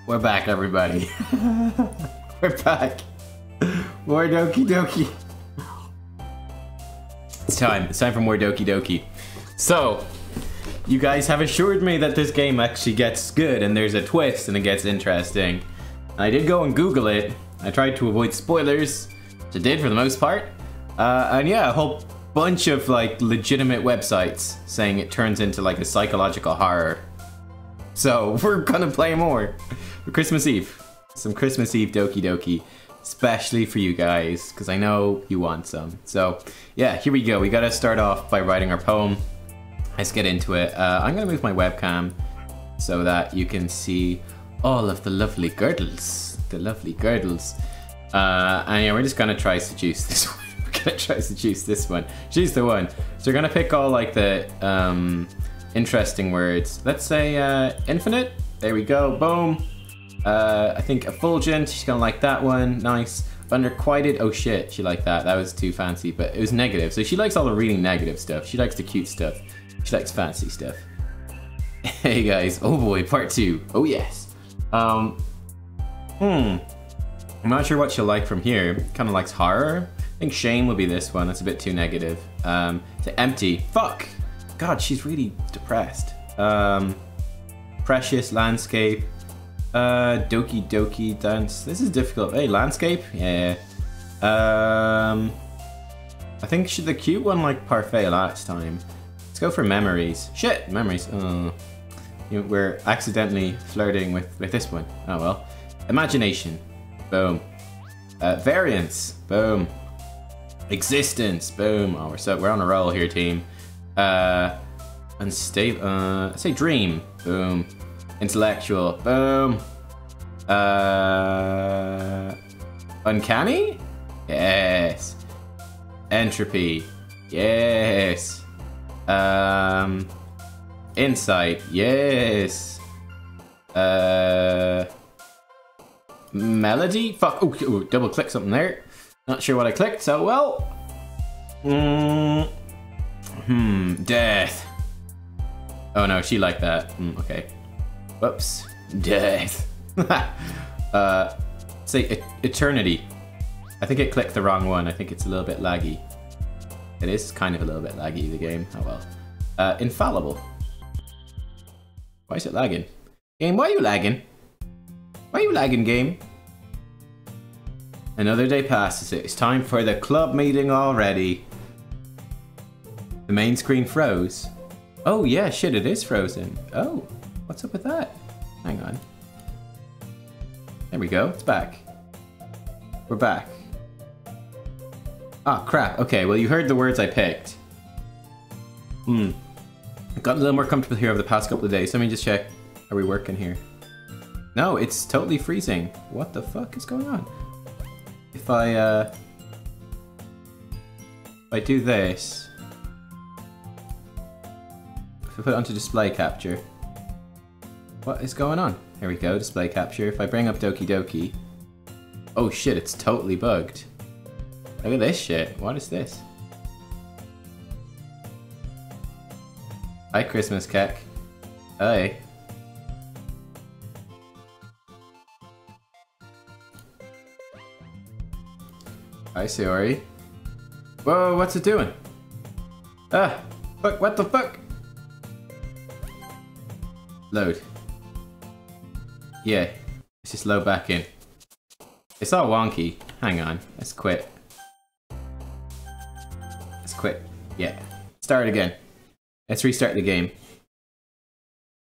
We're back, everybody. We're back. More Doki Doki. It's time. It's time for more Doki Doki. So, you guys have assured me that this game actually gets good and there's a twist and it gets interesting. I did go and Google it. I tried to avoid spoilers, which I did for the most part. And yeah, a whole bunch of like legitimate websites saying it turns into like a psychological horror. So we're gonna play more for Christmas Eve. Some Christmas Eve Doki Doki, especially for you guys, because I know you want some. So yeah, here we go. We gotta start off by writing our poem. Let's get into it. I'm gonna move my webcam so that you can see all of the lovely girdles. The lovely girdles. And yeah, we're just gonna try seduce this one. We're gonna try seduce this one. She's the one. So we're gonna pick all like the interesting words. Let's say infinite. There we go. Boom. I think effulgent. She's gonna like that one. Nice. Unrequited. Oh shit. She liked that. That was too fancy. But it was negative. So she likes all the really negative stuff. She likes the cute stuff. She likes fancy stuff. Hey guys. Oh boy. Part 2. Oh yes. I'm not sure what she'll like from here. Kind of likes horror. I think shame will be this one. That's a bit too negative. To empty. Fuck. God, she's really depressed. Precious landscape. Doki Doki dance. This is difficult. Hey, landscape? Yeah. I think the cute one like parfait last time. Let's go for memories. Shit, memories. Oh. We're accidentally flirting with this one. Oh well. Imagination. Boom. Variance. Boom. Existence. Boom. Oh, we're on a roll here, team. Unstable. Say dream. Boom. Intellectual. Boom. Uncanny? Yes. Entropy. Yes. Insight. Yes. Melody? Fuck. Ooh, double click something there. Not sure what I clicked, so well. Death. Oh no, she liked that. Okay. Whoops. Death. Say eternity. I think it clicked the wrong one. I think it's a little bit laggy. It is kind of a little bit laggy, the game. Oh well. Infallible. Why is it lagging? Game, why are you lagging? Why are you lagging, game? Another day passes. It's time for the club meeting already. The main screen froze. Oh yeah, shit, it is frozen. Oh, what's up with that? Hang on. There we go, it's back. We're back. Ah, crap. Okay, well you heard the words I picked. I got a little more comfortable here over the past couple of days. Let me just check. Are we working here? No, it's totally freezing. What the fuck is going on? If I do this, if I put it onto display capture, what is going on? Here we go, display capture. If I bring up Doki Doki, oh shit, it's totally bugged. Look at this shit. What is this? Hi, Christmas Keck. Hi. Hi, Sayori. Whoa, what's it doing? Ah, fuck, what the fuck? Load. Yeah, let's just load back in. It's all wonky. Hang on, let's quit. Let's quit. Yeah, start again. Let's restart the game.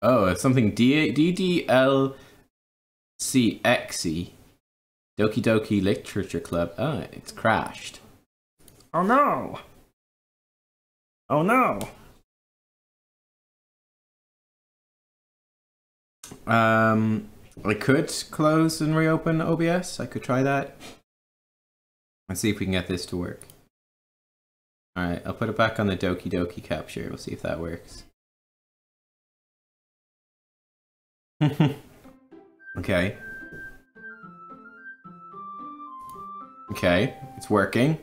Oh, it's something DDLCXE. Doki Doki Literature Club. Oh, it's crashed. Oh no! Oh no! I could close and reopen OBS. I could try that. Let's see if we can get this to work. Alright, I'll put it back on the Doki Doki capture. We'll see if that works. Okay. Okay, it's working.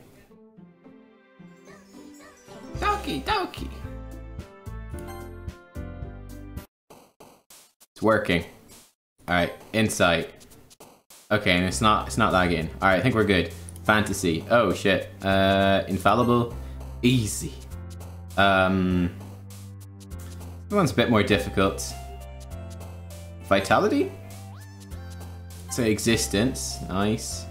Doki Doki! It's working. Alright, insight. Okay, and it's not lagging. Alright, I think we're good. Fantasy. Oh shit. Infallible. Easy. This one's a bit more difficult. Vitality? Say existence. Nice.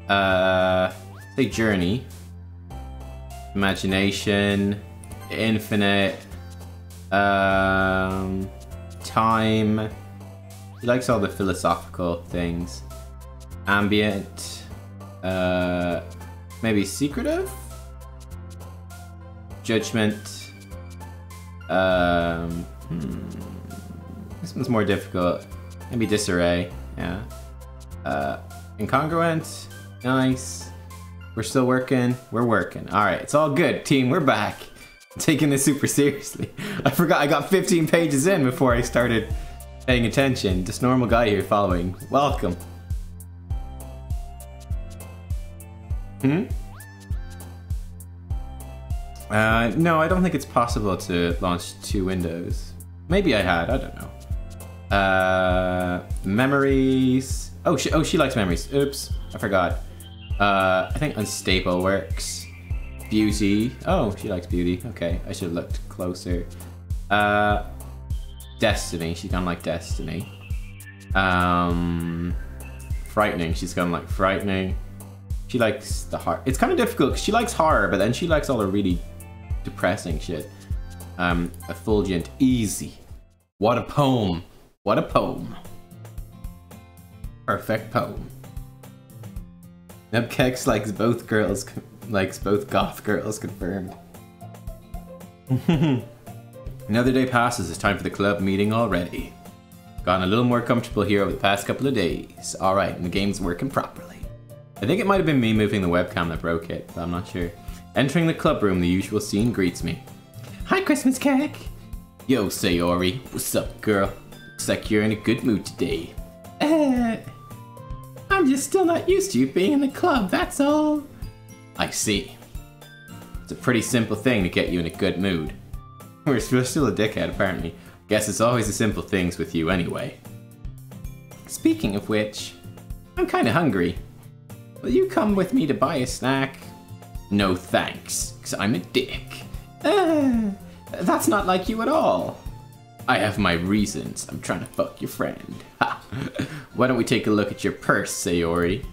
Say journey. Imagination. Infinite. Time. He likes all the philosophical things. Ambient. Maybe secretive? Judgment. This one's more difficult. Maybe disarray. Yeah. Incongruent. Nice. We're still working. We're working. Alright, it's all good. Team, we're back. I'm taking this super seriously. I forgot I got 15 pages in before I started paying attention. Just normal guy here following. Welcome. No, I don't think it's possible to launch 2 windows. Maybe I had, I don't know. Memories. Oh, she likes memories. Oops, I forgot. I think unstable works. Beauty. Oh, she likes beauty. Okay, I should have looked closer. Destiny. She's gonna like destiny. Frightening. She's gonna like frightening. She likes the horror. It's kind of difficult because she likes horror, but then she likes all the really depressing shit. Effulgent. Easy. What a poem. What a poem. Perfect poem. Nubkex likes both girls. Likes both goth girls, confirmed. Another day passes. It's time for the club meeting already. Gotten a little more comfortable here over the past couple of days. Alright, and the game's working properly. I think it might have been me moving the webcam that broke it, but I'm not sure. Entering the club room, the usual scene greets me. Hi, Christmas cake! Yo, Sayori. What's up, girl? Looks like you're in a good mood today. I'm just still not used to you being in the club, that's all. I see. It's a pretty simple thing to get you in a good mood. We're still a dickhead, apparently. Guess it's always the simple things with you anyway. Speaking of which, I'm kinda hungry. Will you come with me to buy a snack? No thanks, because I'm a dick. That's not like you at all. I have my reasons. I'm trying to fuck your friend. Ha! Why don't we take a look at your purse, Sayori?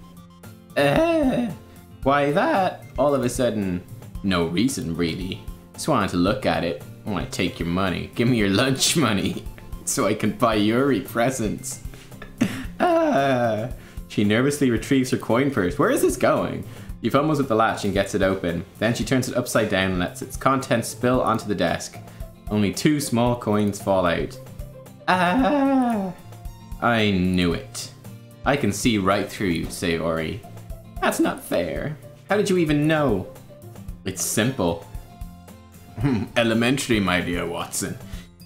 Why that? All of a sudden, no reason really. Just wanted to look at it. I want to take your money. Give me your lunch money so I can buy Yuri presents. She nervously retrieves her coin purse. Where is this going? She fumbles with the latch and gets it open. Then she turns it upside down and lets its contents spill onto the desk. Only 2 small coins fall out. I knew it. I can see right through you, Sayori. That's not fair. How did you even know? It's simple. Elementary, my dear Watson.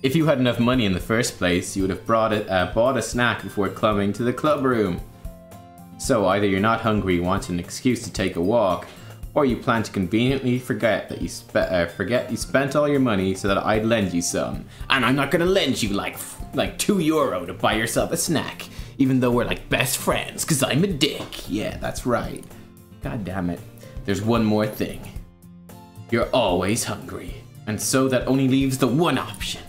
If you had enough money in the first place, you would have bought a snack before coming to the club room. So either you're not hungry, you want an excuse to take a walk, or you plan to conveniently forget that you spent all your money so that I'd lend you some. And I'm not gonna lend you like €2 to buy yourself a snack, even though we're like best friends, cause I'm a dick. Yeah, that's right. God damn it. There's one more thing. You're always hungry, and so that only leaves the one option.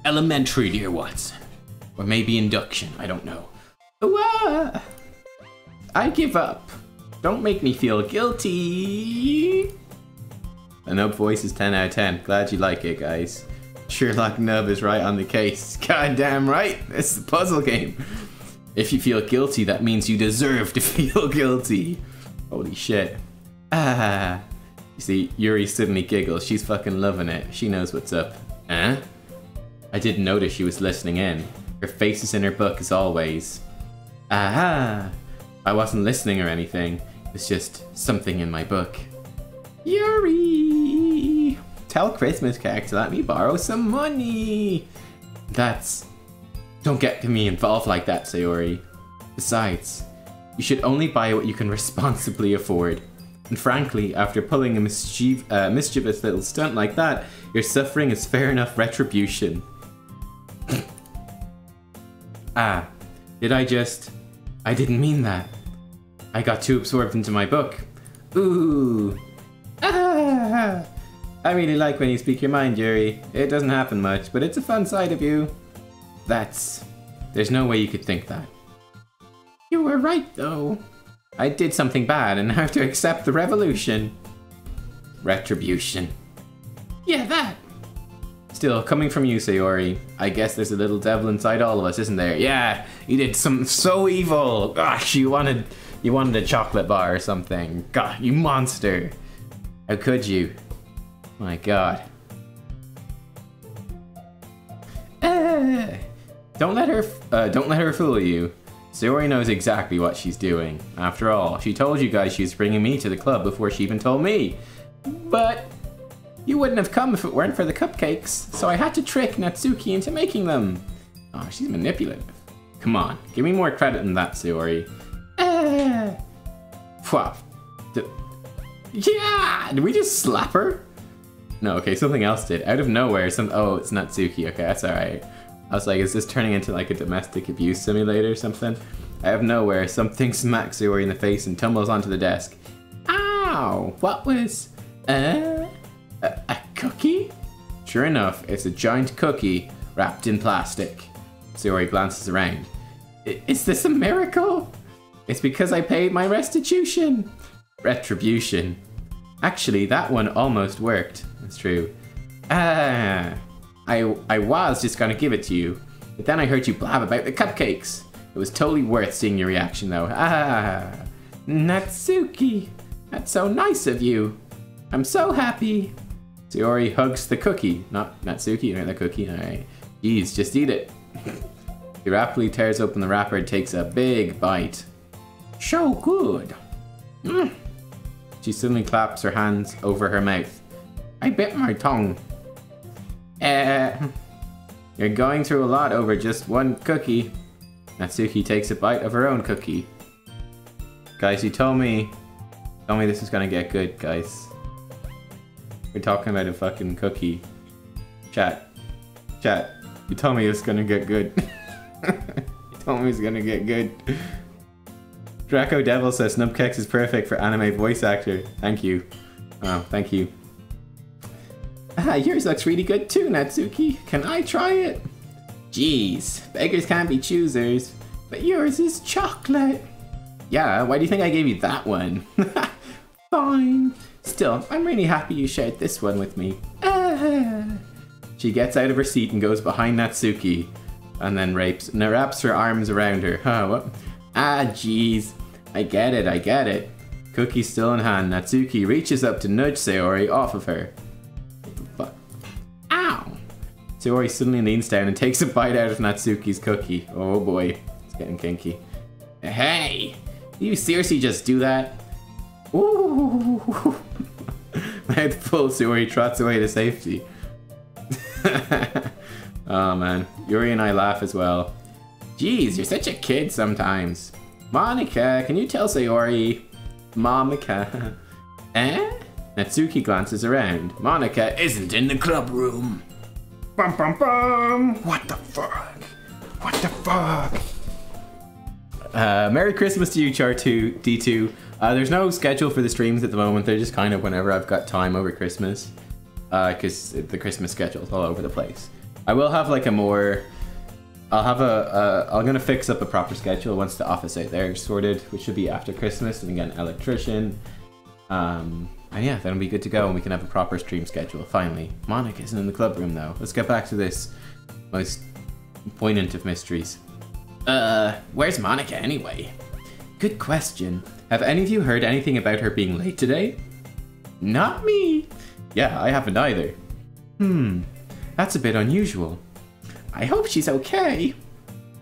Elementary, dear Watson. Or maybe induction, I don't know. I give up. Don't make me feel guilty. The Nub voice is 10 out of 10. Glad you like it, guys. Sherlock Nub is right on the case. Goddamn right. It's a puzzle game. If you feel guilty, that means you deserve to feel guilty. Holy shit. You see, Yuri suddenly giggles. She's fucking loving it. She knows what's up. I didn't notice she was listening in. Her face is in her book as always. I wasn't listening or anything. It's just something in my book. Yuri! Tell Christmas Cake to let me borrow some money. Don't get me involved like that, Sayori. Besides, you should only buy what you can responsibly afford. And frankly, after pulling a mischievous little stunt like that, your suffering is fair enough retribution. Ah, did I just... I didn't mean that. I got too absorbed into my book. Ooh. Ah. I really like when you speak your mind, Yuri. It doesn't happen much, but it's a fun side of you. There's no way you could think that. You were right, though. I did something bad and have to accept the revolution. Retribution. Yeah, that. Still, coming from you, Sayori, I guess there's a little devil inside all of us, isn't there? Yeah, you did something so evil. Gosh, you wanted a chocolate bar or something. God, you monster. How could you? My God. Don't let her fool you. Sayori knows exactly what she's doing. After all, she told you guys she was bringing me to the club before she even told me. But you wouldn't have come if it weren't for the cupcakes, so I had to trick Natsuki into making them. Oh, she's manipulative. Come on, give me more credit than that, Sayori. Yeah! Did we just slap her? No, okay, something else did. Out of nowhere, oh, it's Natsuki. Okay, that's alright. I was like, is this turning into like a domestic abuse simulator or something? Out of nowhere, something smacks Yuri in the face and tumbles onto the desk. Ow! What was... a cookie? Sure enough, it's a giant cookie wrapped in plastic. Sayori glances around. Is this a miracle? It's because I paid my restitution. Retribution. Actually, that one almost worked. That's true. I was just gonna give it to you, but then I heard you blab about the cupcakes. It was totally worth seeing your reaction though. Natsuki, that's so nice of you. I'm so happy. Sayori hugs the cookie, not Natsuki, or the cookie. Alright. Jeez, just eat it. He rapidly tears open the wrapper and takes a big bite. So good. She suddenly claps her hands over her mouth. I bit my tongue. You're going through a lot over just one cookie. Natsuki takes a bite of her own cookie. Guys, you told me this is gonna get good, guys. We're talking about a fucking cookie. Chat, you told me it's gonna get good. You told me it's gonna get good. Draco Devil says Snubkex is perfect for anime voice actor. Thank you. Oh, thank you. Yours looks really good too, Natsuki. Can I try it? Jeez, beggars can't be choosers. But yours is chocolate. Yeah, why do you think I gave you that one? Fine. Still, I'm really happy you shared this one with me. She gets out of her seat and goes behind Natsuki. And then wraps her arms around her. Huh, what? Jeez. I get it. Cookie still in hand, Natsuki reaches up to nudge Sayori off of her. Ow! Sayori suddenly leans down and takes a bite out of Natsuki's cookie. Oh boy, it's getting kinky. Hey! You seriously just do that? Ooh! Mouthful, Sayori trots away to safety. Oh man, Yuri and I laugh as well. Jeez, you're such a kid sometimes. Monica, can you tell Sayori? Monica. Natsuki glances around. Monica isn't in the club room. Bum bum bum! What the fuck? What the fuck? Merry Christmas to you, Char2, D2. There's no schedule for the streams at the moment. They're just kind of whenever I've got time over Christmas. Because the Christmas schedule's all over the place. I will have like a more... I'm gonna fix up a proper schedule once the office out there is sorted, which should be after Christmas, and again, electrician. And yeah, then we'll be good to go and we can have a proper stream schedule, finally. Monica isn't in the club room though. Let's get back to this most poignant of mysteries. Where's Monica anyway? Good question. Have any of you heard anything about her being late today? Not me. Yeah, I haven't either. That's a bit unusual. I hope she's okay.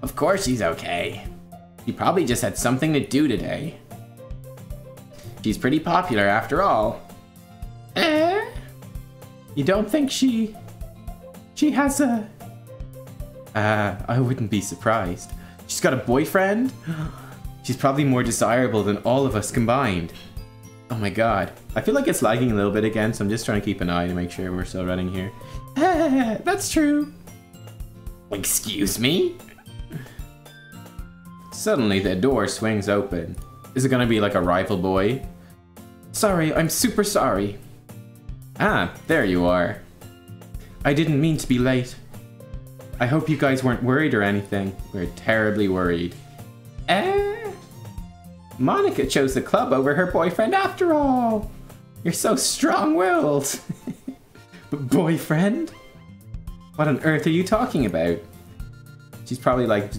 Of course she's okay. She probably just had something to do today. She's pretty popular after all. You don't think she has a... I wouldn't be surprised. She's got a boyfriend? She's probably more desirable than all of us combined. Oh my god. I feel like it's lagging a little bit again, so I'm just trying to keep an eye to make sure we're still running here. That's true. Excuse me? Suddenly, the door swings open. Is it gonna be like a rival boy? Sorry, I'm super sorry. Ah, there you are. I didn't mean to be late. I hope you guys weren't worried or anything. We're terribly worried. Monica chose the club over her boyfriend after all. You're so strong-willed. Boyfriend? What on earth are you talking about? She's probably like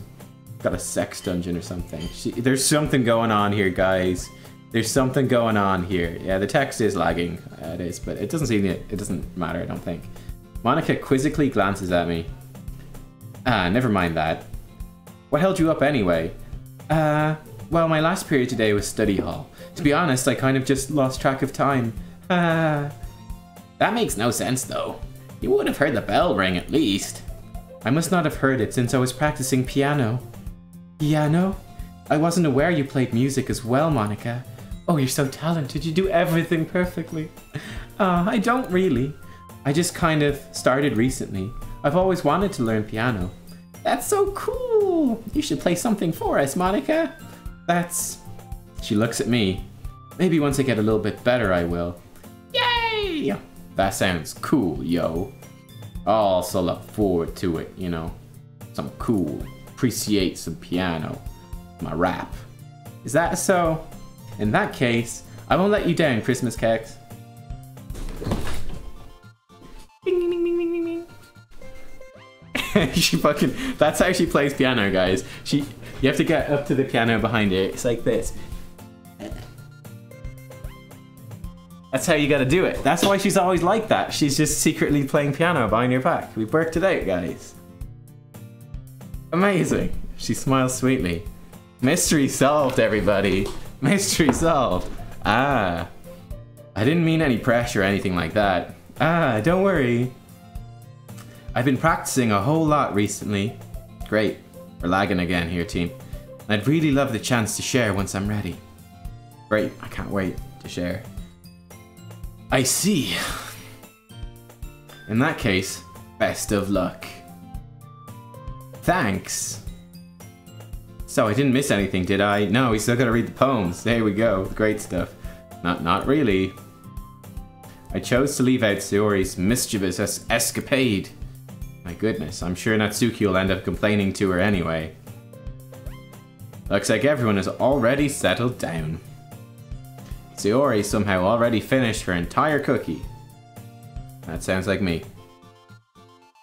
got a sex dungeon or something. There's something going on here, guys. There's something going on here. Yeah, the text is lagging. It is, but it doesn't matter, I don't think. Monica quizzically glances at me. Ah, never mind that. What held you up anyway? Well, my last period today was study hall. To be honest, I kind of just lost track of time. That makes no sense, though. You would have heard the bell ring at least. I must not have heard it since I was practicing piano. Piano? I wasn't aware you played music as well, Monica. Oh, you're so talented. You do everything perfectly. I don't really. I just kind of started recently. I've always wanted to learn piano. That's so cool. You should play something for us, Monica. She looks at me. Maybe once I get a little bit better, I will. Yay! That sounds cool, yo. I'll also look forward to it, you know. Some cool. Appreciate some piano. My rap. Is that so? In that case, I won't let you down, Christmas cakes. Ding, ding, ding, ding, ding, ding. That's how she plays piano, guys. You have to get up to the piano behind it. It's like this. That's how you gotta do it. That's why she's always like that. She's just secretly playing piano behind your back. We've worked it out, guys. Amazing. She smiles sweetly. Mystery solved, everybody. Mystery solved. Ah. I didn't mean any pressure or anything like that. Ah, don't worry. I've been practicing a whole lot recently. Great. We're lagging again here, team. I'd really love the chance to share once I'm ready. Great. I can't wait to share. I see. In that case, best of luck. Thanks. So I didn't miss anything, did I? No, we still gotta read the poems. There we go. Great stuff. Not really. I chose to leave out Sayori's mischievous escapade. My goodness, I'm sure Natsuki will end up complaining to her anyway. Looks like everyone has already settled down. Sayori somehow already finished her entire cookie. That sounds like me.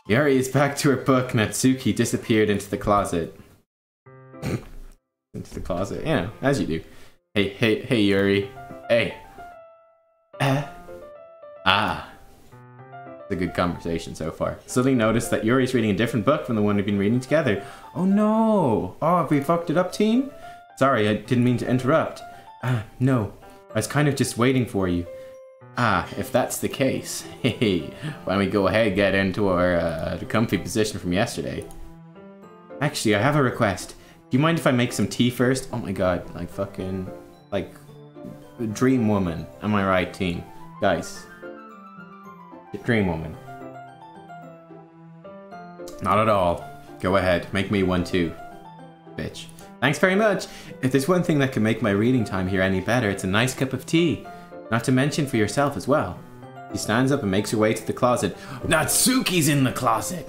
Yuri is back to her book. Natsuki disappeared into the closet. Into the closet? Yeah, as you do. Hey, Yuri. Hey. It's a good conversation so far. Suddenly noticed that Yuri's reading a different book from the one we've been reading together. Oh no! Oh, have we fucked it up, team? Sorry, I didn't mean to interrupt. No. I was kind of just waiting for you. If that's the case, hey, why don't we go ahead and get into our comfy position from yesterday? Actually, I have a request. Do you mind if I make some tea first? Oh my god, like fucking, like, dream woman. Am I right, team? Guys. Dream woman. Not at all. Go ahead, make me one too, bitch. Thanks very much. If there's one thing that can make my reading time here any better, it's a nice cup of tea. Not to mention for yourself as well. She stands up and makes her way to the closet. Natsuki's in the closet!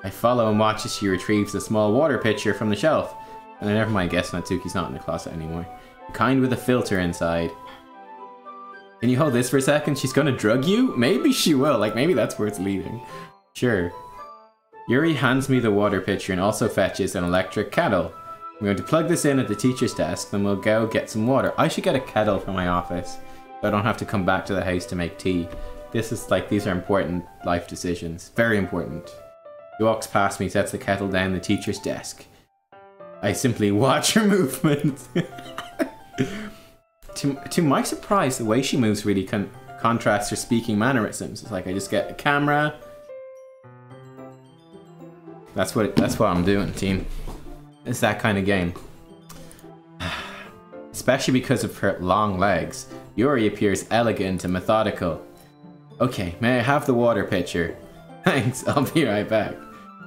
I follow and watch as she retrieves a small water pitcher from the shelf. And never mind, I guess Natsuki's not in the closet anymore. The kind with a filter inside. Can you hold this for a second? She's gonna drug you? Maybe she will. Like, maybe that's where it's leading. Sure. Yuri hands me the water pitcher and also fetches an electric kettle. I'm going to plug this in at the teacher's desk, then we'll go get some water. I should get a kettle for my office, so I don't have to come back to the house to make tea. This is like, these are important life decisions. Very important. He walks past me, sets the kettle down the teacher's desk. I simply watch her movement. To my surprise, the way she moves really contrasts her speaking mannerisms. It's like I just get a camera. That's what I'm doing, team. It's that kind of game. Especially because of her long legs. Yuri appears elegant and methodical. Okay, may I have the water pitcher? Thanks, I'll be right back.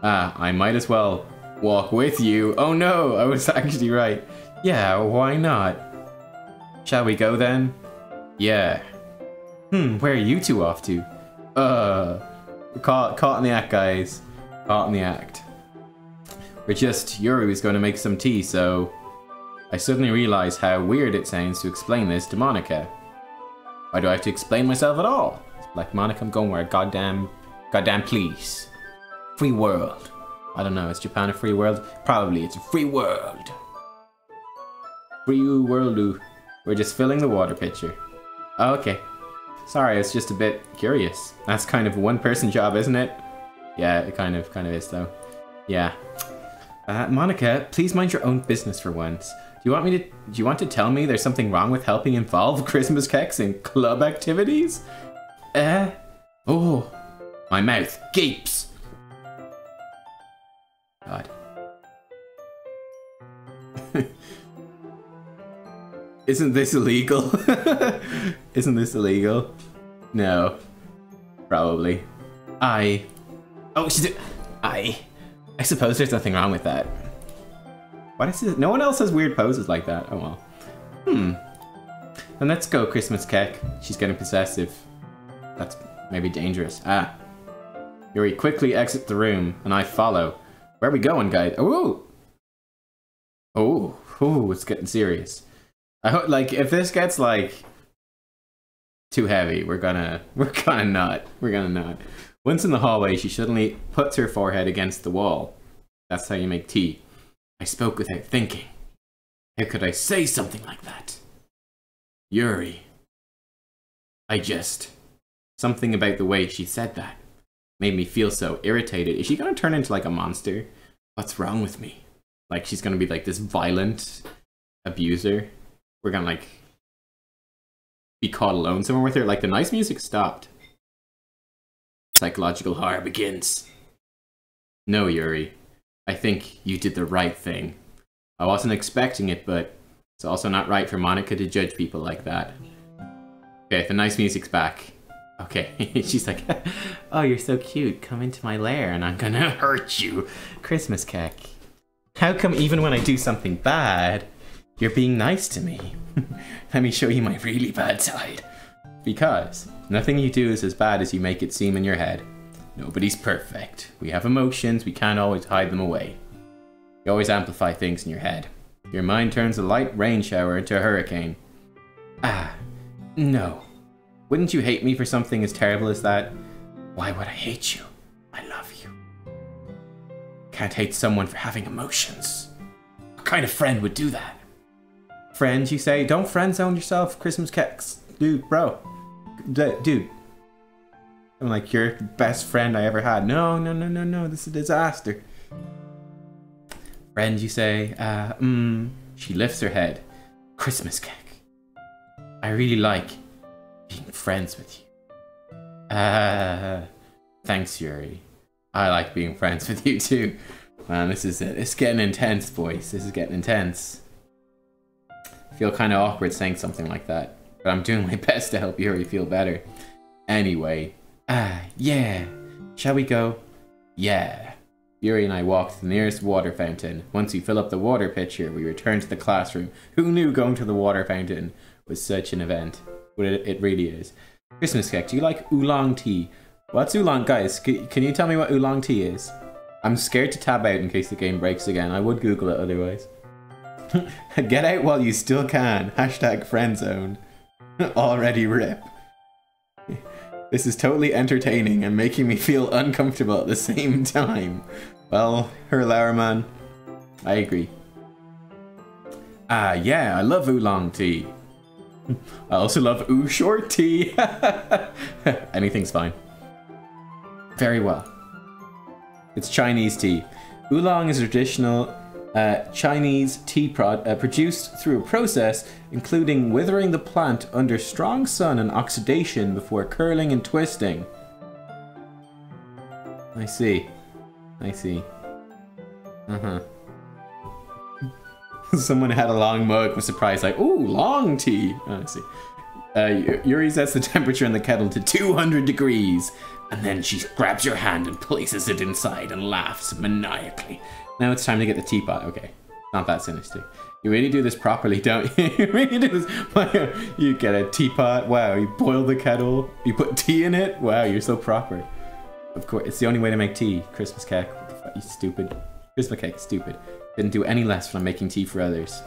I might as well Walk with you? Oh no, I was actually right. Yeah, why not? Shall we go then? Yeah. Where are you two off to? We're caught in the act, guys. Caught in the act. Yuri was going to make some tea, so I suddenly realized how weird it sounds to explain this to Monica. Why do I have to explain myself at all? Like, Monica, I'm going where goddamn please. Free world. I don't know, is Japan a free world? Probably, it's a free world. Free world. We're just filling the water pitcher. Oh, okay. Sorry, it's just a bit curious. That's kind of a one-person job, isn't it? Yeah, it kind of is, though. Yeah. Monica, please mind your own business for once. Do you want to tell me there's something wrong with helping involve Christmas cakes in club activities? Oh, my mouth gapes. God. Isn't this illegal? Isn't this illegal? No. Probably. I suppose there's nothing wrong with that. What is it? No one else has weird poses like that. Oh well. Then let's go, Christmas cake. She's getting possessive. That's maybe dangerous. Yuri quickly exit the room, and I follow. Where are we going, guys? Oh, it's getting serious. I hope, like, if this gets like too heavy, we're gonna not. Once in the hallway, she suddenly puts her forehead against the wall. That's how you make tea. I spoke without thinking. How could I say something like that? Yuri. Something about the way she said that made me feel so irritated. Is she gonna turn into like a monster? What's wrong with me? Like she's gonna be like this violent abuser? We're gonna like be caught alone somewhere with her? Like the nice music stopped. Psychological horror begins. No, Yuri. I think you did the right thing. I wasn't expecting it, but it's also not right for Monica to judge people like that. Okay, the nice music's back. Okay, she's like, oh, you're so cute. Come into my lair and I'm gonna hurt you. Christmas cake. How come even when I do something bad, you're being nice to me? Let me show you my really bad side. Because nothing you do is as bad as you make it seem in your head. Nobody's perfect. We have emotions, we can't always hide them away. You always amplify things in your head. Your mind turns a light rain shower into a hurricane. No. Wouldn't you hate me for something as terrible as that? Why would I hate you? I love you. Can't hate someone for having emotions. What kind of friend would do that? Friends, you say? Don't friend zone yourself, Christmas cakes. Dude, bro. Dude. I'm like, you're the best friend I ever had. No, this is a disaster. Friend, you say? She lifts her head. Christmas cake. I really like being friends with you. Thanks, Yuri. I like being friends with you too. Man, this is it. It's getting intense, boys. This is getting intense. I feel kind of awkward saying something like that, but I'm doing my best to help Yuri feel better. Anyway. Yeah. Shall we go? Yeah. Yuri and I walked to the nearest water fountain. Once we fill up the water pitcher, we return to the classroom. Who knew going to the water fountain was such an event? But it really is. Christmas cake, do you like oolong tea? What's oolong? Guys, can you tell me what oolong tea is? I'm scared to tab out in case the game breaks again. I would Google it otherwise. Get out while you still can. Hashtag friendzone. Already rip. This is totally entertaining and making me feel uncomfortable at the same time. Well, her man. I agree. Yeah, I love oolong tea. I also love ooh short tea. Anything's fine. Very well. It's Chinese tea. Oolong is a traditional Chinese tea produced through a process including withering the plant under strong sun and oxidation before curling and twisting. I see. Someone had a long mug, was surprised like, ooh, long tea. Oh, I see. Yuri sets the temperature in the kettle to 200 degrees, and then she grabs your hand and places it inside and laughs maniacally. Now it's time to get the teapot. Okay, not that sinister. You really do this properly, don't you? You really do this. You get a teapot. Wow, you boil the kettle. You put tea in it. Wow, you're so proper. Of course, it's the only way to make tea. Christmas cake. What the fuck, you stupid. Christmas cake, stupid. Didn't do any less when I'm making tea for others.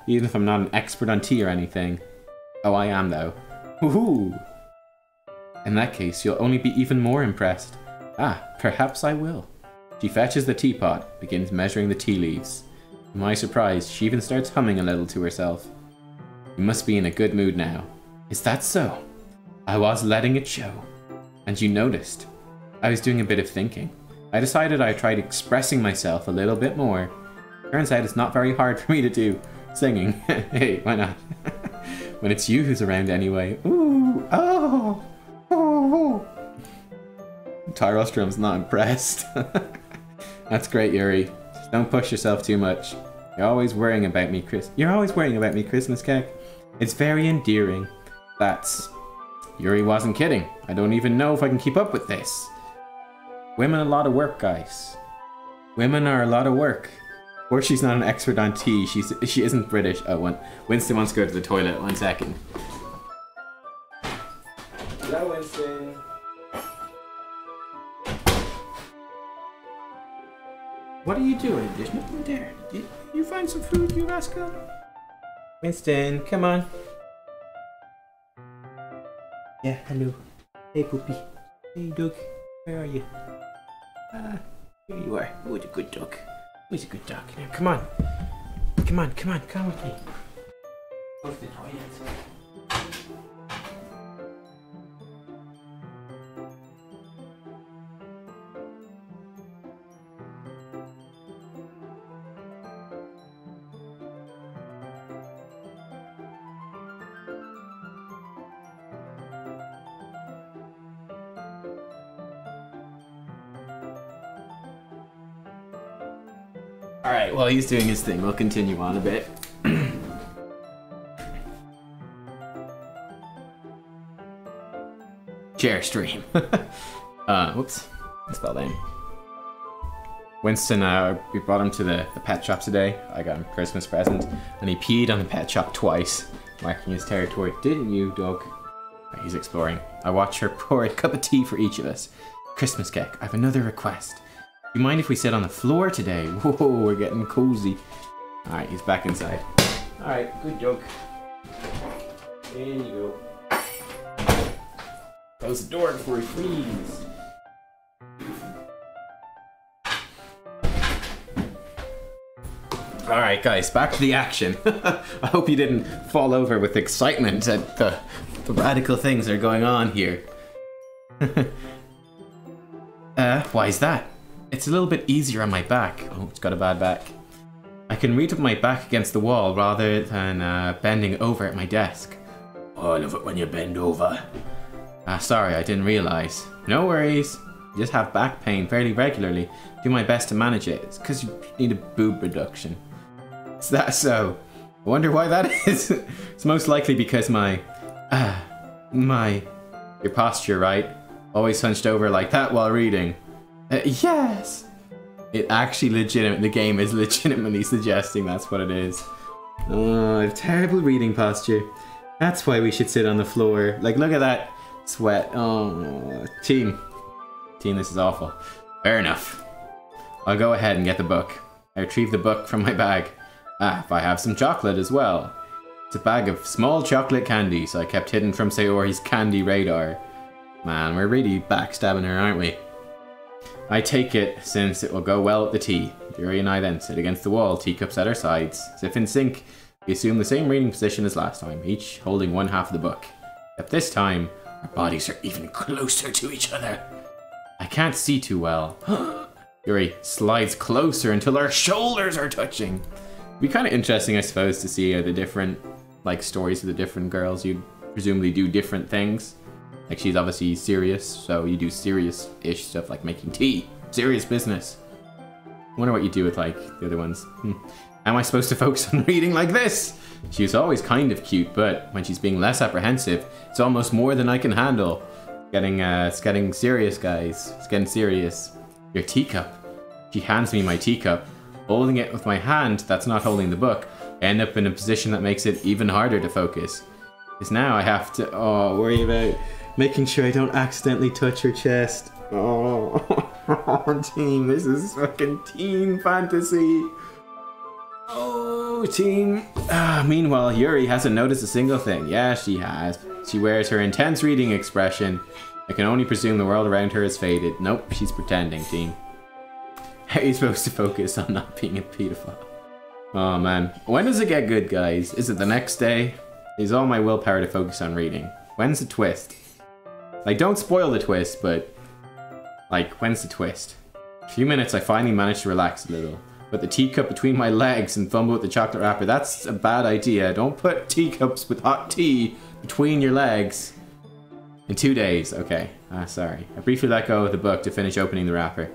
Even if I'm not an expert on tea or anything. Oh, I am though. Woohoo! In that case, you'll only be even more impressed. Ah, perhaps I will. She fetches the teapot, begins measuring the tea leaves. To my surprise, she even starts humming a little to herself. You must be in a good mood now. Is that so? I was letting it show. And you noticed. I was doing a bit of thinking. I decided I'd try expressing myself a little bit more. Turns out it's not very hard for me to do. Singing. Hey, why not? When it's you who's around anyway. Ooh, oh, oh. Tyrostrom's not impressed. That's great, Yuri. Just don't push yourself too much. You're always worrying about me, You're always worrying about me, Christmas cake. It's very endearing. That's... Yuri wasn't kidding. I don't even know if I can keep up with this. Women are a lot of work, guys. Women are a lot of work. Or she's not an expert on tea. She isn't British. Oh, Winston wants to go to the toilet. 1 second. Hello, Winston. What are you doing? There's nothing there. Did you find some food, you rascal? Winston, come on. Yeah, hello. Hey, Poopy. Hey, Doug. Where are you? Here you are. Who's a good dog? Who's a good dog? Now, come on. Come on, come on. Come with me. Go to the toilet. Alright, while he's doing his thing, we'll continue on a bit. Share stream. Whoops. Spell that in. Winston, we brought him to the pet shop today. I got him a Christmas present, and he peed on the pet shop twice, marking his territory. Didn't you, dog? He's exploring. I watch her pour a cup of tea for each of us. Christmas cake, I have another request. Do you mind if we sit on the floor today? Whoa, we're getting cozy. Alright, he's back inside. Alright, good dog. In you go. Close the door before he freezes. Alright guys, back to the action. I hope you didn't fall over with excitement at the radical things that are going on here. Why is that? It's a little bit easier on my back. Oh, it's got a bad back. I can read with my back against the wall rather than bending over at my desk. Oh, I love it when you bend over. Sorry, I didn't realize. No worries. I just have back pain fairly regularly. Do my best to manage it. It's because you need a boob reduction. Is that so? I wonder why that is. It's most likely because your posture, right? Always hunched over like that while reading. Yes! The game is legitimately suggesting that's what it is. Oh, I have terrible reading posture. That's why we should sit on the floor. Like, look at that sweat. Oh, team, this is awful. Fair enough. I'll go ahead and get the book. I retrieve the book from my bag. If I have some chocolate as well. It's a bag of small chocolate candies I kept hidden from Sayori's candy radar. Man, we're really backstabbing her, aren't we? I take it, since it will go well at the tea. Yuri and I then sit against the wall, teacups at our sides. As if in sync, we assume the same reading position as last time, each holding one half of the book. Except this time, our bodies are even closer to each other. I can't see too well. Yuri slides closer until our shoulders are touching. It'd be kind of interesting, I suppose, to see the different stories of the different girls. You'd presumably do different things. Like, she's obviously serious, so you do serious-ish stuff like making tea. Serious business. I wonder what you do with, the other ones. How am I supposed to focus on reading like this? She's always kind of cute, but when she's being less apprehensive, it's almost more than I can handle. It's getting serious, guys. It's getting serious. Your teacup. She hands me my teacup. Holding it with my hand that's not holding the book, I end up in a position that makes it even harder to focus. Because now I have to worry about making sure I don't accidentally touch her chest. Oh, team, this is fucking teen fantasy. Oh, team. Meanwhile, Yuri hasn't noticed a single thing. Yeah, she has. She wears her intense reading expression. I can only presume the world around her has faded. Nope, she's pretending, team. How are you supposed to focus on not being a pedophile? Oh man. When does it get good, guys? Is it the next day? Is all my willpower to focus on reading? When's the twist? Like, don't spoil the twist, but... like, when's the twist? A few minutes I finally managed to relax a little. Put the teacup between my legs and fumble with the chocolate wrapper. That's a bad idea. Don't put teacups with hot tea between your legs. In 2 days. Okay. Sorry. I briefly let go of the book to finish opening the wrapper.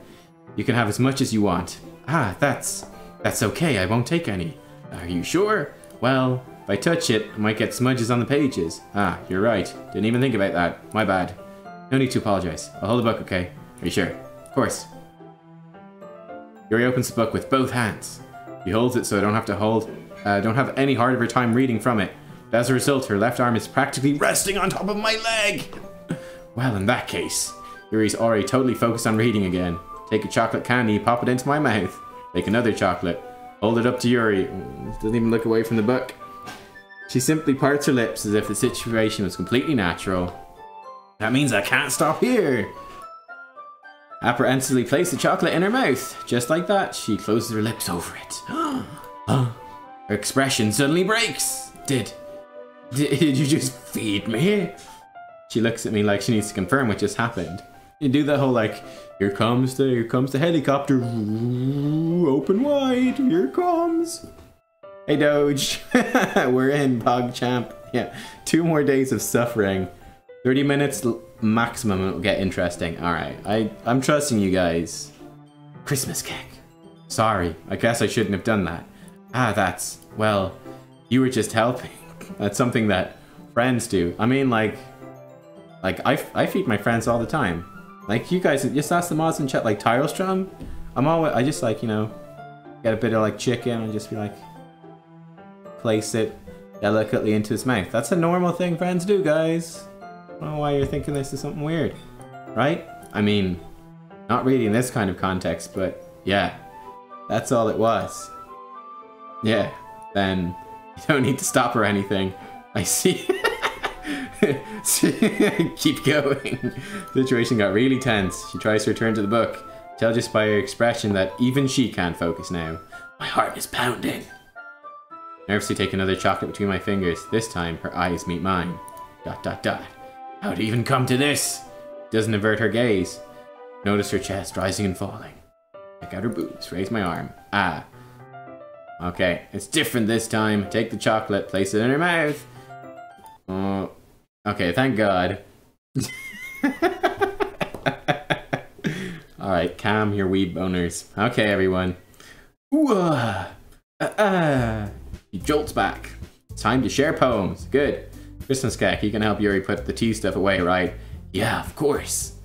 You can have as much as you want. That's okay. I won't take any. Are you sure? Well, if I touch it, I might get smudges on the pages. You're right. Didn't even think about that. My bad. No need to apologize. I'll hold the book, okay? Are you sure? Of course. Yuri opens the book with both hands. He holds it so I don't have any hard of a time reading from it. But as a result, her left arm is practically resting on top of my leg. Well, in that case, Yuri's already totally focused on reading again. Take a chocolate candy, pop it into my mouth. Take another chocolate. Hold it up to Yuri. Doesn't even look away from the book. She simply parts her lips as if the situation was completely natural. That means I can't stop here. Apprehensively place the chocolate in her mouth. Just like that, she closes her lips over it. Her expression suddenly breaks. Did you just feed me? She looks at me like she needs to confirm what just happened. You do the whole like, here comes the helicopter. Ooh, open wide. Here comes. Hey Doge. We're in, PogChamp. Yeah, 2 more days of suffering. 30 minutes maximum and it'll get interesting. Alright, I'm trusting you guys. Christmas cake. Sorry, I guess I shouldn't have done that. Well, you were just helping. That's something that friends do. I mean, like I feed my friends all the time. Like, you guys, just ask the mods in chat, like, Tyrostrom. I just, like, you know, get a bit of, like, chicken and just be like, place it delicately into his mouth. That's a normal thing friends do, guys. I don't know why you're thinking this is something weird, right? I mean, not really in this kind of context, but yeah, that's all it was. Yeah, then you don't need to stop or anything. I see. Keep going. The situation got really tense. She tries to return to the book. Tell just by her expression that even she can't focus now. My heart is pounding. Nervously take another chocolate between my fingers. This time, her eyes meet mine. ... How'd it even come to this? Doesn't avert her gaze. Notice her chest rising and falling. Check out her boobs. Raise my arm. Okay, it's different this time. Take the chocolate, place it in her mouth. Okay, thank God. Alright, calm your wee boners. Okay, everyone. He jolts back. It's time to share poems. Good. Christmas cake, you can help Yuri put the tea stuff away, right? Yeah, of course.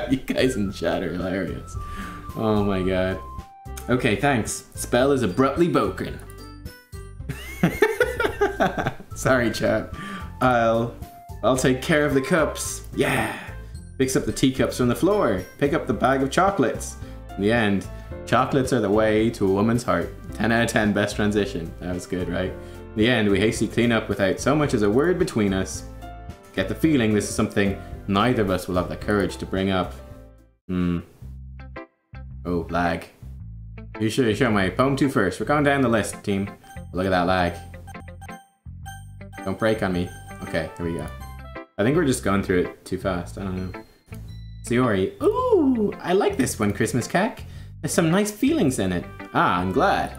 You guys in chat are hilarious. Oh my god. Okay, thanks. Spell is abruptly broken. Sorry, chap. I'll take care of the cups. Yeah. Picks up the teacups from the floor. Pick up the bag of chocolates. In the end, chocolates are the way to a woman's heart. 10 out of 10, best transition. That was good, right? In the end, we hastily clean up without so much as a word between us. Get the feeling this is something neither of us will have the courage to bring up. Oh, lag. You should show my poem 2 first. We're going down the list, team. Look at that lag. Don't break on me. Okay, here we go. I think we're just going through it too fast. I don't know. Sayori. Ooh, I like this one, Christmas cake. There's some nice feelings in it. I'm glad.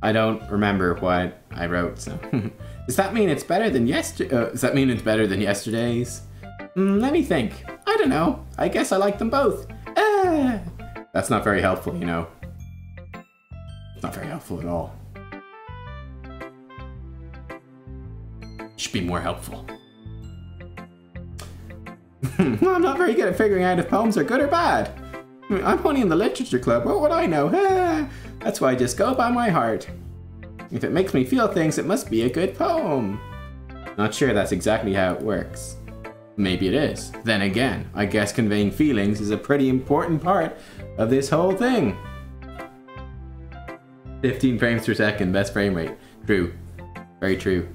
I don't remember what I wrote, so... Does that mean it's better than does that mean it's better than yesterday's? Let me think. I don't know. I guess I like them both. That's not very helpful, you know. Not very helpful at all. Should be more helpful. Well, I'm not very good at figuring out if poems are good or bad. I'm only in the literature club, what would I know? That's why I just go by my heart. If it makes me feel things, it must be a good poem. Not sure that's exactly how it works. Maybe it is. Then again, I guess conveying feelings is a pretty important part of this whole thing. 15 frames per second, best frame rate. True. Very true.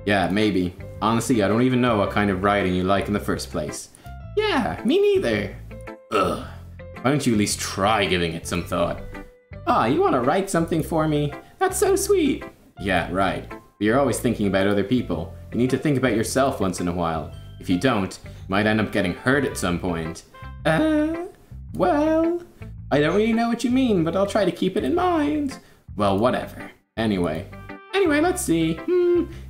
Yeah, maybe. Honestly, I don't even know what kind of writing you like in the first place. Yeah, me neither. Ugh. Why don't you at least try giving it some thought? Ah, you want to write something for me? That's so sweet. Yeah, right. But you're always thinking about other people. You need to think about yourself once in a while. If you don't, you might end up getting hurt at some point. Well, I don't really know what you mean, but I'll try to keep it in mind. Well, whatever. Anyway, let's see.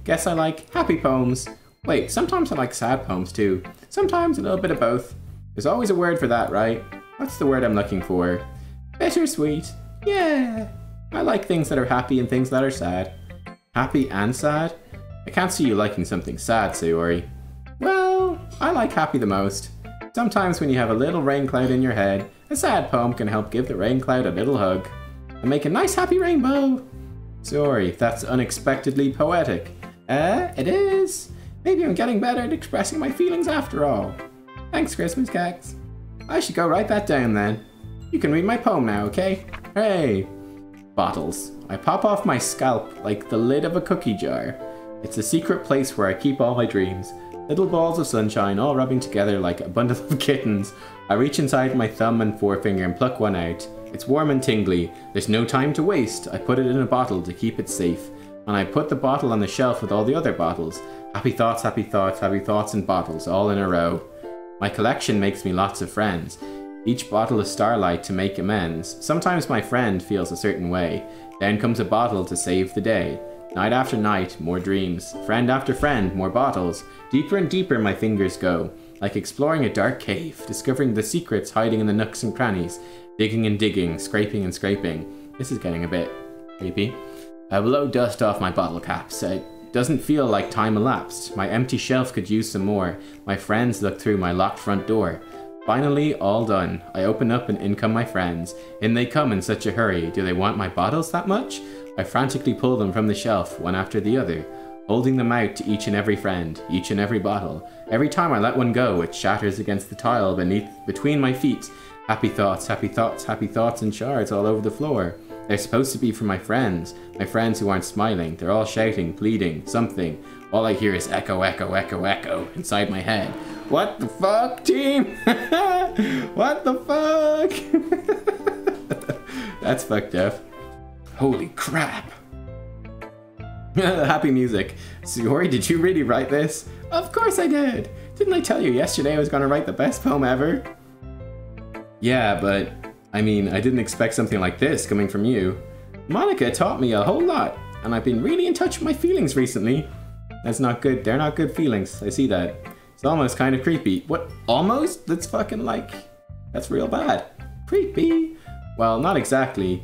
Guess I like happy poems. Wait, sometimes I like sad poems too. Sometimes a little bit of both. There's always a word for that, right? What's the word I'm looking for? Bittersweet. Yeah. I like things that are happy and things that are sad. Happy and sad? I can't see you liking something sad, Sayori. Well, I like happy the most. Sometimes when you have a little rain cloud in your head, a sad poem can help give the rain cloud a little hug. And make a nice happy rainbow. Sorry, that's unexpectedly poetic. It is. Maybe I'm getting better at expressing my feelings after all. Thanks, Christmas Cax. I should go write that down then. You can read my poem now, okay? Hey. Bottles. I pop off my scalp like the lid of a cookie jar. It's a secret place where I keep all my dreams. Little balls of sunshine all rubbing together like a bundle of kittens. I reach inside my thumb and forefinger and pluck one out. It's warm and tingly. There's no time to waste. I put it in a bottle to keep it safe. And I put the bottle on the shelf with all the other bottles. Happy thoughts, happy thoughts, happy thoughts in bottles, all in a row. My collection makes me lots of friends. Each bottle is starlight to make amends. Sometimes my friend feels a certain way. Then comes a bottle to save the day. Night after night, more dreams. Friend after friend, more bottles. Deeper and deeper my fingers go. Like exploring a dark cave, discovering the secrets hiding in the nooks and crannies. Digging and digging, scraping and scraping. This is getting a bit creepy. I blow dust off my bottle caps. It doesn't feel like time elapsed. My empty shelf could use some more. My friends look through my locked front door. Finally, all done. I open up and in come my friends. In they come in such a hurry. Do they want my bottles that much? I frantically pull them from the shelf, one after the other, holding them out to each and every friend, each and every bottle. Every time I let one go, it shatters against the tile between my feet. Happy thoughts, happy thoughts, happy thoughts in shards all over the floor. They're supposed to be for my friends who aren't smiling. They're all shouting, pleading, something. All I hear is echo, echo, echo, echo inside my head. What the fuck, team? What the fuck? That's fucked up. Holy crap. Happy music. Sayori, did you really write this? Of course I did. Didn't I tell you yesterday I was going to write the best poem ever? Yeah, but I mean, I didn't expect something like this coming from you. Monica taught me a whole lot, and I've been really in touch with my feelings recently. That's not good. They're not good feelings. I see that. It's almost kind of creepy. What? Almost? That's fucking like... That's real bad. Creepy? Well, not exactly.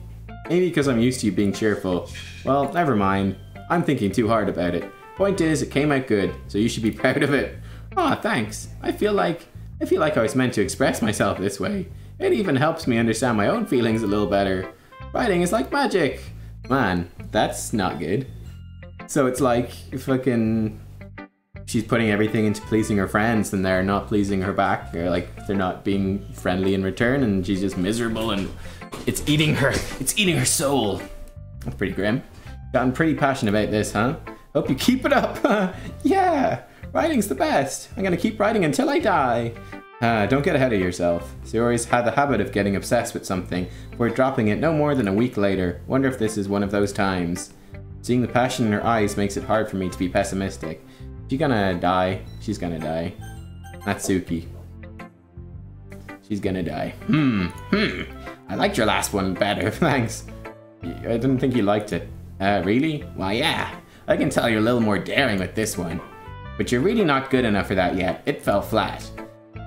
Maybe because I'm used to you being cheerful. Well, never mind. I'm thinking too hard about it. Point is, it came out good, so you should be proud of it. Aw, thanks. I feel like I was meant to express myself this way. It even helps me understand my own feelings a little better. Writing is like magic. Man, that's not good. So it's like, fucking... She's putting everything into pleasing her friends and they're not pleasing her back. Or like, they're not being friendly in return and she's just miserable and it's eating her soul. That's pretty grim. Gotten pretty passionate about this, huh? Hope you keep it up. Yeah, writing's the best. I'm gonna keep writing until I die. Don't get ahead of yourself. Sayori's had the habit of getting obsessed with something before dropping it no more than a week later. Wonder if this is one of those times. Seeing the passion in her eyes makes it hard for me to be pessimistic. She's gonna die. She's gonna die. Natsuki. She's gonna die. I liked your last one better, thanks. I didn't think you liked it. Really? Why, yeah. I can tell you're a little more daring with this one. But you're really not good enough for that yet. It fell flat.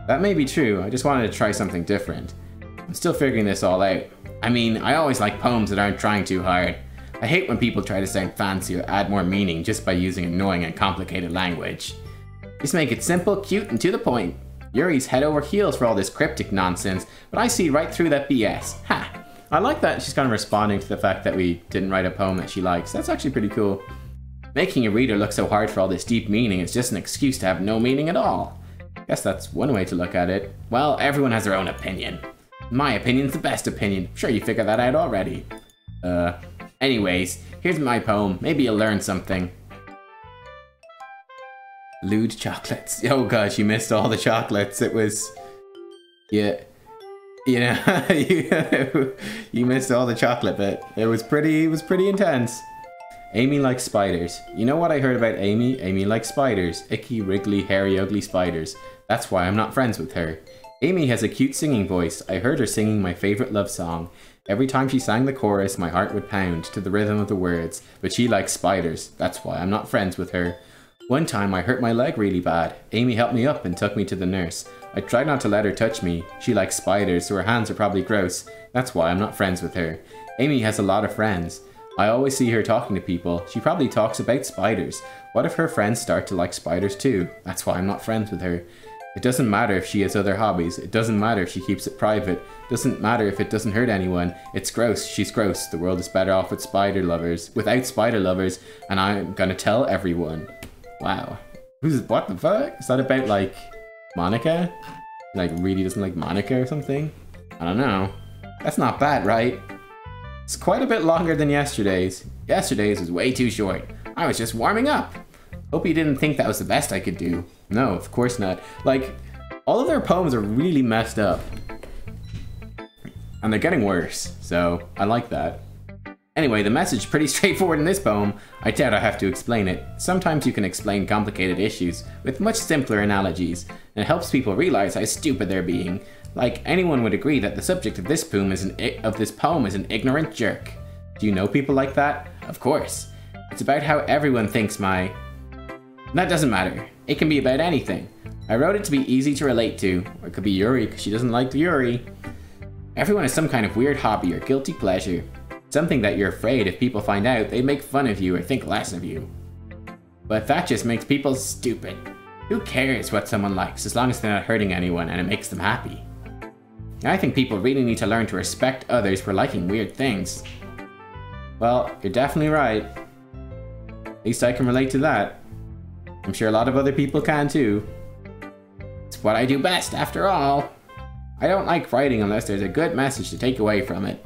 That may be true. I just wanted to try something different. I'm still figuring this all out. I mean, I always like poems that aren't trying too hard. I hate when people try to sound fancy or add more meaning just by using annoying and complicated language. Just make it simple, cute, and to the point. Yuri's head over heels for all this cryptic nonsense, but I see right through that BS. Ha! I like that she's kind of responding to the fact that we didn't write a poem that she likes. That's actually pretty cool. Making a reader look so hard for all this deep meaning is just an excuse to have no meaning at all. Guess that's one way to look at it. Well, everyone has their own opinion. My opinion's the best opinion. Sure you figured that out already. Anyways, here's my poem. Maybe you'll learn something. Lewd chocolates. Oh gosh, you missed all the chocolates. It was... Yeah. You know, you missed all the chocolate bit. It was pretty intense. Amy likes spiders. You know what I heard about Amy? Amy likes spiders. Icky, wriggly, hairy, ugly spiders. That's why I'm not friends with her. Amy has a cute singing voice. I heard her singing my favorite love song. Every time she sang the chorus, my heart would pound to the rhythm of the words. But she likes spiders. That's why I'm not friends with her. One time I hurt my leg really bad. Amy helped me up and took me to the nurse. I tried not to let her touch me. She likes spiders, so her hands are probably gross. That's why I'm not friends with her. Amy has a lot of friends. I always see her talking to people. She probably talks about spiders. What if her friends start to like spiders too? That's why I'm not friends with her. It doesn't matter if she has other hobbies. It doesn't matter if she keeps it private. It doesn't matter if it doesn't hurt anyone. It's gross. She's gross. The world is better off with spider lovers. Without spider lovers, and I'm gonna tell everyone. Wow. What the fuck? Is that about like Monica? Like really doesn't like Monica or something? I don't know. That's not bad, right? It's quite a bit longer than yesterday's. Yesterday's was way too short. I was just warming up. Hope you didn't think that was the best I could do. No, of course not. Like, all of their poems are really messed up. And they're getting worse, so I like that. Anyway, the message is pretty straightforward in this poem. I doubt I have to explain it. Sometimes you can explain complicated issues with much simpler analogies, and it helps people realize how stupid they're being. Like, anyone would agree that the subject of this poem is an ignorant jerk. Do you know people like that? Of course. It's about how everyone thinks That doesn't matter. It can be about anything. I wrote it to be easy to relate to, or it could be Yuri because she doesn't like Yuri. Everyone has some kind of weird hobby or guilty pleasure. Something that you're afraid if people find out, they make fun of you or think less of you. But that just makes people stupid. Who cares what someone likes as long as they're not hurting anyone and it makes them happy? I think people really need to learn to respect others for liking weird things. Well, you're definitely right. At least I can relate to that. I'm sure a lot of other people can too. It's what I do best, after all. I don't like writing unless there's a good message to take away from it.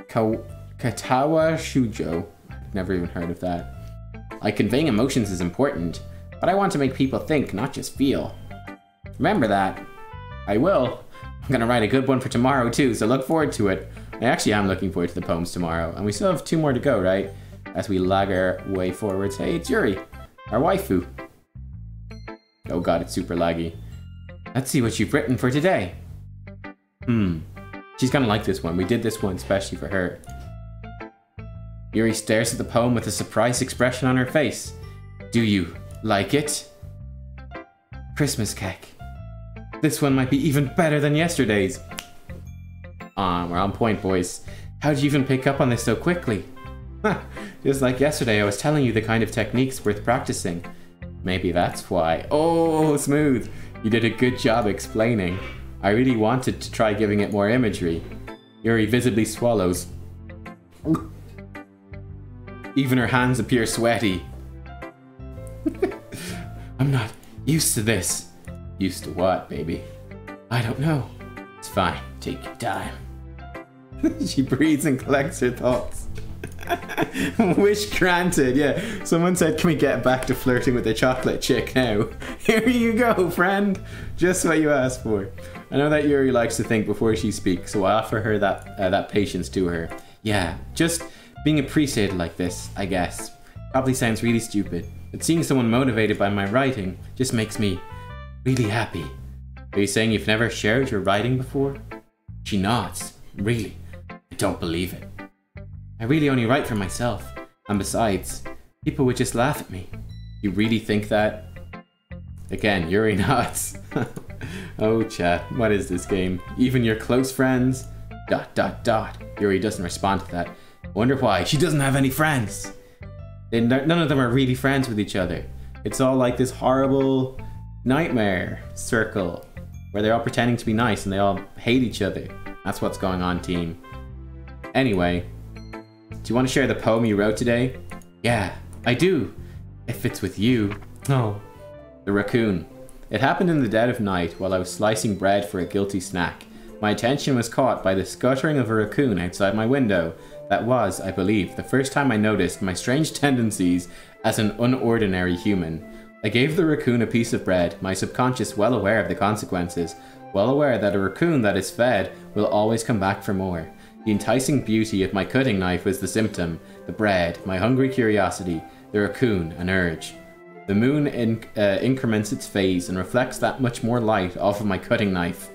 Katawa Shujo. I've never even heard of that. Like, conveying emotions is important, but I want to make people think, not just feel. Remember that. I will. I'm gonna write a good one for tomorrow too, so look forward to it. I actually am looking forward to the poems tomorrow, and we still have 2 more to go, right? As we lag our way forwards. Hey, it's Yuri, our waifu. Oh god, it's super laggy. Let's see what you've written for today. She's gonna like this one. We did this one especially for her. Yuri stares at the poem with a surprised expression on her face. Do you like it? Christmas cake. This one might be even better than yesterday's. We're on point, boys. How'd you even pick up on this so quickly? Just like yesterday, I was telling you the kind of techniques worth practicing. Maybe that's why. Oh, smooth. You did a good job explaining. I really wanted to try giving it more imagery. Yuri visibly swallows. Even her hands appear sweaty. I'm not used to this. Used to what, baby? I don't know. It's fine. Take your time. She breathes and collects her thoughts. Wish granted, yeah. Someone said, can we get back to flirting with the chocolate chick now? Here you go, friend. Just what you asked for. I know that Yuri likes to think before she speaks, so I offer her that patience to her. Yeah, just being appreciated like this, I guess. Probably sounds really stupid, but seeing someone motivated by my writing just makes me really happy. Are you saying you've never shared your writing before? She nods. Really? I don't believe it. I really only write for myself. And besides, people would just laugh at me. You really think that? Again, Yuri nods. Oh chat, what is this game? Even your close friends? ... Yuri doesn't respond to that. Wonder why. She doesn't have any friends. None of them are really friends with each other. It's all like this horrible nightmare circle where they're all pretending to be nice and they all hate each other. That's what's going on, team. Anyway, do you want to share the poem you wrote today? Yeah, I do. If it's with you. Oh. The raccoon. It happened in the dead of night while I was slicing bread for a guilty snack. My attention was caught by the scuttering of a raccoon outside my window. That was, I believe, the first time I noticed my strange tendencies as an unordinary human. I gave the raccoon a piece of bread, my subconscious well aware of the consequences, well aware that a raccoon that is fed will always come back for more. The enticing beauty of my cutting knife was the symptom, the bread, my hungry curiosity, the raccoon, an urge. The moon increments its phase and reflects that much more light off of my cutting knife.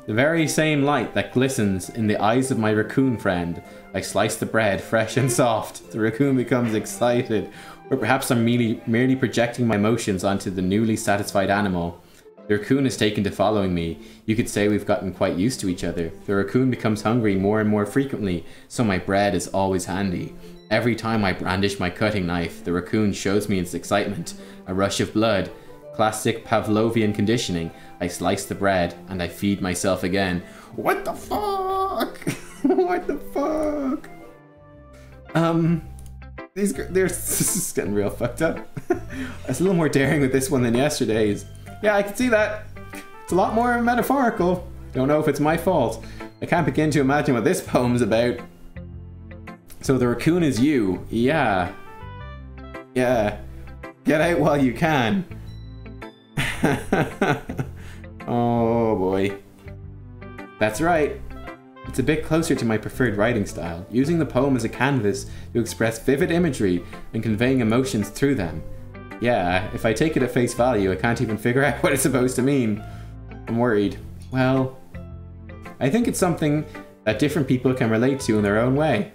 The very same light that glistens in the eyes of my raccoon friend. I slice the bread, fresh and soft. The raccoon becomes excited, or perhaps I'm merely projecting my emotions onto the newly satisfied animal. The raccoon is taken to following me. You could say we've gotten quite used to each other. The raccoon becomes hungry more and more frequently, so my bread is always handy. Every time I brandish my cutting knife, the raccoon shows me its excitement. A rush of blood. Classic Pavlovian conditioning. I slice the bread, and I feed myself again. What the fuck? What the fuck? This is getting real fucked up. I was a little more daring with this one than yesterday's. Yeah, I can see that. It's a lot more metaphorical. Don't know if it's my fault. I can't begin to imagine what this poem's about. So the raccoon is you. Yeah. Yeah. Get out while you can. Oh boy. That's right. It's a bit closer to my preferred writing style, using the poem as a canvas to express vivid imagery and conveying emotions through them. Yeah, if I take it at face value, I can't even figure out what it's supposed to mean. I'm worried. Well, I think it's something that different people can relate to in their own way.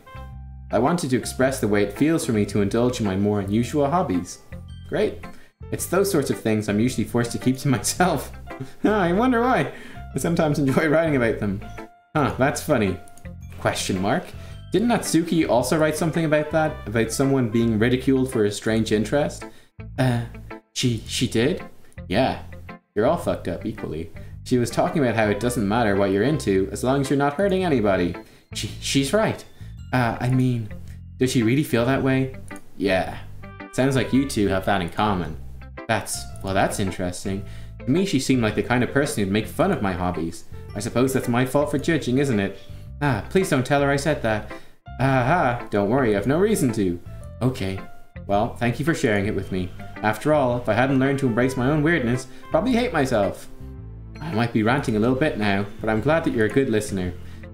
I wanted to express the way it feels for me to indulge in my more unusual hobbies. Great. It's those sorts of things I'm usually forced to keep to myself. I wonder why. I sometimes enjoy writing about them. Huh, that's funny. Question mark. Didn't Natsuki also write something about that? About someone being ridiculed for a strange interest? She did? Yeah. You're all fucked up equally. She was talking about how it doesn't matter what you're into as long as you're not hurting anybody. She's right. I mean, does she really feel that way? Yeah. Sounds like you two have that in common. That's interesting. To me, she seemed like the kind of person who'd make fun of my hobbies. I suppose that's my fault for judging, isn't it? Please don't tell her I said that. Don't worry, I've no reason to. Okay. Well, thank you for sharing it with me. After all, if I hadn't learned to embrace my own weirdness, I'd probably hate myself. I might be ranting a little bit now, but I'm glad that you're a good listener.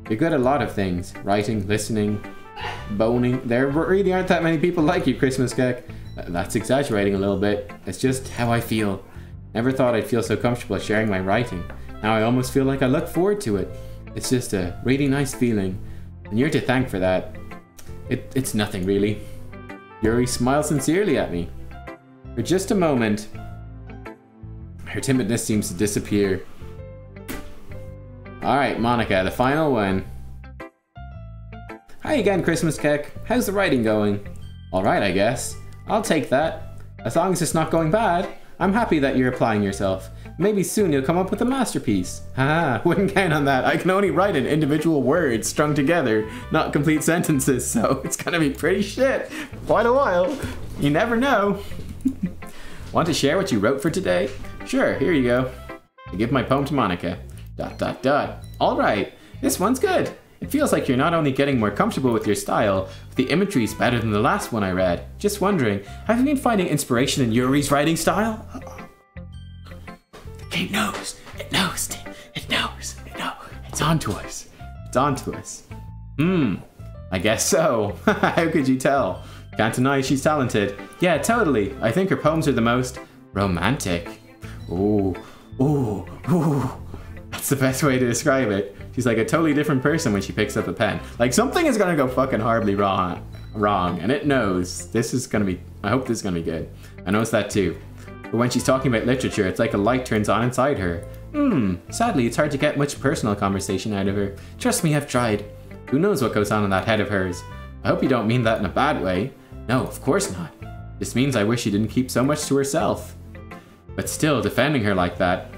You're good at a lot of things. Writing, listening, boning. There really aren't that many people like you, Christmas Cake. That's exaggerating a little bit. It's just how I feel. Never thought I'd feel so comfortable sharing my writing. Now I almost feel like I look forward to it. It's just a really nice feeling. And you're to thank for that. It's nothing really. Yuri smiles sincerely at me. For just a moment, her timidness seems to disappear. Alright, Monica, the final one. Hi again, Christmas Cake. How's the writing going? Alright, I guess. I'll take that. As long as it's not going bad, I'm happy that you're applying yourself. Maybe soon you'll come up with a masterpiece. Wouldn't count on that. I can only write in individual words strung together, not complete sentences, so it's gonna be pretty shit for quite a while. You never know. Want to share what you wrote for today? Sure, here you go. I give my poem to Monica. ... Alright, this one's good. It feels like you're not only getting more comfortable with your style, but the imagery's better than the last one I read. Just wondering, have you been finding inspiration in Yuri's writing style? The game knows. It knows. It knows. It knows. It's on to us. It's on to us. I guess so. How could you tell? Can't deny she's talented. Yeah, totally. I think her poems are the most romantic. Ooh. That's the best way to describe it. She's like a totally different person when she picks up a pen. Like something is gonna go fucking horribly wrong, and it knows. This is gonna be, I hope this is gonna be good. I noticed that too. But when she's talking about literature, it's like a light turns on inside her. Sadly, it's hard to get much personal conversation out of her. Trust me, I've tried. Who knows what goes on in that head of hers? I hope you don't mean that in a bad way. No, of course not. This means I wish she didn't keep so much to herself. But still, defending her like that.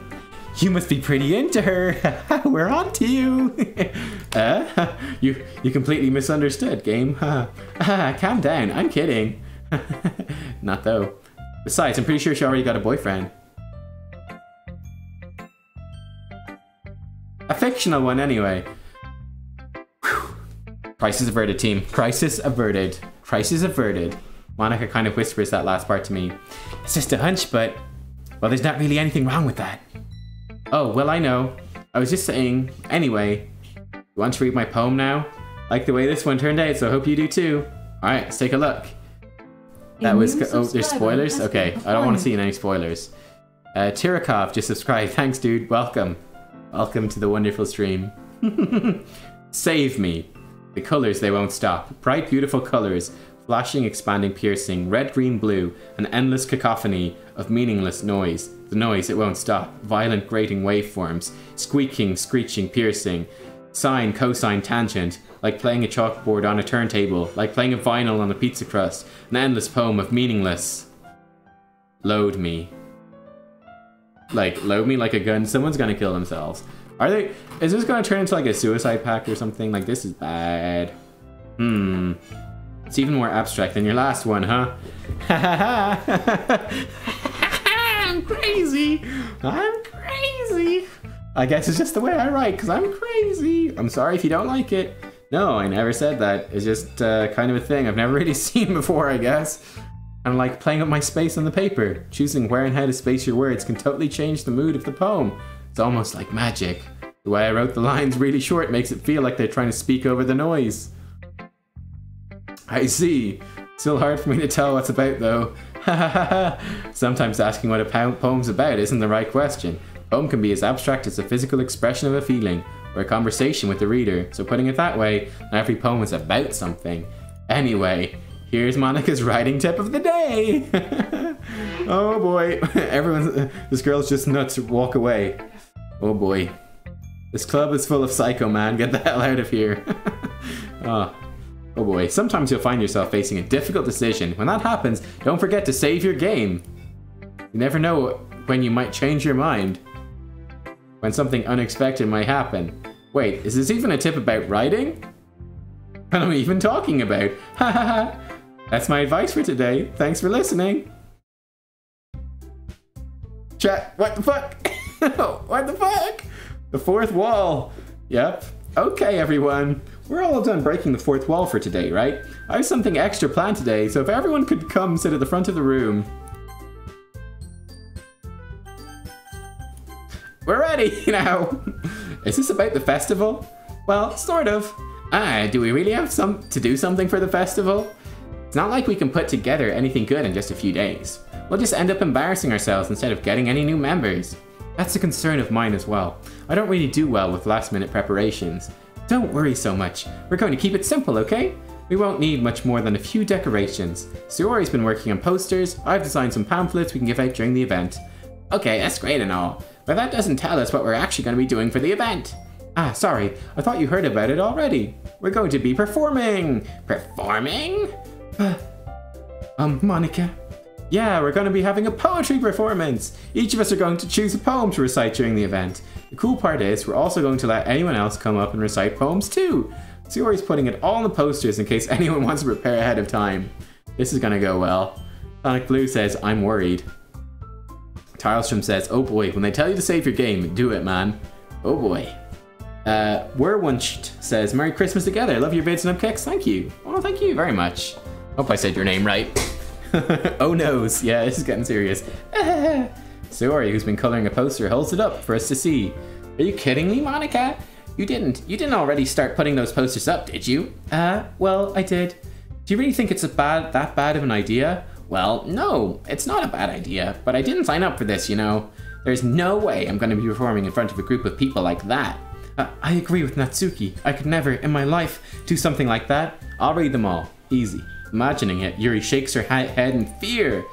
You must be pretty into her. We're on to you. You completely misunderstood, game. Calm down, I'm kidding. Not though. Besides, I'm pretty sure she already got a boyfriend. A fictional one anyway. Whew. Crisis averted, team. Crisis averted. Crisis averted. Monica kind of whispers that last part to me. It's just a hunch, but... well, there's not really anything wrong with that. Oh, well, I know. I was just saying. Anyway, you want to read my poem now? Like the way this one turned out, so I hope you do too. Alright, let's take a look. That was... oh, there's spoilers? Okay, I don't want to see any spoilers. Tirakov just subscribed. Thanks, dude. Welcome. Welcome to the wonderful stream. Save me. The colors, they won't stop. Bright, beautiful colors. Flashing, expanding, piercing. Red, green, blue. An endless cacophony of meaningless noise. The noise, it won't stop. Violent, grating waveforms. Squeaking, screeching, piercing. Sine, cosine, tangent. Like playing a chalkboard on a turntable. Like playing a vinyl on a pizza crust. An endless poem of meaningless. Load me. Like, load me like a gun. Someone's gonna kill themselves. Are they? Is this gonna turn into like a suicide pact or something? Like, this is bad. It's even more abstract than your last one, huh? I'm crazy. I'm crazy. I guess it's just the way I write, because I'm crazy. I'm sorry if you don't like it. No, I never said that. It's just kind of a thing I've never really seen before, I guess. I'm like playing up my space on the paper. Choosing where and how to space your words can totally change the mood of the poem. It's almost like magic. The way I wrote the lines really short makes it feel like they're trying to speak over the noise. I see. Still hard for me to tell what's about though. Sometimes asking what a poem's about isn't the right question. A poem can be as abstract as a physical expression of a feeling, or a conversation with the reader. So putting it that way, not every poem is about something. Anyway, here's Monica's writing tip of the day. Oh boy, this girl's just nuts. Walk away. Oh boy. This club is full of psycho, man. Get the hell out of here. Oh boy, sometimes you'll find yourself facing a difficult decision. When that happens, don't forget to save your game. You never know when you might change your mind. When something unexpected might happen. Wait, is this even a tip about writing? What am I even talking about? Ha ha ha! That's my advice for today. Thanks for listening. Chat, what the fuck? What the fuck? The fourth wall. Yep. Okay, everyone. We're all done breaking the fourth wall for today, right? I have something extra planned today, so if everyone could come sit at the front of the room. We're ready now! Is this about the festival? Well, sort of. Do we really have to do something for the festival? It's not like we can put together anything good in just a few days. We'll just end up embarrassing ourselves instead of getting any new members. That's a concern of mine as well. I don't really do well with last-minute preparations. Don't worry so much. We're going to keep it simple, okay? We won't need much more than a few decorations. Sayori's been working on posters. I've designed some pamphlets we can give out during the event. Okay, that's great and all, but that doesn't tell us what we're actually going to be doing for the event. Ah, sorry. I thought you heard about it already. We're going to be performing. Performing? Monica. Yeah, we're going to be having a poetry performance. Each of us are going to choose a poem to recite during the event. The cool part is, we're also going to let anyone else come up and recite poems too. Sayori's putting it all on the posters in case anyone wants to prepare ahead of time. This is gonna go well. Sonic Blue says, I'm worried. Tilestrom says, oh boy, when they tell you to save your game, do it, man. Oh boy. Werwunched says, Merry Christmas together. Love your vids and upkicks. Thank you. Oh, thank you very much. Hope I said your name right. Oh noes. Yeah, this is getting serious. Sayori, who's been coloring a poster, holds it up for us to see. Are you kidding me, Monica? You didn't already start putting those posters up, did you? Well, I did. Do you really think it's that bad of an idea? Well, no, it's not a bad idea, but I didn't sign up for this, you know. There's no way I'm going to be performing in front of a group of people like that. I agree with Natsuki. I could never, in my life, do something like that. I'll read them all. Easy. Imagining it, Yuri shakes her head in fear.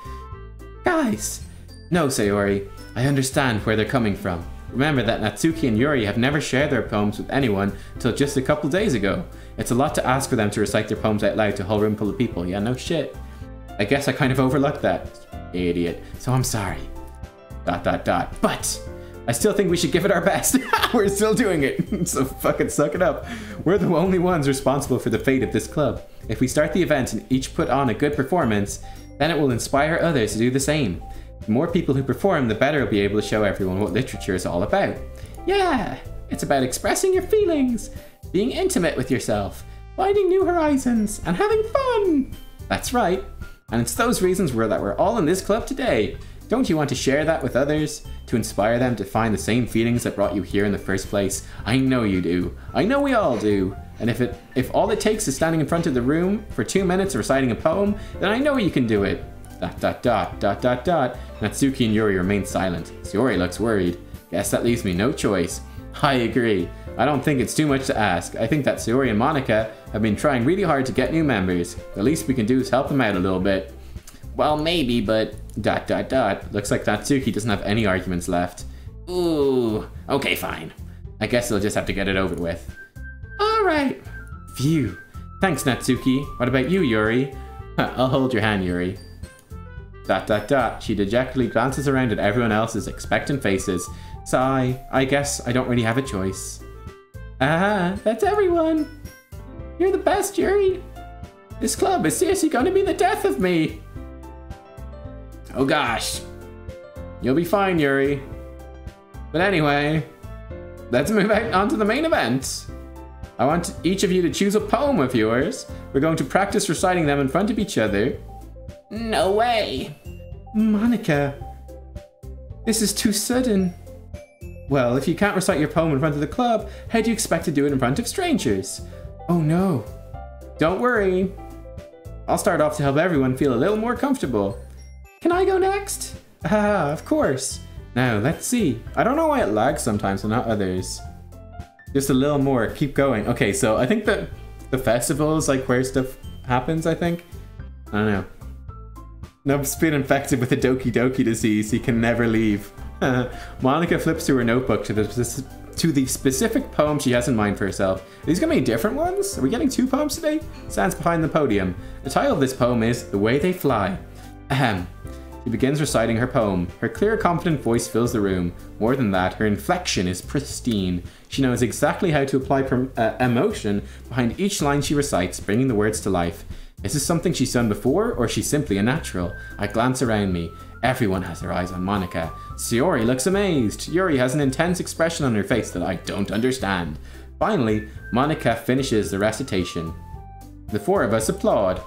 Guys! No, Sayori. I understand where they're coming from. Remember that Natsuki and Yuri have never shared their poems with anyone until just a couple days ago. It's a lot to ask for them to recite their poems out loud to a whole room full of people. Yeah, no shit. I guess I kind of overlooked that. Idiot. So I'm sorry. ... But I still think we should give it our best. We're still doing it. So fucking suck it up. We're the only ones responsible for the fate of this club. If we start the event and each put on a good performance, then it will inspire others to do the same. The more people who perform, the better we'll be able to show everyone what literature is all about. Yeah, it's about expressing your feelings, being intimate with yourself, finding new horizons, and having fun. That's right. And it's those reasons that we're all in this club today. Don't you want to share that with others? To inspire them to find the same feelings that brought you here in the first place? I know you do. I know we all do. And if all it takes is standing in front of the room for 2 minutes reciting a poem, then I know you can do it. ... Natsuki and Yuri remain silent. Sayori looks worried. Guess that leaves me no choice. I agree. I don't think it's too much to ask. I think that Sayori and Monica have been trying really hard to get new members. The least we can do is help them out a little bit. Well, maybe, but... ... Looks like Natsuki doesn't have any arguments left. Ooh, okay, fine. I guess they'll just have to get it over with. Alright. Phew. Thanks, Natsuki. What about you, Yuri? I'll hold your hand, Yuri. ... She dejectedly glances around at everyone else's expectant faces. Sigh. I guess I don't really have a choice. Ah, that's everyone. You're the best, Yuri. This club is seriously going to be the death of me. Oh gosh. You'll be fine, Yuri. But anyway, let's move on to the main event. I want each of you to choose a poem of yours. We're going to practice reciting them in front of each other. No way. Monica, this is too sudden. Well, if you can't recite your poem in front of the club, how do you expect to do it in front of strangers? Oh no. Don't worry. I'll start off to help everyone feel a little more comfortable. Can I go next? Ah, of course. Now, let's see. I don't know why it lags sometimes and not others. Just a little more. Keep going. Okay, so I think that the festival is like where stuff happens, I think. I don't know. Nub's been infected with the Doki Doki disease. He can never leave. Monica flips through her notebook to the specific poem she has in mind for herself. Are these gonna be different ones? Are we getting 2 poems today? Stands behind the podium. The title of this poem is The Way They Fly. Ahem. She begins reciting her poem. Her clear, confident voice fills the room. More than that, her inflection is pristine. She knows exactly how to apply emotion behind each line she recites, bringing the words to life. Is this something she's done before, or is she simply a natural? I glance around me. Everyone has their eyes on Monica. Sayori looks amazed. Yuri has an intense expression on her face that I don't understand. Finally, Monica finishes the recitation. The 4 of us applaud.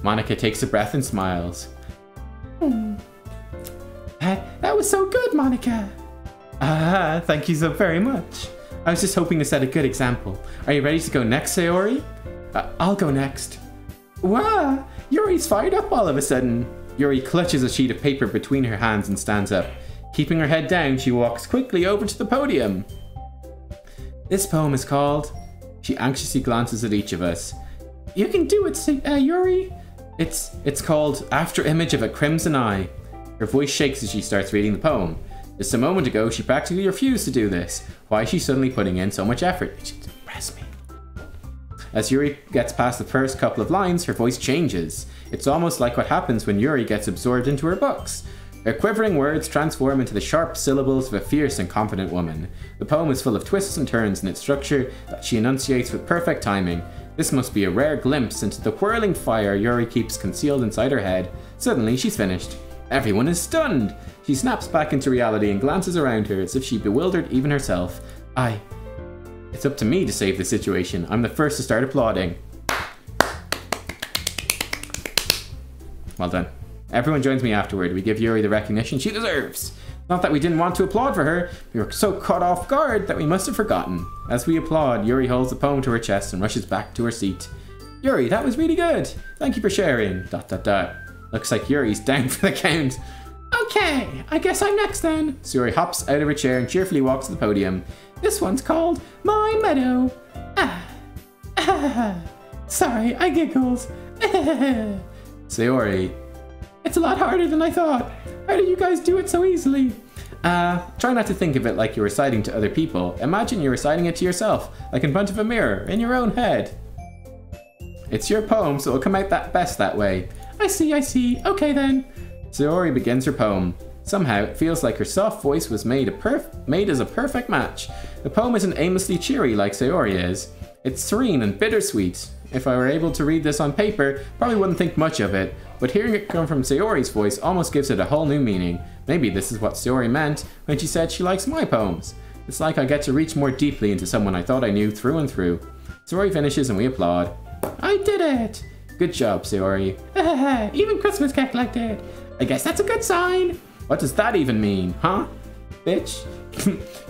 Monica takes a breath and smiles. That was so good, Monica. Ah, thank you so very much. I was just hoping to set a good example. Are you ready to go next, Sayori? I'll go next. Wow, Yuri's fired up all of a sudden. Yuri clutches a sheet of paper between her hands and stands up. Keeping her head down, she walks quickly over to the podium. This poem is called... She anxiously glances at each of us. You can do it, Yuri. It's called After Image of a Crimson Eye. Her voice shakes as she starts reading the poem. Just a moment ago, she practically refused to do this. Why is she suddenly putting in so much effort? It should impress me. As Yuri gets past the first couple of lines, her voice changes. It's almost like what happens when Yuri gets absorbed into her books. Her quivering words transform into the sharp syllables of a fierce and confident woman. The poem is full of twists and turns in its structure that she enunciates with perfect timing. This must be a rare glimpse into the whirling fire Yuri keeps concealed inside her head. Suddenly, she's finished. Everyone is stunned. She snaps back into reality and glances around her as if she bewildered even herself. It's up to me to save the situation. I'm the first to start applauding. Well done. Everyone joins me afterward. We give Yuri the recognition she deserves. Not that we didn't want to applaud for her. We were so caught off guard that we must have forgotten. As we applaud, Yuri holds the poem to her chest and rushes back to her seat. Yuri, that was really good. Thank you for sharing. ... Looks like Yuri's down for the count. Okay, I guess I'm next then. Sayori hops out of her chair and cheerfully walks to the podium. This one's called My Meadow. Sorry, I giggles. Sayori. It's a lot harder than I thought. How do you guys do it so easily? Try not to think of it like you're reciting to other people. Imagine you're reciting it to yourself, like in front of a mirror, in your own head. It's your poem, so it'll come out best that way. I see. Okay then. Sayori begins her poem. Somehow, it feels like her soft voice was made as a perfect match. The poem isn't aimlessly cheery like Sayori is. It's serene and bittersweet. If I were able to read this on paper, probably wouldn't think much of it, but hearing it come from Sayori's voice almost gives it a whole new meaning. Maybe this is what Sayori meant when she said she likes my poems. It's like I get to reach more deeply into someone I thought I knew through and through. Sayori finishes and we applaud. I did it! Good job, Sayori. Even Christmas Cake liked it. I guess that's a good sign. What does that even mean, huh? Bitch.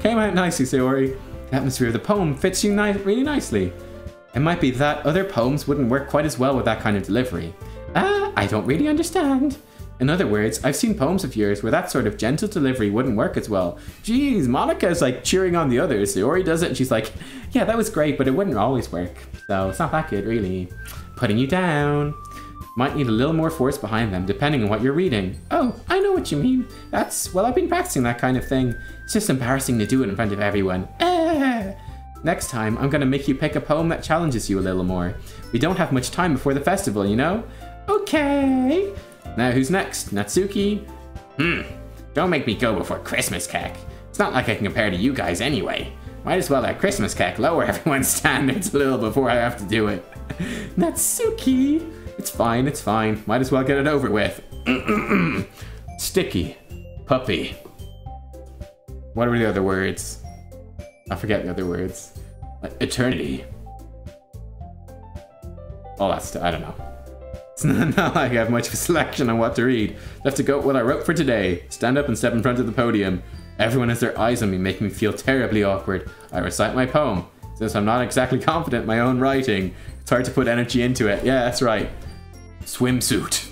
Came out nicely, Sayori. The atmosphere of the poem fits you really nicely. It might be that other poems wouldn't work quite as well with that kind of delivery. I don't really understand. In other words, I've seen poems of yours where that sort of gentle delivery wouldn't work as well. Geez, Monica's like cheering on the others. Sayori does it and she's like, yeah, that was great, but it wouldn't always work. So it's not that good, really. Putting you down. Might need a little more force behind them, depending on what you're reading. Oh, I know what you mean. Well, I've been practicing that kind of thing. It's just embarrassing to do it in front of everyone. Next time, I'm gonna make you pick a poem that challenges you a little more. We don't have much time before the festival, you know? Okay. Now, who's next? Natsuki? Don't make me go before Christmas Cake. It's not like I can compare to you guys anyway. Might as well let Christmas Cake lower everyone's standards a little before I have to do it. Natsuki! It's fine. Might as well get it over with. Sticky. Puppy. What are the other words? I forget the other words. Eternity. All that stuff, I don't know. It's not like I have much of a selection on what to read. I have to go with what I wrote for today. Stand up and step in front of the podium. Everyone has their eyes on me, making me feel terribly awkward. I recite my poem. Since I'm not exactly confident in my own writing, it's hard to put energy into it. Yeah, that's right. Swimsuit.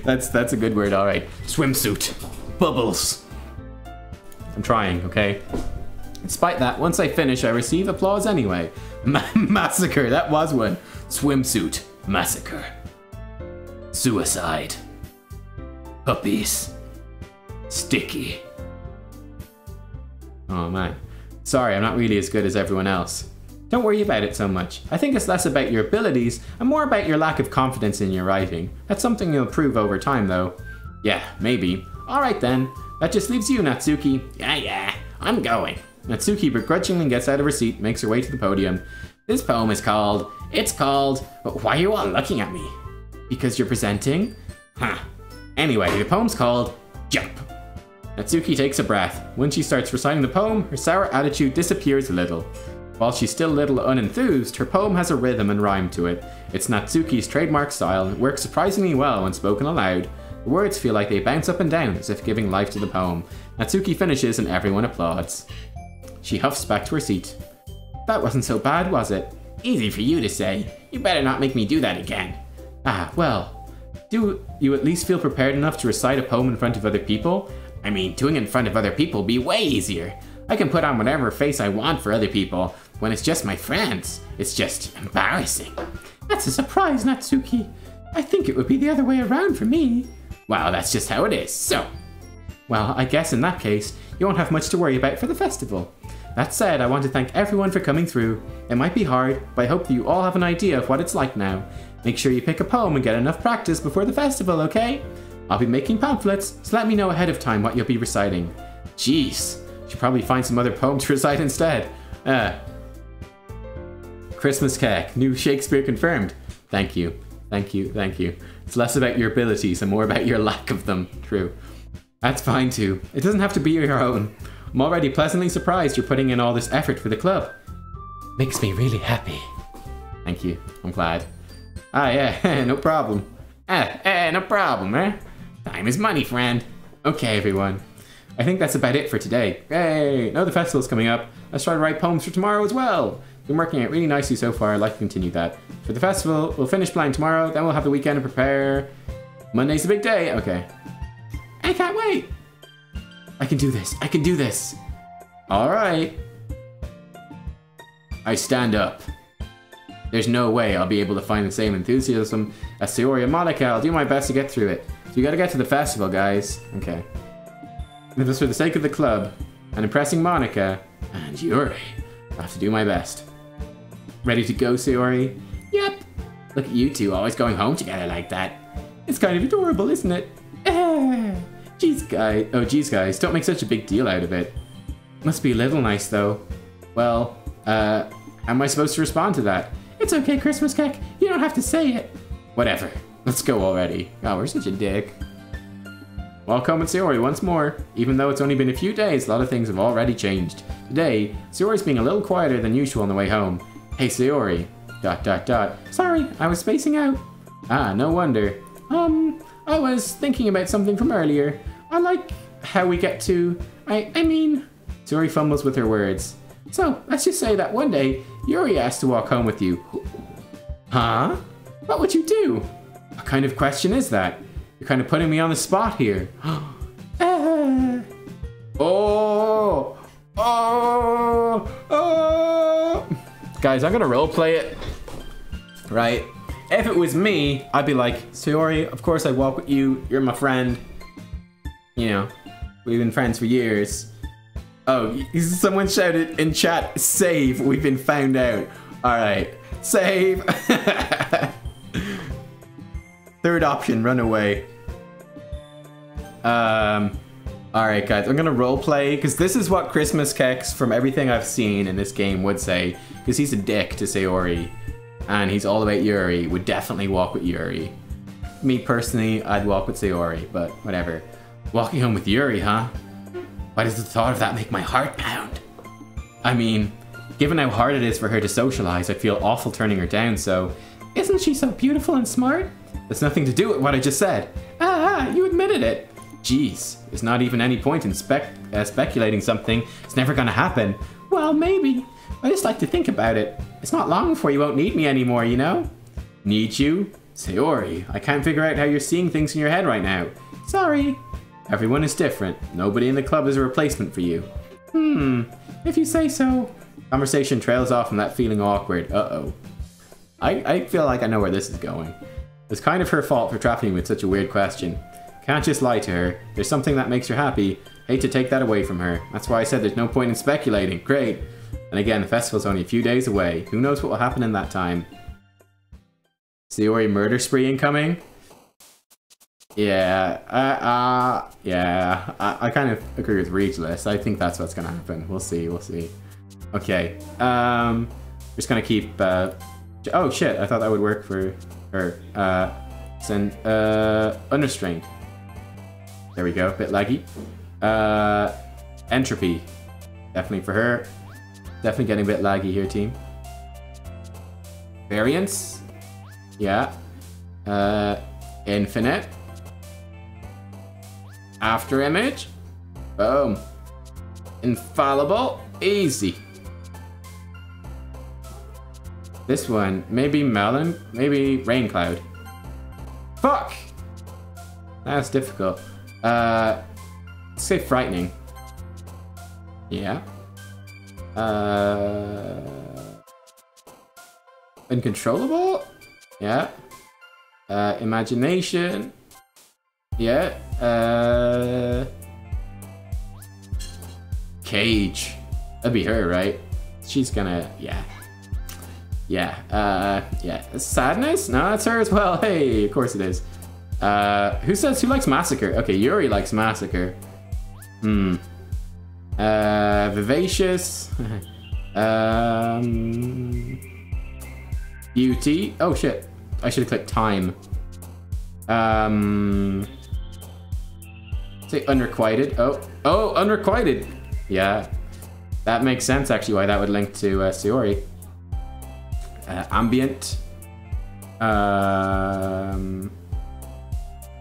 That's a good word, alright. Swimsuit. Bubbles. I'm trying, okay? Despite that, once I finish, I receive applause anyway. Massacre, that was one. Swimsuit. Massacre. Suicide. Puppies. Sticky. Oh man. Sorry, I'm not really as good as everyone else. Don't worry about it so much. I think it's less about your abilities and more about your lack of confidence in your writing. That's something you'll improve over time though. Yeah, maybe. Alright then. That just leaves you, Natsuki. Yeah, I'm going. Natsuki begrudgingly gets out of her seat and makes her way to the podium. This poem is called... Why are you all looking at me? Because you're presenting? Huh. Anyway, the poem's called Jump. Natsuki takes a breath. When she starts reciting the poem, her sour attitude disappears a little. While she's still a little unenthused, her poem has a rhythm and rhyme to it. It's Natsuki's trademark style and it works surprisingly well when spoken aloud. The words feel like they bounce up and down as if giving life to the poem. Natsuki finishes and everyone applauds. She huffs back to her seat. That wasn't so bad, was it? Easy for you to say. You better not make me do that again. Ah, well. Do you at least feel prepared enough to recite a poem in front of other people? I mean, doing it in front of other people would be way easier. I can put on whatever face I want for other people. When it's just my friends, it's just embarrassing. That's a surprise, Natsuki. I think it would be the other way around for me. Well, that's just how it is, so. Well, I guess in that case, you won't have much to worry about for the festival. That said, I want to thank everyone for coming through. It might be hard, but I hope that you all have an idea of what it's like now. Make sure you pick a poem and get enough practice before the festival, okay? I'll be making pamphlets, so let me know ahead of time what you'll be reciting. Jeez, should probably find some other poem to recite instead. Christmas Cake, new Shakespeare confirmed. Thank you. It's less about your abilities and more about your lack of them. True. That's fine too. It doesn't have to be your own. I'm already pleasantly surprised you're putting in all this effort for the club. Makes me really happy. Thank you. I'm glad. Ah, yeah, no problem. No problem, eh? Time is money, friend. Okay, everyone. I think that's about it for today. Hey, now the festival's coming up. Let's try to write poems for tomorrow as well. Been working out really nicely so far. I'd like to continue that. For the festival, we'll finish playing tomorrow, then we'll have the weekend to prepare. Monday's the big day. Okay. I can't wait. I can do this. All right. I stand up. There's no way I'll be able to find the same enthusiasm as Sayori and Monica. I'll do my best to get through it. So you gotta get to the festival, guys. Okay. If it's for the sake of the club, and impressing Monica, and Yuri, I have to do my best. Ready to go, Sayori? Yep. Look at you two always going home together like that. It's kind of adorable, isn't it? Jeez, guys. Oh, geez, guys. Don't make such a big deal out of it. Must be a little nice, though. Well, how am I supposed to respond to that? It's okay, Christmas Cake. You don't have to say it. Whatever. Let's go already. Oh, we're such a dick. Welcome with Sayori once more. Even though it's only been a few days, a lot of things have already changed. Today, Sayori's being a little quieter than usual on the way home. Hey, Sayori. ... Sorry, I was spacing out. Ah, no wonder. I was thinking about something from earlier. I like how we get to... I mean... Sayori fumbles with her words. So, let's just say that one day, Yuri asked to walk home with you. Huh? What would you do? What kind of question is that? You're kind of putting me on the spot here. Oh! Guys, I'm gonna roleplay it. Right? If it was me, I'd be like, Sayori, of course I'd walk with you. You're my friend. You know, we've been friends for years. Oh, someone shouted in chat, save, we've been found out. Alright, save. Third option, run away. Alright guys, I'm gonna roleplay, because this is what Christmas Kex, from everything I've seen in this game, would say. Because he's a dick to Sayori. And he's all about Yuri, would definitely walk with Yuri. Me personally, I'd walk with Sayori, but whatever. Walking home with Yuri, huh? Why does the thought of that make my heart pound? I mean, given how hard it is for her to socialize, I feel awful turning her down, so... Isn't she so beautiful and smart? That's nothing to do with what I just said. You admitted it. Jeez, there's not even any point in speculating something that's never gonna happen. Well, maybe. I just like to think about it. It's not long before you won't need me anymore, you know? Need you? Sayori, I can't figure out how you're seeing things in your head right now. Sorry. Everyone is different. Nobody in the club is a replacement for you. If you say so. Conversation trails off from that feeling awkward. Uh-oh. I feel like I know where this is going. It's kind of her fault for trapping me with such a weird question. Can't just lie to her. There's something that makes her happy. Hate to take that away from her. That's why I said there's no point in speculating. Great. And again, the festival's only a few days away. Who knows what will happen in that time? Sayori murder spree incoming? Yeah, I kind of agree with Regis. I think that's what's gonna happen. We'll see, we'll see. Okay, just gonna keep, oh shit, I thought that would work for her. Send, unrestrained. There we go, a bit laggy. Entropy, definitely for her. Definitely getting a bit laggy here, team. Variance, yeah. Infinite. After image. Boom. Infallible. Easy. This one. Maybe melon. Maybe rain cloud. Fuck. That's difficult. Let's say frightening. Yeah. Uncontrollable. Yeah. Imagination. Yeah. Cage. That'd be her, right? She's gonna, yeah. Yeah, yeah. Sadness? No, that's her as well. Hey, of course it is. Who likes Massacre? Okay, Yuri likes Massacre. Vivacious. Beauty. Oh shit. I should have clicked time. Say unrequited. Oh, unrequited. Yeah. That makes sense actually why that would link to Sayori. Ambient.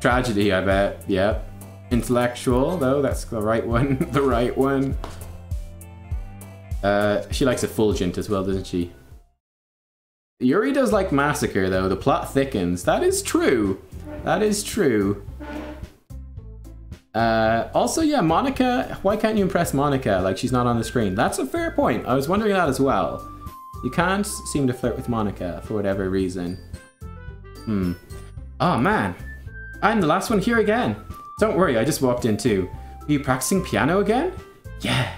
Tragedy, I bet. Yep. Intellectual, though, that's the right one. The right one. She likes Effulgent as well, doesn't she? Yuri does like Massacre, though. The plot thickens. That is true. That is true. Also, yeah, Monica. Why can't you impress Monica? Like, she's not on the screen. That's a fair point. I was wondering that as well. You can't seem to flirt with Monica for whatever reason. Oh, man. I'm the last one here again. Don't worry, I just walked in too. Are you practicing piano again? Yeah.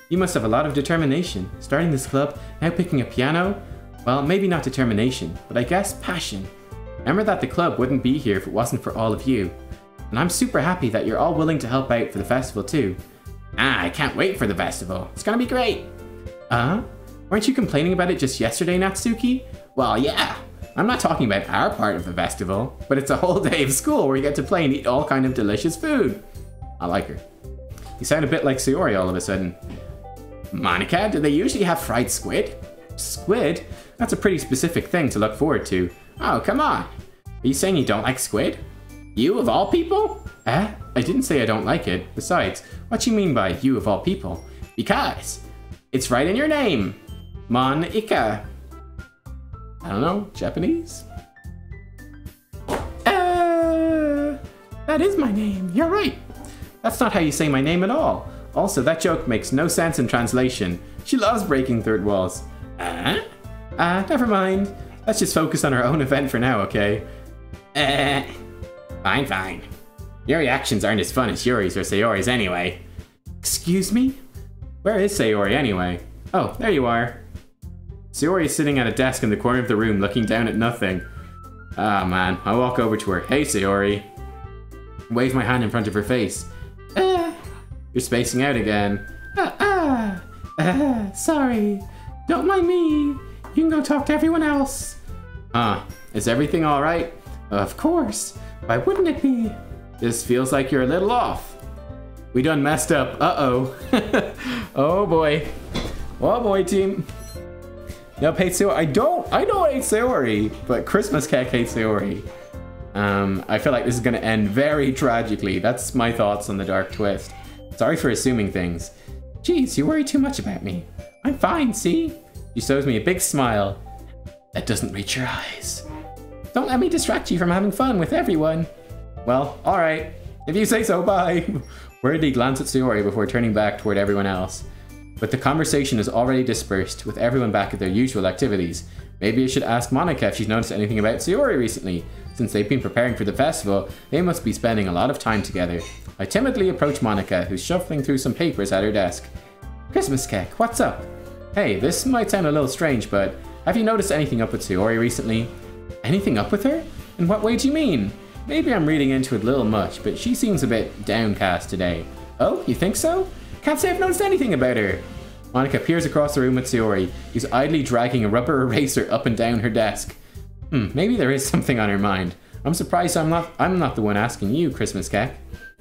You must have a lot of determination. Starting this club, now picking a piano? Well, maybe not determination, but I guess passion. Remember that the club wouldn't be here if it wasn't for all of you. And I'm super happy that you're all willing to help out for the festival too. I can't wait for the festival. It's gonna be great. Weren't you complaining about it just yesterday, Natsuki? Well, yeah. I'm not talking about our part of the festival, but it's a whole day of school where you get to play and eat all kind of delicious food. I like her. You sound a bit like Sayori all of a sudden. Monica, do they usually have fried squid? Squid? That's a pretty specific thing to look forward to. Oh, come on. Are you saying you don't like squid? You of all people? I didn't say I don't like it. Besides, what you mean by you of all people? Because it's right in your name. Monica. I don't know, Japanese? That is my name. You're right. That's not how you say my name at all. Also, that joke makes no sense in translation. She loves breaking third walls. Never mind. Let's just focus on our own event for now, okay? Fine. Your reactions aren't as fun as Yuri's or Sayori's anyway. Excuse me? Where is Sayori anyway? Oh, there you are. Sayori is sitting at a desk in the corner of the room looking down at nothing. Ah, man. I walk over to her. Hey, Sayori. Wave my hand in front of her face. You're spacing out again. Sorry. Don't mind me. You can go talk to everyone else. Is everything alright? Of course. Why wouldn't it be? This feels like you're a little off. We done messed up. Uh-oh. Oh boy. Oh boy, team. Nope, hate Sayori. I don't hate Sayori, but Christmas Cake hates Sayori. I feel like this is gonna end very tragically. That's my thoughts on the dark twist. Sorry for assuming things. Jeez, you worry too much about me. I'm fine, see? She shows me a big smile. That doesn't reach your eyes. Don't let me distract you from having fun with everyone. Well, alright. If you say so, bye. Worriedly glance at Sayori before turning back toward everyone else. But the conversation is already dispersed, with everyone back at their usual activities. Maybe I should ask Monica if she's noticed anything about Sayori recently. Since they've been preparing for the festival, they must be spending a lot of time together. I timidly approach Monica, who's shuffling through some papers at her desk. Christmas Cake, what's up? Hey, this might sound a little strange, but have you noticed anything up with Sayori recently? Anything up with her? In what way do you mean? Maybe I'm reading into it a little much, but she seems a bit downcast today. Oh, you think so? Can't say I've noticed anything about her. Monica peers across the room at Sayori, who's idly dragging a rubber eraser up and down her desk. Maybe there is something on her mind. I'm surprised I'm not the one asking you, Christmas Cake.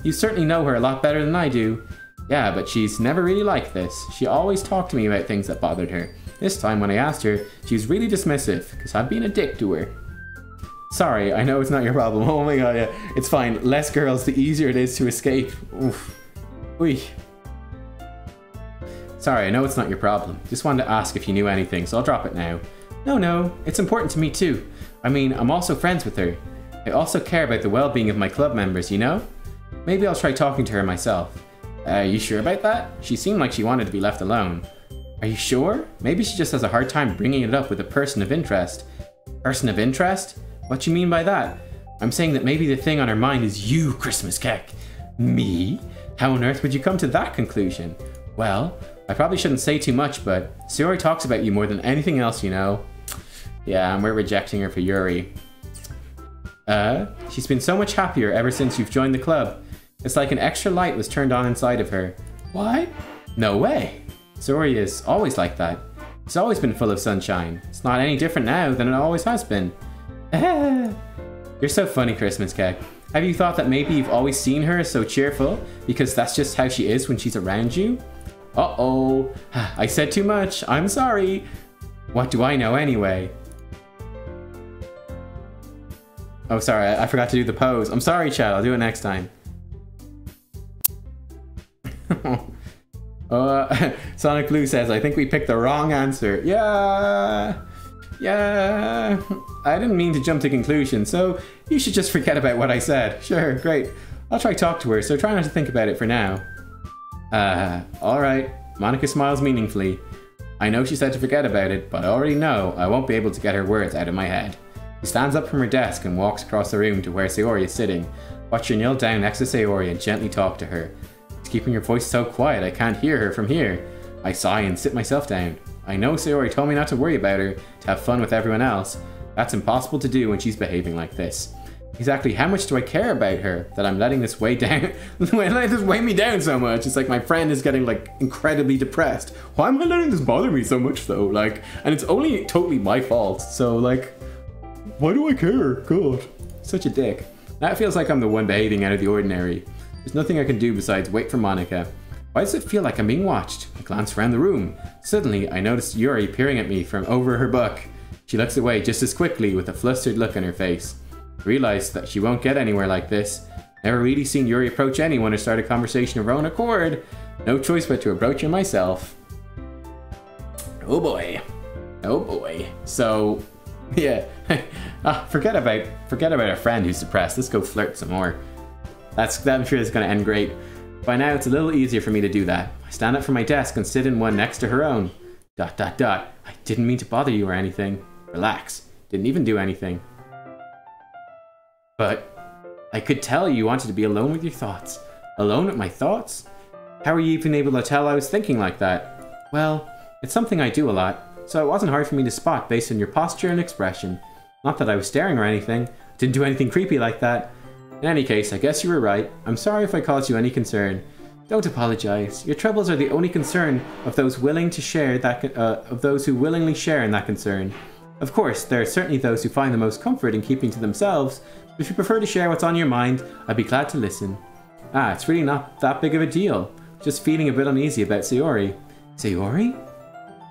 You certainly know her a lot better than I do. Yeah, but she's never really like this. She always talked to me about things that bothered her. This time when I asked her, she was really dismissive, because I've been a dick to her. Sorry, I know it's not your problem. Oh my god, yeah. It's fine. Less girls, the easier it is to escape. Oof. Oy. Sorry, I know it's not your problem. Just wanted to ask if you knew anything, so I'll drop it now. No, it's important to me too. I mean, I'm also friends with her. I also care about the well-being of my club members, you know? Maybe I'll try talking to her myself. You sure about that? She seemed like she wanted to be left alone. Are you sure? Maybe she just has a hard time bringing it up with a person of interest. Person of interest? What do you mean by that? I'm saying that maybe the thing on her mind is you, Christmas Cake. Me? How on earth would you come to that conclusion? Well, I probably shouldn't say too much, but Sayori talks about you more than anything else, you know? Yeah, and we're rejecting her for Yuri. She's been so much happier ever since you've joined the club. It's like an extra light was turned on inside of her. What? No way. Sayori is always like that. She's always been full of sunshine. It's not any different now than it always has been. You're so funny, Christmas Cake. Have you thought that maybe you've always seen her as so cheerful because that's just how she is when she's around you? Uh-oh. I said too much. I'm sorry. What do I know anyway? Oh, sorry. I forgot to do the pose. I'm sorry, Chad. I'll do it next time. Sonic Blue says, I think we picked the wrong answer. Yeah. I didn't mean to jump to conclusions, so you should just forget about what I said. Sure, great. I'll try talk to her, so try not to think about it for now. Alright. Monica smiles meaningfully. I know she said to forget about it, but I already know I won't be able to get her words out of my head. She stands up from her desk and walks across the room to where Sayori is sitting. Watch her kneel down next to Sayori and gently talk to her. She's keeping her voice so quiet I can't hear her from here. I sigh and sit myself down. I know Sayori told me not to worry about her, to have fun with everyone else. That's impossible to do when she's behaving like this. Exactly how much do I care about her that I'm letting this weigh down? Letting this weigh me down so much? It's like my friend is getting like incredibly depressed. Why am I letting this bother me so much though? Like, and it's only totally my fault. So like, why do I care? God, such a dick. That feels like I'm the one behaving out of the ordinary. There's nothing I can do besides wait for Monica. Why does it feel like I'm being watched? I glance around the room. Suddenly, I notice Yuri peering at me from over her book. She looks away just as quickly with a flustered look on her face. I realize that she won't get anywhere like this. Never really seen Yuri approach anyone or start a conversation of her own accord. No choice but to approach her myself. Oh boy. Oh boy. So, yeah. Forget about a friend who's depressed. Let's go flirt some more. I'm sure it's going to end great. By now, it's a little easier for me to do that. I stand up from my desk and sit in one next to her own. ... I didn't mean to bother you or anything. Relax. Didn't even do anything. But I could tell you wanted to be alone with your thoughts. Alone with my thoughts? How were you even able to tell I was thinking like that? Well, it's something I do a lot, so it wasn't hard for me to spot based on your posture and expression. Not that I was staring or anything. Didn't do anything creepy like that. In any case, I guess you were right. I'm sorry if I caused you any concern. Don't apologize. Your troubles are the only concern of those who willingly share in that concern. Of course, there are certainly those who find the most comfort in keeping to themselves. But if you prefer to share what's on your mind, I'd be glad to listen. It's really not that big of a deal. Just feeling a bit uneasy about Sayori. Sayori?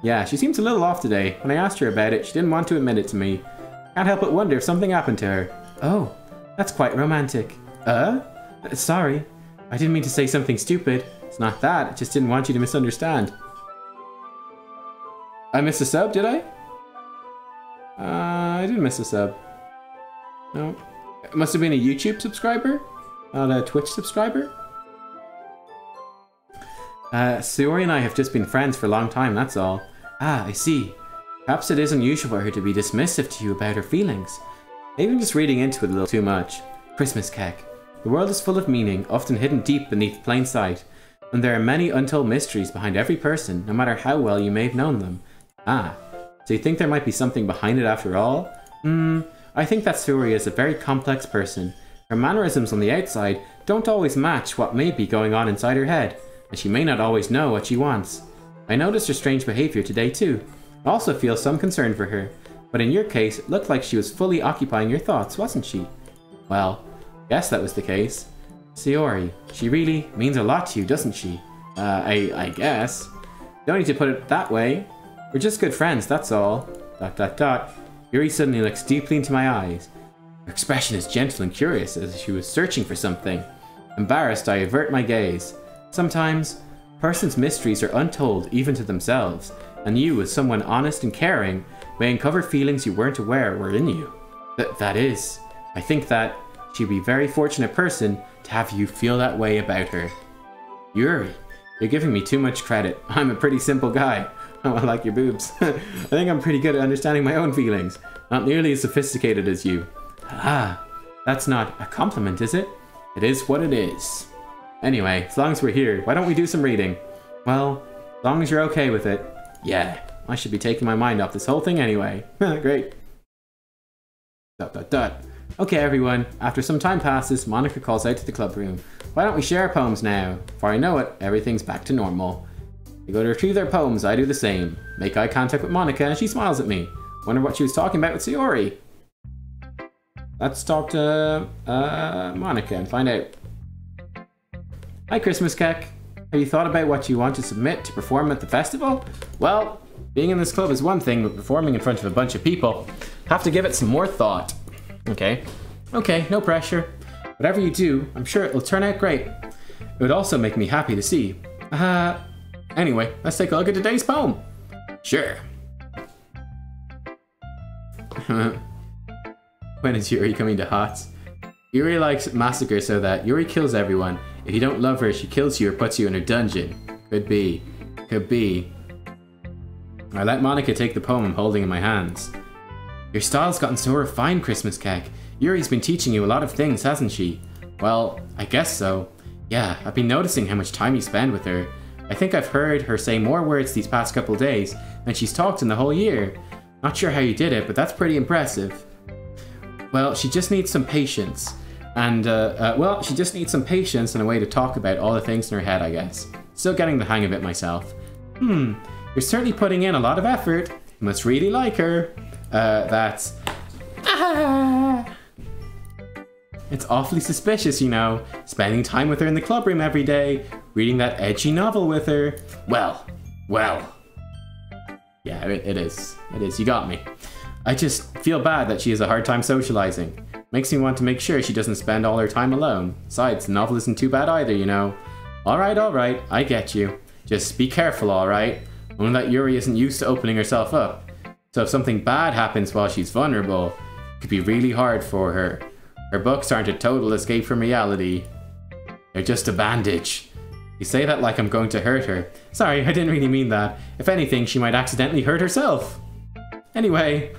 Yeah, she seems a little off today. When I asked her about it, she didn't want to admit it to me. Can't help but wonder if something happened to her. Oh, that's quite romantic. Sorry. I didn't mean to say something stupid. It's not that, I just didn't want you to misunderstand. I missed a sub, did I? I didn't miss a sub. No. It must have been a YouTube subscriber? Not a Twitch subscriber? Sayori and I have just been friends for a long time, that's all. I see. Perhaps it is unusual for her to be dismissive to you about her feelings. Maybe I'm just reading into it a little too much. Christmas cake. The world is full of meaning, often hidden deep beneath plain sight. And there are many untold mysteries behind every person, no matter how well you may have known them. So you think there might be something behind it after all? I think that Sayori is a very complex person. Her mannerisms on the outside don't always match what may be going on inside her head, and she may not always know what she wants. I noticed her strange behavior today too. I also feel some concern for her. But in your case, it looked like she was fully occupying your thoughts, wasn't she? Well, guess that was the case. Sayori, she really means a lot to you, doesn't she? I guess. Don't need to put it that way. We're just good friends, that's all. ... Yuri suddenly looks deeply into my eyes. Her expression is gentle and curious, as if she was searching for something. Embarrassed, I avert my gaze. Sometimes, a person's mysteries are untold even to themselves, and you, as someone honest and caring, may uncover feelings you weren't aware were in you. That is, I think that she'd be a very fortunate person to have you feel that way about her. Yuri, you're giving me too much credit. I'm a pretty simple guy. Oh, I like your boobs. I think I'm pretty good at understanding my own feelings. Not nearly as sophisticated as you. That's not a compliment, is it? It is what it is. Anyway, as long as we're here, why don't we do some reading? Well, as long as you're okay with it. Yeah, I should be taking my mind off this whole thing anyway. Great. ... Okay, everyone. After some time passes, Monica calls out to the club room. Why don't we share our poems now? Before I know it, everything's back to normal. They go to retrieve their poems, I do the same. Make eye contact with Monica, and she smiles at me. Wonder what she was talking about with Sayori. Let's talk to Monica and find out. Hi, Christmas Cake. Have you thought about what you want to submit to perform at the festival? Well, being in this club is one thing, but performing in front of a bunch of people, have to give it some more thought. Okay, no pressure. Whatever you do, I'm sure it'll turn out great. It would also make me happy to see. Anyway, let's take a look at today's poem. Sure. When is Yuri coming to Hots? Yuri likes massacre so that Yuri kills everyone. If you don't love her, she kills you or puts you in her dungeon. Could be. Could be. I let Monica take the poem I'm holding in my hands. Your style's gotten so refined, Christmas Cake. Yuri's been teaching you a lot of things, hasn't she? Well, I guess so. Yeah, I've been noticing how much time you spend with her. I think I've heard her say more words these past couple days than she's talked in the whole year. Not sure how you did it, but that's pretty impressive. Well, she just needs some patience. And, she just needs some patience and a way to talk about all the things in her head, I guess. Still getting the hang of it myself. You're certainly putting in a lot of effort. You must really like her. It's awfully suspicious, you know, spending time with her in the clubroom every day, reading that edgy novel with her. Well. Yeah, it is. It is. You got me. I just feel bad that she has a hard time socializing. Makes me want to make sure she doesn't spend all her time alone. Besides, the novel isn't too bad either, you know. Alright, I get you. Just be careful, alright? Only that Yuri isn't used to opening herself up. So if something bad happens while she's vulnerable, it could be really hard for her. Her books aren't a total escape from reality. They're just a bandage. You say that like I'm going to hurt her. Sorry, I didn't really mean that. If anything, she might accidentally hurt herself. Anyway,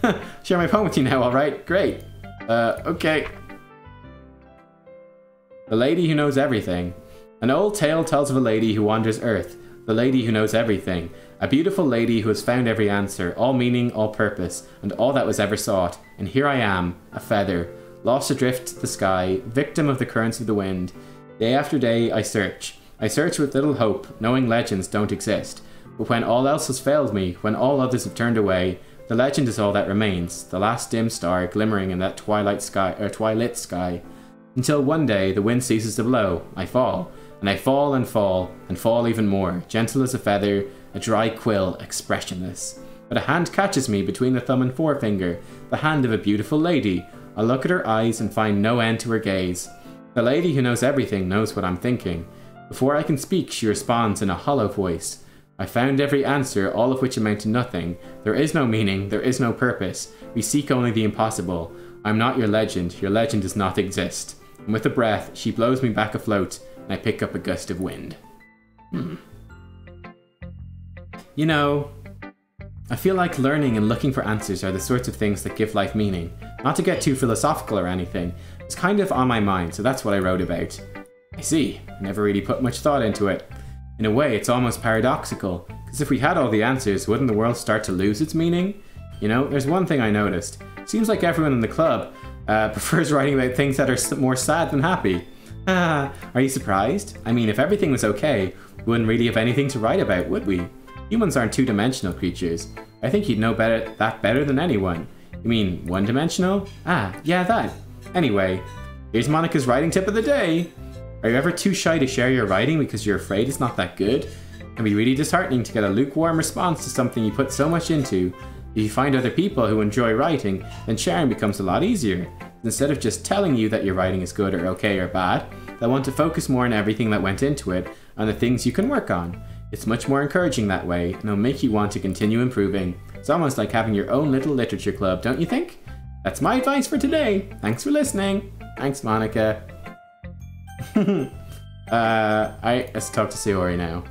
share my poem with you now, alright? Great. Okay. The Lady Who Knows Everything. An old tale tells of a lady who wanders earth. The lady who knows everything. A beautiful lady who has found every answer, all meaning, all purpose, and all that was ever sought. And here I am, a feather, lost adrift to the sky, victim of the currents of the wind. Day after day I search. I search with little hope, knowing legends don't exist. But when all else has failed me, when all others have turned away, the legend is all that remains, the last dim star glimmering in that twilight sky. Until one day the wind ceases to blow, I fall, and I fall and fall, and fall even more, gentle as a feather, a dry quill, expressionless. But a hand catches me between the thumb and forefinger, the hand of a beautiful lady. I look at her eyes and find no end to her gaze. The lady who knows everything knows what I'm thinking. Before I can speak, she responds in a hollow voice. I found every answer, all of which amount to nothing. There is no meaning, there is no purpose. We seek only the impossible. I'm not your legend does not exist. And with a breath, she blows me back afloat, and I pick up a gust of wind. You know, I feel like learning and looking for answers are the sorts of things that give life meaning. Not to get too philosophical or anything, it's kind of on my mind, so that's what I wrote about. I see, I never really put much thought into it. In a way, it's almost paradoxical, because if we had all the answers, wouldn't the world start to lose its meaning? You know, there's one thing I noticed. Seems like everyone in the club prefers writing about things that are more sad than happy. Are you surprised? I mean, if everything was okay, we wouldn't really have anything to write about, would we? Humans aren't two-dimensional creatures. I think you'd know that better than anyone. You mean one-dimensional? Yeah, that. Anyway, here's Monica's writing tip of the day. Are you ever too shy to share your writing because you're afraid it's not that good? It can be really disheartening to get a lukewarm response to something you put so much into. If you find other people who enjoy writing, then sharing becomes a lot easier. Instead of just telling you that your writing is good or okay or bad, they'll want to focus more on everything that went into it and the things you can work on. It's much more encouraging that way, and it'll make you want to continue improving. It's almost like having your own little literature club, don't you think? That's my advice for today. Thanks for listening. Thanks, Monica. Let's talk to Sayori now.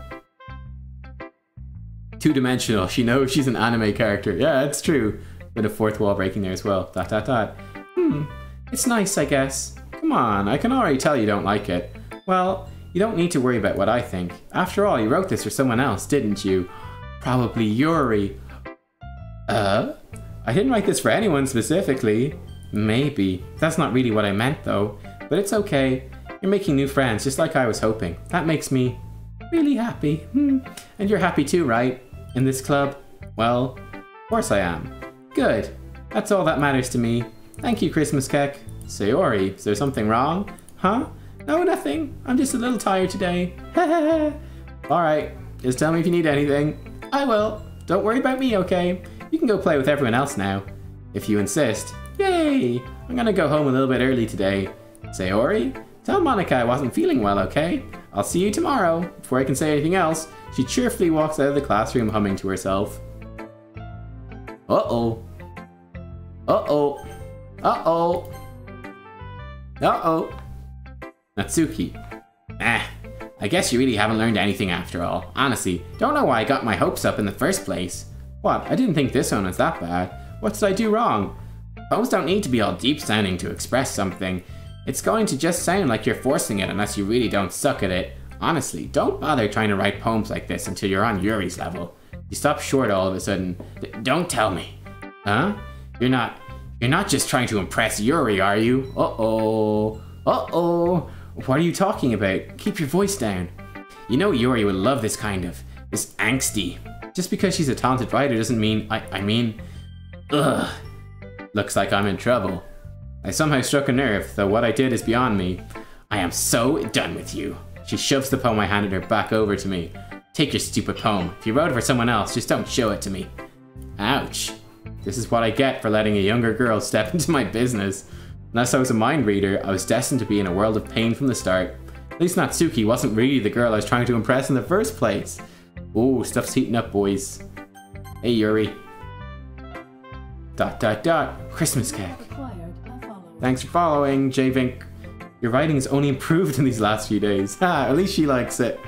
Two-dimensional. She knows she's an anime character. Yeah, it's true. Bit of fourth wall breaking there as well. ... It's nice, I guess. Come on, I can already tell you don't like it. Well, you don't need to worry about what I think. After all, you wrote this for someone else, didn't you? Probably Yuri. I didn't write this for anyone specifically. Maybe. That's not really what I meant, though. But it's okay. You're making new friends, just like I was hoping. That makes me really happy. And you're happy too, right? In this club? Well, of course I am. Good. That's all that matters to me. Thank you, Christmas Keck. Sayori, is there something wrong? Huh? No, nothing. I'm just a little tired today. Alright, just tell me if you need anything. I will. Don't worry about me, okay? You can go play with everyone else now. If you insist. Yay! I'm gonna go home a little bit early today. Sayori, tell Monica I wasn't feeling well, okay? I'll see you tomorrow. Before I can say anything else, she cheerfully walks out of the classroom humming to herself. Uh-oh. Uh-oh. Uh-oh. Uh-oh. Natsuki. I guess you really haven't learned anything after all. Honestly, don't know why I got my hopes up in the first place. What? I didn't think this one was that bad. What did I do wrong? Poems don't need to be all deep sounding to express something. It's going to just sound like you're forcing it unless you really don't suck at it. Honestly, don't bother trying to write poems like this until you're on Yuri's level. You stop short all of a sudden. Don't tell me. Huh? You're not just trying to impress Yuri, are you? Uh-oh. Uh-oh. What are you talking about? Keep your voice down. You know Yuri would love this angsty. Just because she's a talented writer doesn't mean, I mean, ugh. Looks like I'm in trouble. I somehow struck a nerve, though what I did is beyond me. I am so done with you. She shoves the poem I handed her back over to me. Take your stupid poem. If you wrote it for someone else, just don't show it to me. Ouch. This is what I get for letting a younger girl step into my business. Unless I was a mind reader, I was destined to be in a world of pain from the start. At least Natsuki wasn't really the girl I was trying to impress in the first place. Ooh, stuff's heating up, boys. Hey, Yuri. ... Christmas cake. Thanks for following, J-Vink. Your writing's only improved in these last few days. Ha, at least she likes it.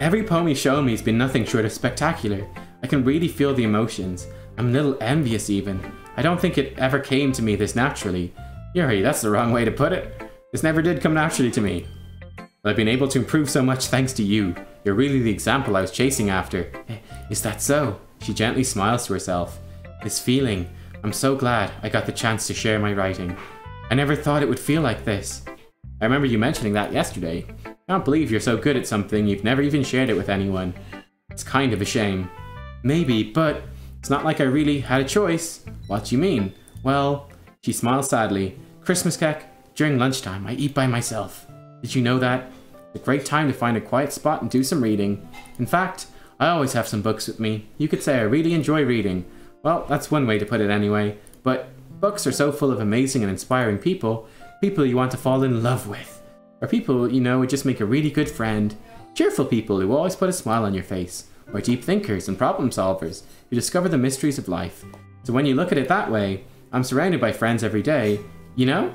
Every poem you've shown me has been nothing short of spectacular. I can really feel the emotions. I'm a little envious even. I don't think it ever came to me this naturally. Yuri, that's the wrong way to put it. This never did come naturally to me. But I've been able to improve so much thanks to you. You're really the example I was chasing after. Is that so? She gently smiles to herself. This feeling, I'm so glad I got the chance to share my writing. I never thought it would feel like this. I remember you mentioning that yesterday. I can't believe you're so good at something you've never even shared it with anyone. It's kind of a shame. Maybe, but it's not like I really had a choice. What do you mean? Well, she smiles sadly. Christmas cake, during lunchtime I eat by myself. Did you know that? It's a great time to find a quiet spot and do some reading. In fact, I always have some books with me. You could say I really enjoy reading. Well, that's one way to put it anyway. But books are so full of amazing and inspiring people you want to fall in love with. Or people, you know, who just make a really good friend. Cheerful people who always put a smile on your face. Or deep thinkers and problem solvers who discover the mysteries of life. So when you look at it that way, I'm surrounded by friends every day, you know?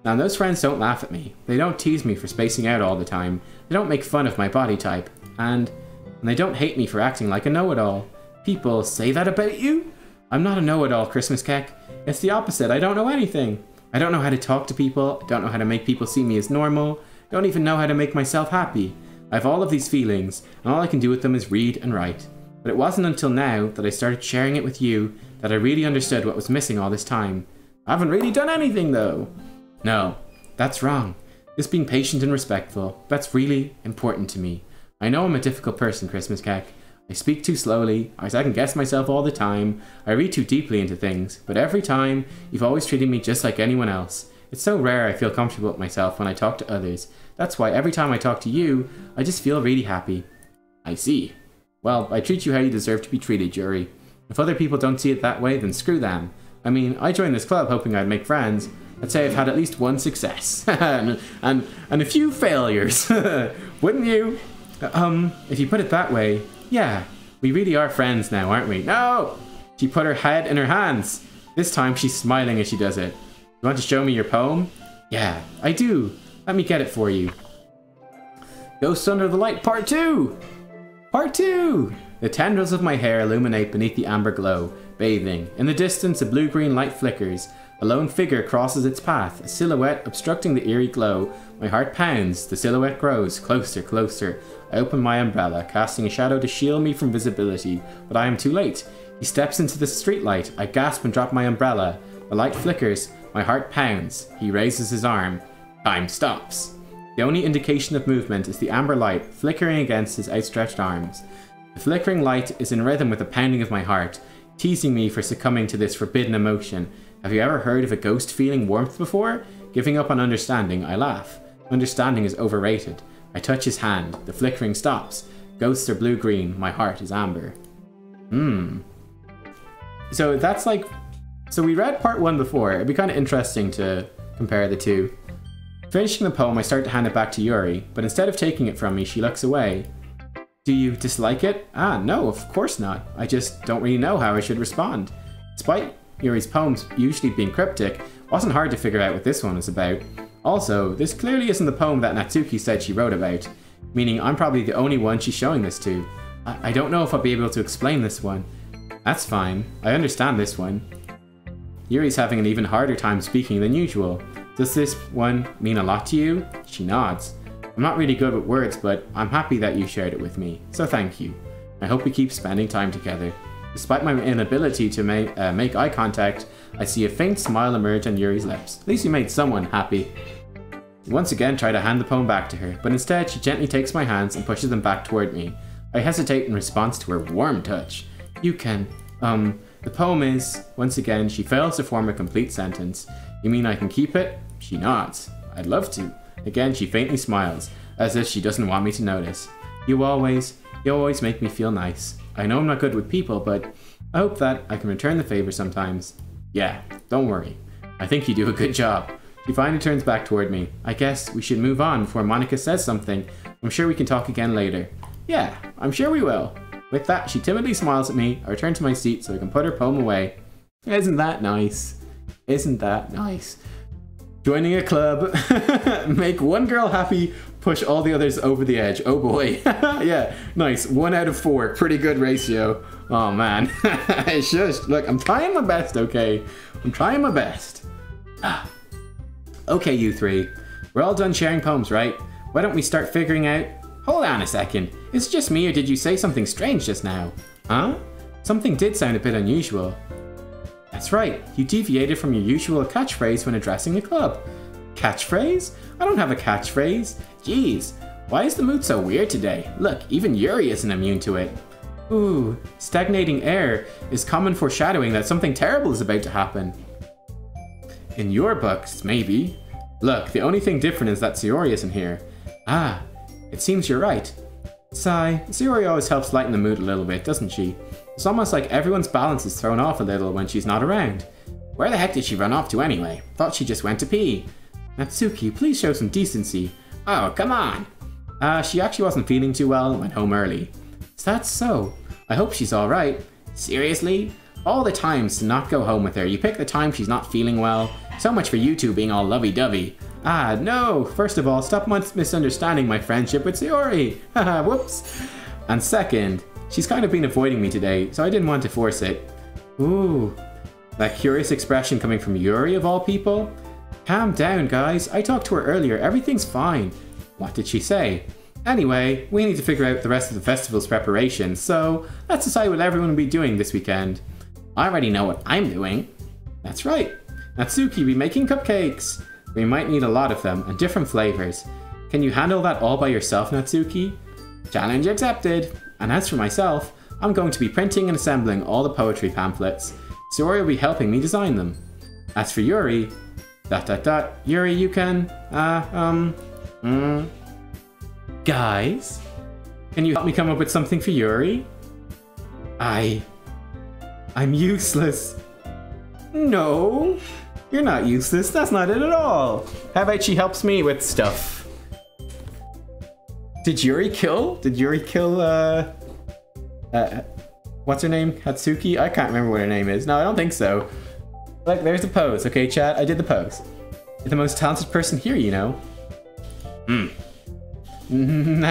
Now those friends don't laugh at me. They don't tease me for spacing out all the time. They don't make fun of my body type. And they don't hate me for acting like a know-it-all. People say that about you? I'm not a know-it-all, Christmas cake. It's the opposite. I don't know anything. I don't know how to talk to people. I don't know how to make people see me as normal. I don't even know how to make myself happy. I have all of these feelings, and all I can do with them is read and write. But it wasn't until now that I started sharing it with you that I really understood what was missing all this time. I haven't really done anything, though. No, that's wrong. Just being patient and respectful, that's really important to me. I know I'm a difficult person, Christmas cake. I speak too slowly, I second guess myself all the time, I read too deeply into things, but every time, you've always treated me just like anyone else. It's so rare I feel comfortable with myself when I talk to others. That's why every time I talk to you, I just feel really happy. I see. Well, I treat you how you deserve to be treated, Yuri. If other people don't see it that way, then screw them. I mean, I joined this club hoping I'd make friends. I'd say I've had at least one success. and a few failures. Wouldn't you? If you put it that way, yeah, we really are friends now, aren't we? No! She put her head in her hands. This time she's smiling as she does it. You want to show me your poem? Yeah, I do. Let me get it for you. Ghosts Under the Light Part 2! Part 2! The tendrils of my hair illuminate beneath the amber glow, bathing. In the distance, a blue-green light flickers. A lone figure crosses its path, a silhouette obstructing the eerie glow. My heart pounds, the silhouette grows, closer, closer. I open my umbrella, casting a shadow to shield me from visibility, but I am too late. He steps into the streetlight. I gasp and drop my umbrella. The light flickers, my heart pounds. He raises his arm. Time stops. The only indication of movement is the amber light flickering against his outstretched arms. The flickering light is in rhythm with the pounding of my heart, teasing me for succumbing to this forbidden emotion. Have you ever heard of a ghost feeling warmth before? Giving up on understanding, I laugh. Understanding is overrated. I touch his hand. The flickering stops. Ghosts are blue-green. My heart is amber. So that's like... So we read part 1 before. It'd be kind of interesting to compare the two. Finishing the poem, I start to hand it back to Yuri, but instead of taking it from me, she looks away. Do you dislike it? Ah, no, of course not. I just don't really know how I should respond. Despite Yuri's poems usually being cryptic, it wasn't hard to figure out what this one was about. Also, this clearly isn't the poem that Natsuki said she wrote about, meaning I'm probably the only one she's showing this to. I don't know if I'll be able to explain this one. That's fine. I understand this one. Yuri's having an even harder time speaking than usual. Does this one mean a lot to you? She nods. I'm not really good with words, but I'm happy that you shared it with me, so thank you. I hope we keep spending time together. Despite my inability to make eye contact, I see a faint smile emerge on Yuri's lips. At least you made someone happy. I once again try to hand the poem back to her, but instead she gently takes my hands and pushes them back toward me. I hesitate in response to her warm touch. You can, the poem is, once again, she fails to form a complete sentence. You mean I can keep it? She nods. I'd love to. Again, she faintly smiles, as if she doesn't want me to notice. You always make me feel nice. I know I'm not good with people, but I hope that I can return the favor sometimes. Yeah, don't worry. I think you do a good job. She finally turns back toward me. I guess we should move on before Monica says something. I'm sure we can talk again later. Yeah, I'm sure we will. With that, she timidly smiles at me. I return to my seat so I can put her poem away. Isn't that nice? Isn't that nice? Joining a club. Make one girl happy, push all the others over the edge. Oh boy. Yeah, nice. 1 out of 4. Pretty good ratio. Oh man. Shush. Look, I'm trying my best, okay? I'm trying my best. Okay, you three. We're all done sharing poems, right? Why don't we start figuring out... Hold on a second. Is it just me or did you say something strange just now? Huh? Something did sound a bit unusual. That's right. You deviated from your usual catchphrase when addressing the club. Catchphrase? I don't have a catchphrase. Jeez. Why is the mood so weird today? Look, even Yuri isn't immune to it. Ooh, stagnating air is common foreshadowing that something terrible is about to happen. In your books, maybe. Look, the only thing different is that Sayori isn't here. Ah, it seems you're right. Sayori always helps lighten the mood a little bit, doesn't she? It's almost like everyone's balance is thrown off a little when she's not around. Where the heck did she run off to anyway? Thought she just went to pee. Natsuki, please show some decency. Oh, come on. She actually wasn't feeling too well and went home early. Is that so? I hope she's alright. Seriously? All the times to not go home with her. You pick the time she's not feeling well. So much for you two being all lovey-dovey. Ah, no! First of all, stop misunderstanding my friendship with Sayori! Haha, whoops! And second, she's kind of been avoiding me today, so I didn't want to force it. Ooh, that curious expression coming from Yuri of all people? Calm down, guys. I talked to her earlier. Everything's fine. What did she say? Anyway, we need to figure out the rest of the festival's preparations, so let's decide what everyone will be doing this weekend. I already know what I'm doing. That's right. Natsuki be making cupcakes. We might need a lot of them, and different flavors. Can you handle that all by yourself, Natsuki? Challenge accepted. And as for myself, I'm going to be printing and assembling all the poetry pamphlets. Sayori will be helping me design them. As for Yuri... Yuri, you can... Guys? Can you help me come up with something for Yuri? I'm useless. No, you're not useless. That's not it at all. How about she helps me with stuff? Did Yuri kill, what's her name? Hatsuki? I can't remember what her name is. No, I don't think so. Look, there's the pose. Okay, chat, I did the pose. You're the most talented person here, you know. Now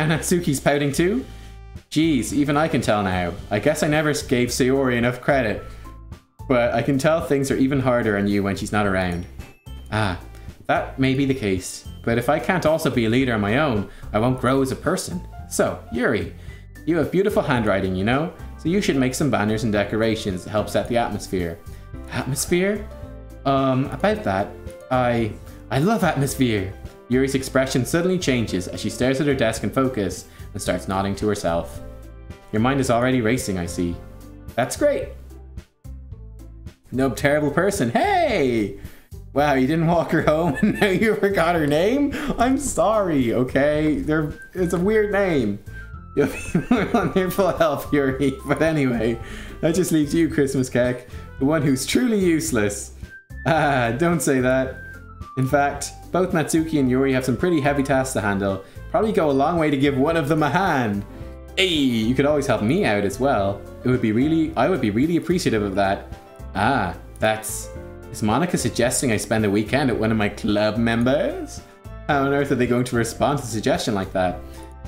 Natsuki's pouting too? Jeez, even I can tell now. I guess I never gave Sayori enough credit. But I can tell things are even harder on you when she's not around. Ah, that may be the case. But if I can't also be a leader on my own, I won't grow as a person. So, Yuri, you have beautiful handwriting, you know? So you should make some banners and decorations to help set the atmosphere. Atmosphere? About that, I love atmosphere. Yuri's expression suddenly changes as she stares at her desk in focus and starts nodding to herself. Your mind is already racing, I see. That's great. No terrible person. Hey! Wow, you didn't walk her home and now you forgot her name? I'm sorry, okay? It's a weird name. You'll be on your full help, Yuri. But anyway, that just leaves you, Christmas Cake, the one who's truly useless. Ah, don't say that. In fact, both Natsuki and Yuri have some pretty heavy tasks to handle. Probably go a long way to give one of them a hand. Hey, you could always help me out as well. I would be really appreciative of that. Ah, is Monica suggesting I spend a weekend at one of my club members? How on earth are they going to respond to a suggestion like that?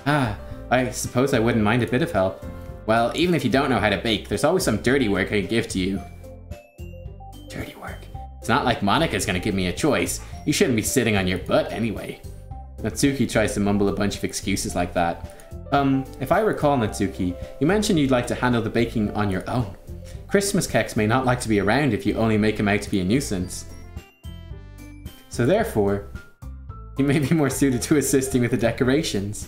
Ah, I suppose I wouldn't mind a bit of help. Well, even if you don't know how to bake, there's always some dirty work I could give to you. Dirty work? It's not like Monica's gonna give me a choice. You shouldn't be sitting on your butt anyway. Natsuki tries to mumble a bunch of excuses like that. If I recall, Natsuki, you mentioned you'd like to handle the baking on your own. Christmas cakes may not like to be around if you only make them out to be a nuisance. So therefore, you may be more suited to assisting with the decorations.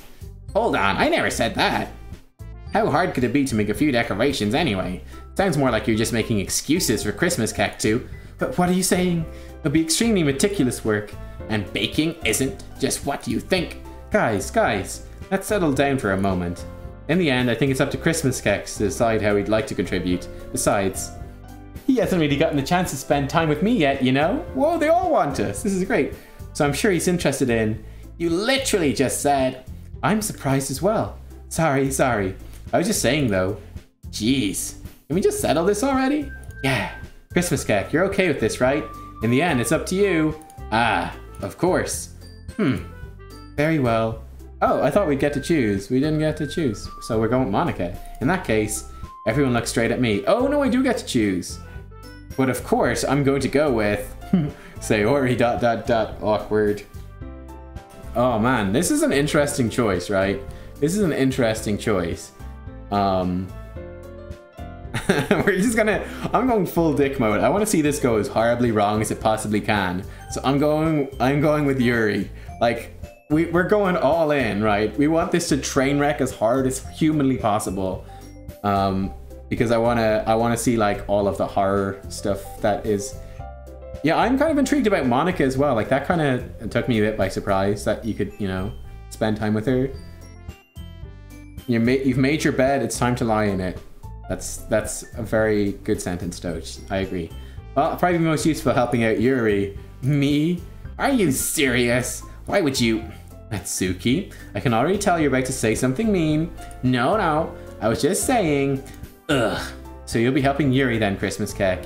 Hold on, I never said that. How hard could it be to make a few decorations anyway? Sounds more like you're just making excuses for Christmas cake too. But what are you saying? It'll be extremely meticulous work. And baking isn't just what you think. Guys, let's settle down for a moment. In the end, I think it's up to Christmas cakes to decide how he'd like to contribute. Besides, he hasn't really gotten the chance to spend time with me yet, you know? Whoa, they all want us. This is great. So I'm sure he's interested in... You literally just said... I'm surprised as well. Sorry. I was just saying though. Jeez. Can we just settle this already? Yeah. Christmas cake, you're okay with this, right? In the end, it's up to you. Ah, of course. Very well. Oh, I thought we'd get to choose. We didn't get to choose. So we're going with Monica. In that case, everyone looks straight at me. Oh no, I do get to choose. But of course, I'm going to go with Sayori ... awkward. Oh man, this is an interesting choice, right? This is an interesting choice. We're just gonna... I'm going full dick mode. I want to see this go as horribly wrong as it possibly can. So I'm going with Yuri. Like, we're going all in, right? We want this to train wreck as hard as humanly possible. Because I wanna see like all of the horror stuff that is... Yeah, I'm kind of intrigued about Monica as well. Like that kind of took me a bit by surprise that you could, you know, spend time with her. You've made your bed, it's time to lie in it. That's a very good sentence, Doge. I agree. Well, probably most useful helping out Yuri. Me? Are you serious? Why would you... Natsuki, I can already tell you're about to say something mean. No, I was just saying. Ugh. So you'll be helping Yuri then, Christmas cake.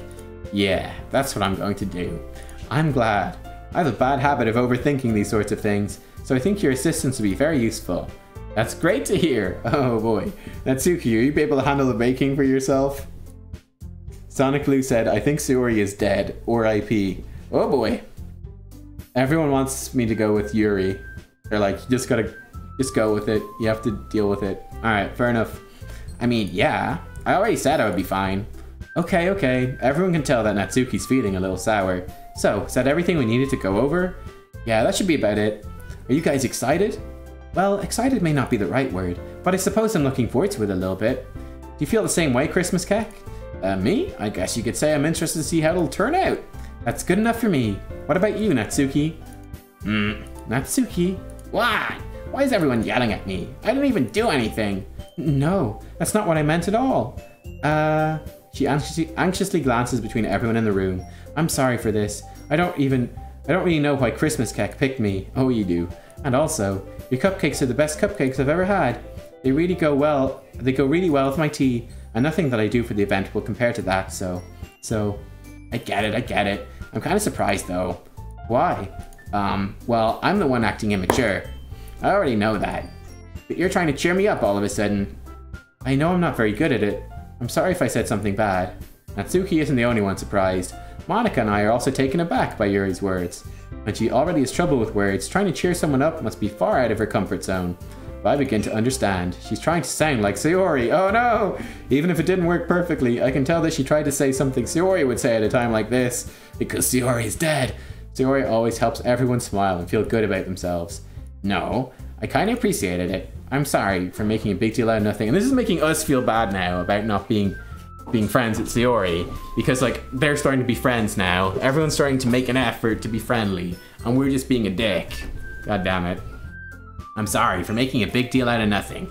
Yeah, that's what I'm going to do. I'm glad. I have a bad habit of overthinking these sorts of things, so I think your assistance will be very useful. That's great to hear. Oh boy. Natsuki, will you be able to handle the baking for yourself? Sonic Blue said, I think Sayori is dead, or IP. Oh boy. Everyone wants me to go with Yuri. They're like, you just gotta go with it. You have to deal with it. Alright, fair enough. I mean, yeah. I already said I would be fine. Okay. Everyone can tell that Natsuki's feeling a little sour. So, is that everything we needed to go over? Yeah, that should be about it. Are you guys excited? Well, excited may not be the right word, but I suppose I'm looking forward to it a little bit. Do you feel the same way, Christmas cake? Me? I guess you could say I'm interested to see how it'll turn out. That's good enough for me. What about you, Natsuki? Natsuki? Why? Why is everyone yelling at me? I didn't even do anything. No, that's not what I meant at all. She anxiously glances between everyone in the room. I'm sorry for this. I don't really know why Christmas cake picked me. Oh, you do. And also, your cupcakes are the best cupcakes I've ever had. They go really well with my tea, and nothing that I do for the event will compare to that, so I get it. I'm kind of surprised though. Why? Well, I'm the one acting immature. I already know that. But you're trying to cheer me up all of a sudden. I know I'm not very good at it. I'm sorry if I said something bad. Natsuki isn't the only one surprised. Monica and I are also taken aback by Yuri's words. When she already has trouble with words, trying to cheer someone up must be far out of her comfort zone. But I begin to understand. She's trying to sound like Sayori. Oh no! Even if it didn't work perfectly, I can tell that she tried to say something Sayori would say at a time like this. Because Sayori is dead. Sayori always helps everyone smile and feel good about themselves. No, I kind of appreciated it. I'm sorry for making a big deal out of nothing. And this is making us feel bad now about not being friends with Sayori. Because like, they're starting to be friends now. Everyone's starting to make an effort to be friendly. And we're just being a dick. God damn it. I'm sorry for making a big deal out of nothing.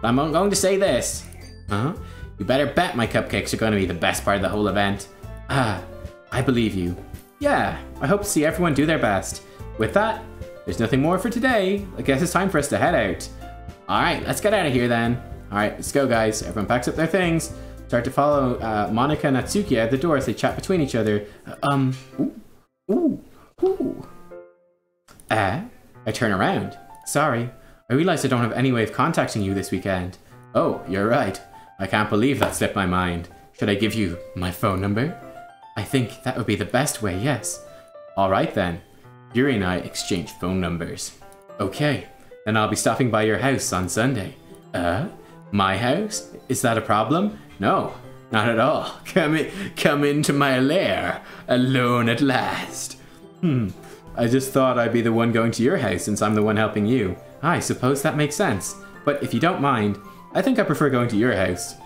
But I'm going to say this. You better bet my cupcakes are going to be the best part of the whole event. I believe you. Yeah, I hope to see everyone do their best. With that, there's nothing more for today. I guess it's time for us to head out. Alright, let's get out of here then. Alright, let's go guys. Everyone packs up their things. Start to follow Monica and Natsuki out the door as they chat between each other. I turn around. Sorry, I realized I don't have any way of contacting you this weekend. Oh, you're right. I can't believe that slipped my mind. Should I give you my phone number? I think that would be the best way, yes. Alright then. Yuri and I exchange phone numbers. Okay, then I'll be stopping by your house on Sunday. My house? Is that a problem? No, not at all. Come into my lair, alone at last. I just thought I'd be the one going to your house since I'm the one helping you. I suppose that makes sense. But if you don't mind, I think I prefer going to your house.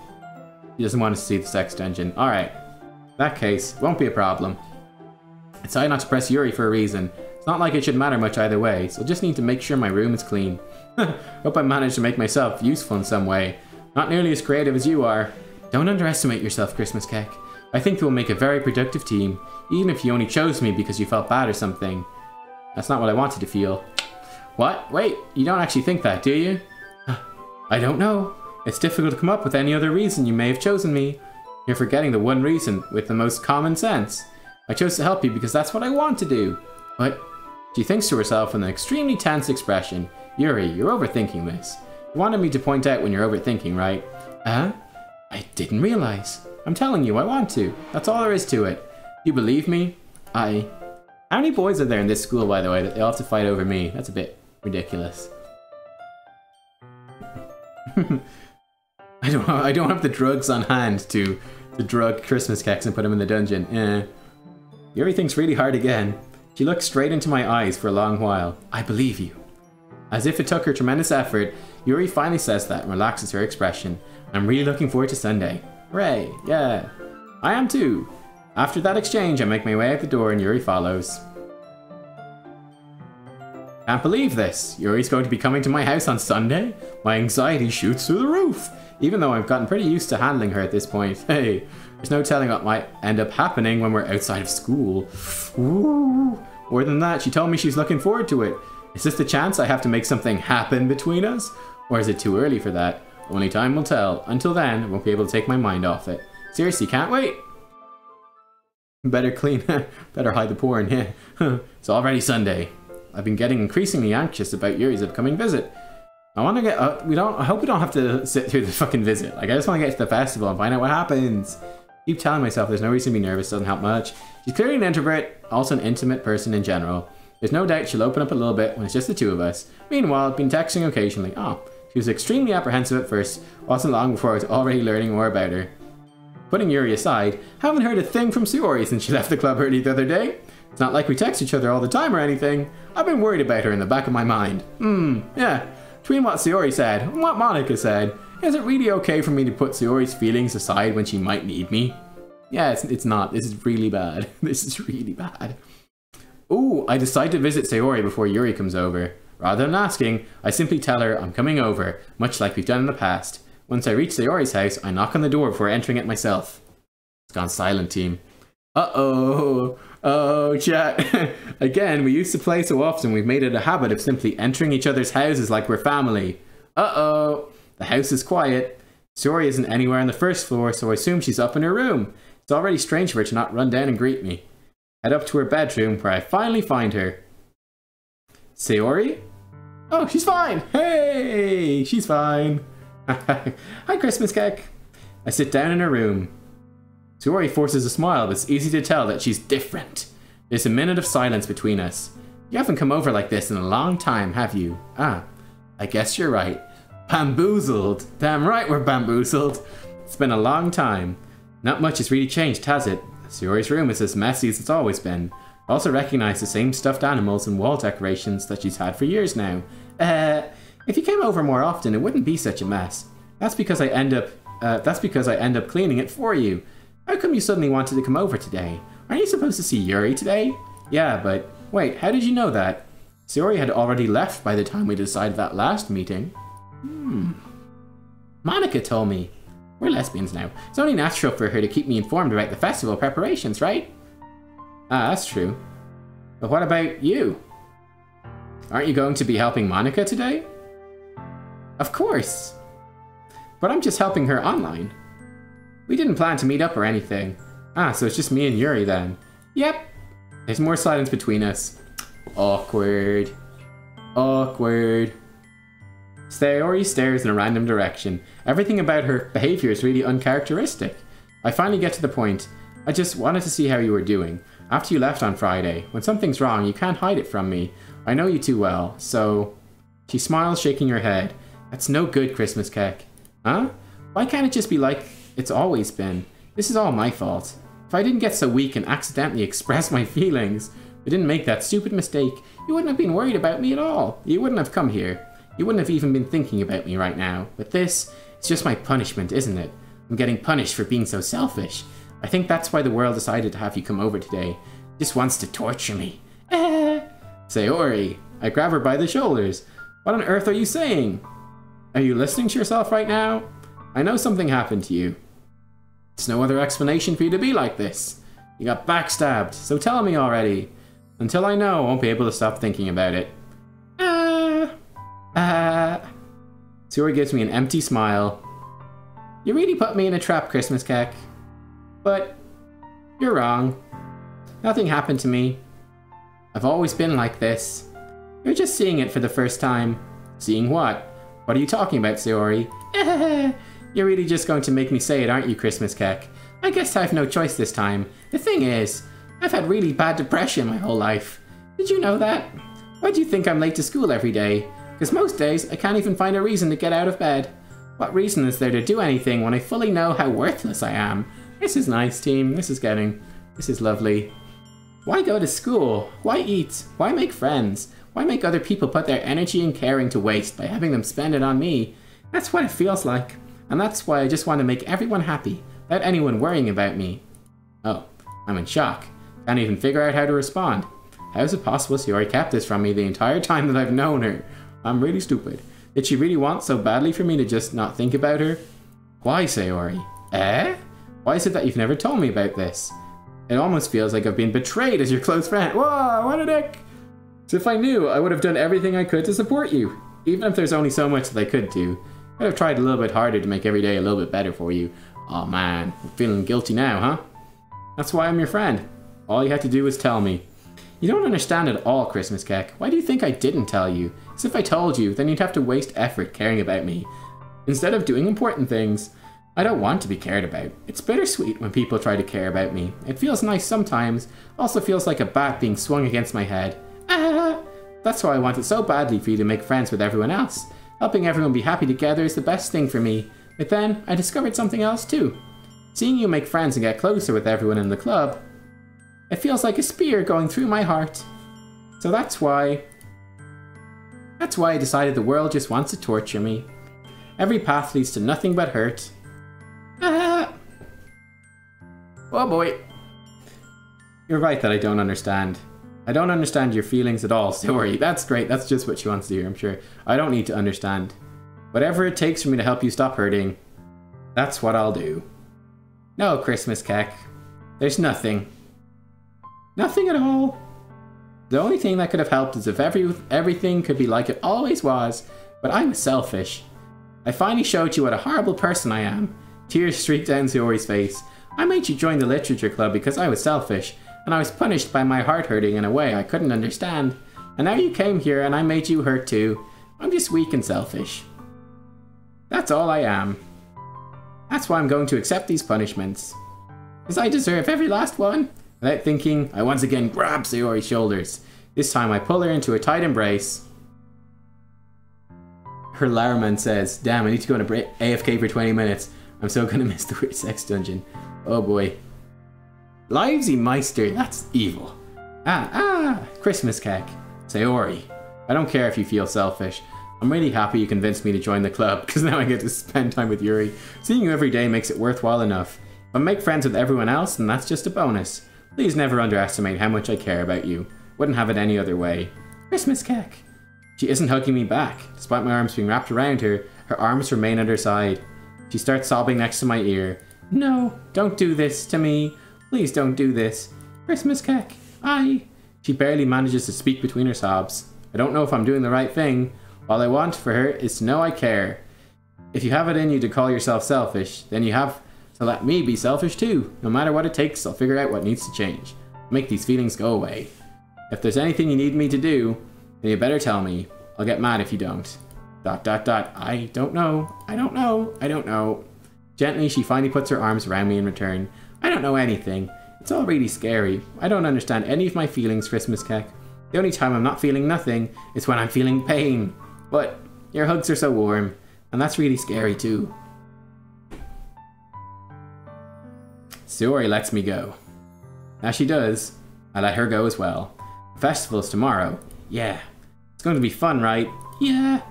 He doesn't want to see the sex dungeon. Alright. In that case, won't be a problem. I decided not to press Yuri for a reason. It's not like it should matter much either way, so I just need to make sure my room is clean. Hope I managed to make myself useful in some way. Not nearly as creative as you are. Don't underestimate yourself, Christmas Cake. I think we'll make a very productive team, even if you only chose me because you felt bad or something. That's not what I wanted to feel. What? Wait, you don't actually think that, do you? I don't know. It's difficult to come up with any other reason you may have chosen me. You're forgetting the one reason with the most common sense. I chose to help you because that's what I want to do. But she thinks to herself with an extremely tense expression. Yuri, you're overthinking this. You wanted me to point out when you're overthinking, right? I didn't realize. I'm telling you, I want to. That's all there is to it. You believe me? How many boys are there in this school, by the way, that they all have to fight over me? That's a bit ridiculous. I don't have the drugs on hand to drug Christmas Cakes and put him in the dungeon. Yuri thinks really hard again. She looks straight into my eyes for a long while. I believe you. As if it took her tremendous effort, Yuri finally says that and relaxes her expression. I'm really looking forward to Sunday. Hooray, yeah. I am too. After that exchange, I make my way out the door and Yuri follows. Can't believe this. Yuri's going to be coming to my house on Sunday? My anxiety shoots through the roof. Even though I've gotten pretty used to handling her at this point. Hey, there's no telling what might end up happening when we're outside of school. Ooh. More than that, she told me she's looking forward to it. Is this the chance I have to make something happen between us? Or is it too early for that? Only time will tell. Until then, I won't be able to take my mind off it. Seriously, can't wait. Better clean. Better hide the porn. Yeah. It's already Sunday. I've been getting increasingly anxious about Yuri's upcoming visit. I want to get. I hope we don't have to sit through the fucking visit. Like, I just want to get to the festival and find out what happens. Keep telling myself there's no reason to be nervous. Doesn't help much. She's clearly an introvert, also an intimate person in general. There's no doubt she'll open up a little bit when it's just the two of us. Meanwhile, I've been texting occasionally. Oh, she was extremely apprehensive at first. Wasn't long before I was already learning more about her. Putting Yuri aside, haven't heard a thing from Sayori since she left the club early the other day. It's not like we text each other all the time or anything. I've been worried about her in the back of my mind. Yeah. Between what Sayori said and what Monica said, is it really okay for me to put Sayori's feelings aside when she might need me? Yeah, it's not. This is really bad. This is really bad. Ooh, I decide to visit Sayori before Yuri comes over. Rather than asking, I simply tell her I'm coming over, much like we've done in the past. Once I reach Sayori's house, I knock on the door before entering it myself. It's gone silent, team. Uh-oh. Oh, chat. Again, we used to play so often we've made it a habit of simply entering each other's houses like we're family. Uh-oh. The house is quiet. Sayori isn't anywhere on the first floor, so I assume she's up in her room. It's already strange for her to not run down and greet me. Head up to her bedroom, where I finally find her. Sayori? Oh, she's fine. Hey, she's fine. Hi, Christmas Cake. I sit down in her room. Sayori forces a smile, but it's easy to tell that she's different. There's a minute of silence between us. You haven't come over like this in a long time, have you? Ah, I guess you're right. Bamboozled. Damn right we're bamboozled. It's been a long time. Not much has really changed, has it? Sayori's room is as messy as it's always been. I also recognize the same stuffed animals and wall decorations that she's had for years now. If you came over more often, it wouldn't be such a mess. That's because I end up cleaning it for you. How come you suddenly wanted to come over today? Aren't you supposed to see Yuri today? Yeah, but wait, how did you know that? Sayori had already left by the time we decided that last meeting. Monica told me. We're lesbians now. It's only natural for her to keep me informed about the festival preparations, right? Ah, that's true. But what about you? Aren't you going to be helping Monica today? Of course. But I'm just helping her online. We didn't plan to meet up or anything. Ah, so it's just me and Yuri then. Yep. There's more silence between us. Awkward. Awkward. Sayori stares in a random direction. Everything about her behavior is really uncharacteristic. I finally get to the point. I just wanted to see how you were doing. After you left on Friday, when something's wrong, you can't hide it from me. I know you too well, so She smiles, shaking her head. That's no good, Christmas Keck. Huh? Why can't it just be like it's always been? This is all my fault. If I didn't get so weak and accidentally express my feelings, if I didn't make that stupid mistake, you wouldn't have been worried about me at all. You wouldn't have come here. You wouldn't have even been thinking about me right now. But this, it's just my punishment, isn't it? I'm getting punished for being so selfish. I think that's why the world decided to have you come over today. It just wants to torture me. Sayori. I grab her by the shoulders. What on earth are you saying? Are you listening to yourself right now? I know something happened to you. It's no other explanation for you to be like this. You got backstabbed, so tell me already. Until I know, I won't be able to stop thinking about it. Sayori gives me an empty smile. You really put me in a trap, Christmas Keck. But you're wrong. Nothing happened to me. I've always been like this. You're just seeing it for the first time. Seeing what? What are you talking about, Sayori? You're really just going to make me say it, aren't you, Christmas Keck? I guess I have no choice this time. The thing is, I've had really bad depression my whole life. Did you know that? Why do you think I'm late to school every day? Because most days, I can't even find a reason to get out of bed. What reason is there to do anything when I fully know how worthless I am? This is nice, team. This is lovely. Why go to school? Why eat? Why make friends? Why make other people put their energy and caring to waste by having them spend it on me? That's what it feels like. And that's why I just want to make everyone happy, without anyone worrying about me. Oh, I'm in shock. Can't even figure out how to respond. How is it possible Sayori kept this from me the entire time that I've known her? I'm really stupid. Did she really want so badly for me to just not think about her? Why, Sayori? Why is it that you've never told me about this? It almost feels like I've been betrayed as your close friend. Whoa, what a dick! So if I knew, I would have done everything I could to support you. Even if there's only so much that I could do. I'd have tried a little bit harder to make every day a little bit better for you. Aw man, I'm feeling guilty now, huh? That's why I'm your friend. All you had to do was tell me. You don't understand at all, Christmas Keck. Why do you think I didn't tell you? As if I told you, then you'd have to waste effort caring about me. Instead of doing important things, I don't want to be cared about. It's bittersweet when people try to care about me. It feels nice sometimes, also feels like a bat being swung against my head. That's why I wanted so badly for you to make friends with everyone else. Helping everyone be happy together is the best thing for me. But then, I discovered something else too. Seeing you make friends and get closer with everyone in the club, it feels like a spear going through my heart. So that's why I decided the world just wants to torture me. Every path leads to nothing but hurt. Oh boy. You're right that I don't understand. I don't understand your feelings at all, Sayori. That's great, that's just what she wants to hear, I'm sure. I don't need to understand. Whatever it takes for me to help you stop hurting, that's what I'll do. No, Christmas Keck. There's nothing. Nothing at all. The only thing that could have helped is if everything could be like it always was, but I was selfish. I finally showed you what a horrible person I am. Tears streaked down Sayori's face. I made you join the literature club because I was selfish, and I was punished by my heart hurting in a way I couldn't understand. And now you came here and I made you hurt too. I'm just weak and selfish. That's all I am. That's why I'm going to accept these punishments. Because I deserve every last one. Without thinking, I once again grab Sayori's shoulders. This time I pull her into a tight embrace. Her Larman says, damn, I need to go on AFK for 20 minutes. I'm so gonna miss the weird sex dungeon. Oh boy. Livesy Meister, that's evil. Christmas Keck. Sayori, I don't care if you feel selfish. I'm really happy you convinced me to join the club, because now I get to spend time with Yuri. Seeing you every day makes it worthwhile enough. If I make friends with everyone else, then that's just a bonus. Please never underestimate how much I care about you. Wouldn't have it any other way. Christmas Keck. She isn't hugging me back. Despite my arms being wrapped around her, her arms remain at her side. She starts sobbing next to my ear. No, don't do this to me. Please don't do this. Christmas Keck. She barely manages to speak between her sobs. I don't know if I'm doing the right thing. All I want for her is to know I care. If you have it in you to call yourself selfish, then you have to let me be selfish too. No matter what it takes, I'll figure out what needs to change. Make these feelings go away. If there's anything you need me to do, then you better tell me. I'll get mad if you don't. ... I don't know. Gently, she finally puts her arms around me in return. I don't know anything. It's all really scary. I don't understand any of my feelings, Christmas Keck. The only time I'm not feeling nothing is when I'm feeling pain. But your hugs are so warm, and that's really scary too. Sayori lets me go. As she does, I let her go as well. The festival's tomorrow. Yeah. It's going to be fun, right? Yeah.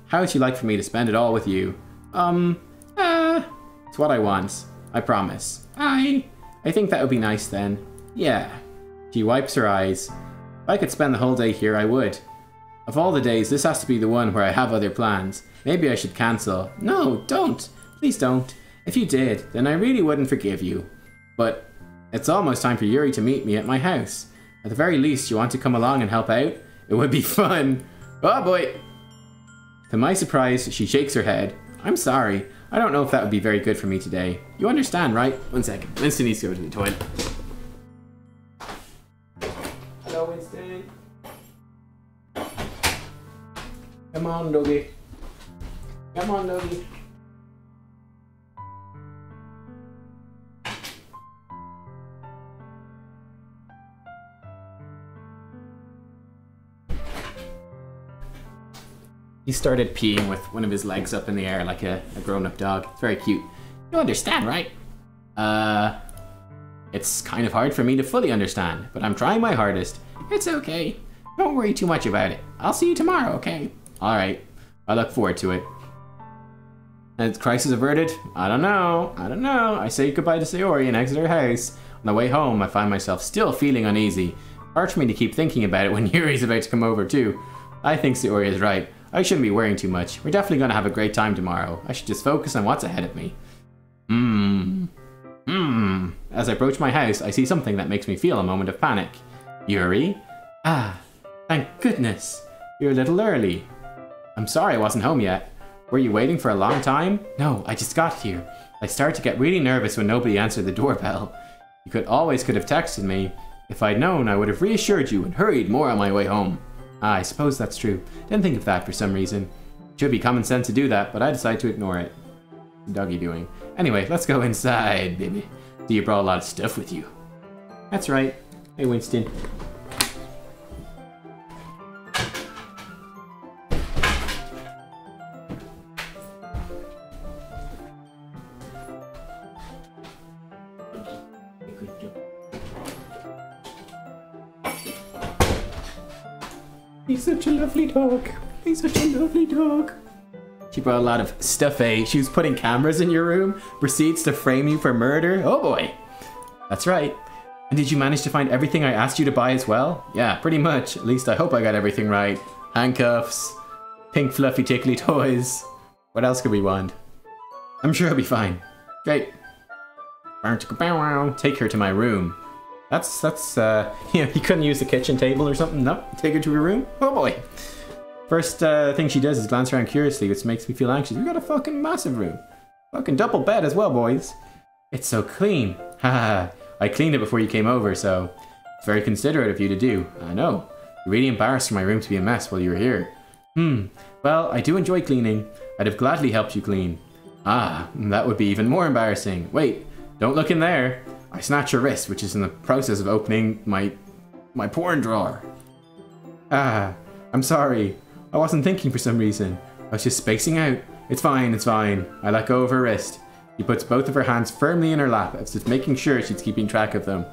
How would you like for me to spend it all with you? It's what I want. I promise. I think that would be nice then. Yeah. She wipes her eyes. If I could spend the whole day here, I would. Of all the days, this has to be the one where I have other plans. Maybe I should cancel. No, don't. Please don't. If you did, then I really wouldn't forgive you. But it's almost time for Yuri to meet me at my house. At the very least, you want to come along and help out? It would be fun. Oh boy. To my surprise, she shakes her head. I'm sorry. I don't know if that would be very good for me today. You understand, right? 1 second. Winston needs to go to the toilet. Hello, Winston. Come on, doggy. Come on, doggy. He started peeing with one of his legs up in the air like a grown-up dog. It's very cute. You understand, right? It's kind of hard for me to fully understand, but I'm trying my hardest. It's okay. Don't worry too much about it. I'll see you tomorrow, okay? Alright. I look forward to it. And crisis averted? I don't know. I say goodbye to Sayori and exit her house. On the way home, I find myself still feeling uneasy. Hard for me to keep thinking about it when Yuri's about to come over too. I think Sayori is right. I shouldn't be worrying too much. We're definitely going to have a great time tomorrow. I should just focus on what's ahead of me. As I approach my house, I see something that makes me feel a moment of panic. Yuri? Ah, thank goodness. You're a little early. I'm sorry I wasn't home yet. Were you waiting for a long time? No, I just got here. I started to get really nervous when nobody answered the doorbell. You could have texted me. If I'd known, I would have reassured you and hurried more on my way home. Ah, I suppose that's true. Didn't think of that for some reason. Should be common sense to do that, but I decided to ignore it. What's the doggy doing? Anyway, let's go inside, baby. So you brought a lot of stuff with you. That's right. Hey, Winston. He's such a lovely dog. He's such a lovely dog. She brought a lot of stuff, eh? She was putting cameras in your room, receipts to frame you for murder. Oh boy. That's right. And did you manage to find everything I asked you to buy as well? Yeah, pretty much. At least I hope I got everything right. Handcuffs, pink fluffy tickly toys. What else could we want? I'm sure I'll be fine. Great. Take her to my room. That's you couldn't use the kitchen table or something? No, take her to her room? Oh boy. First thing she does is glance around curiously, which makes me feel anxious. We got a fucking massive room. Fucking double bed as well, boys. It's so clean. Haha. I cleaned it before you came over, so it's very considerate of you to do. I know. You're really embarrassed for my room to be a mess while you were here. Well, I do enjoy cleaning. I'd have gladly helped you clean. Ah, that would be even more embarrassing. Wait, don't look in there. I snatch your wrist, which is in the process of opening my porn drawer. Ah, I'm sorry. I wasn't thinking for some reason. I was just spacing out. It's fine, it's fine. I let go of her wrist. She puts both of her hands firmly in her lap, as if making sure she's keeping track of them.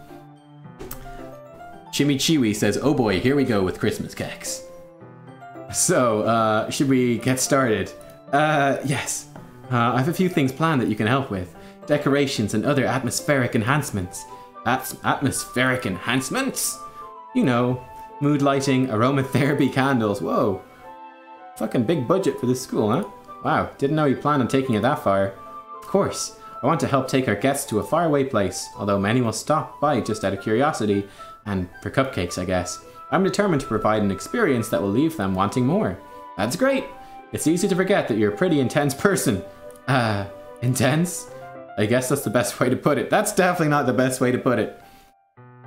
Chimichiwi says, oh boy, here we go with Christmas cakes. So, should we get started? Yes. I have a few things planned that you can help with. Decorations and other atmospheric enhancements. Atmospheric enhancements? You know, mood lighting, aromatherapy candles. Whoa. Fucking big budget for this school, huh? Wow, didn't know you planned on taking it that far. Of course, I want to help take our guests to a faraway place, although many will stop by just out of curiosity, and for cupcakes, I guess. I'm determined to provide an experience that will leave them wanting more. That's great! It's easy to forget that you're a pretty intense person. Intense? I guess that's the best way to put it. That's definitely not the best way to put it.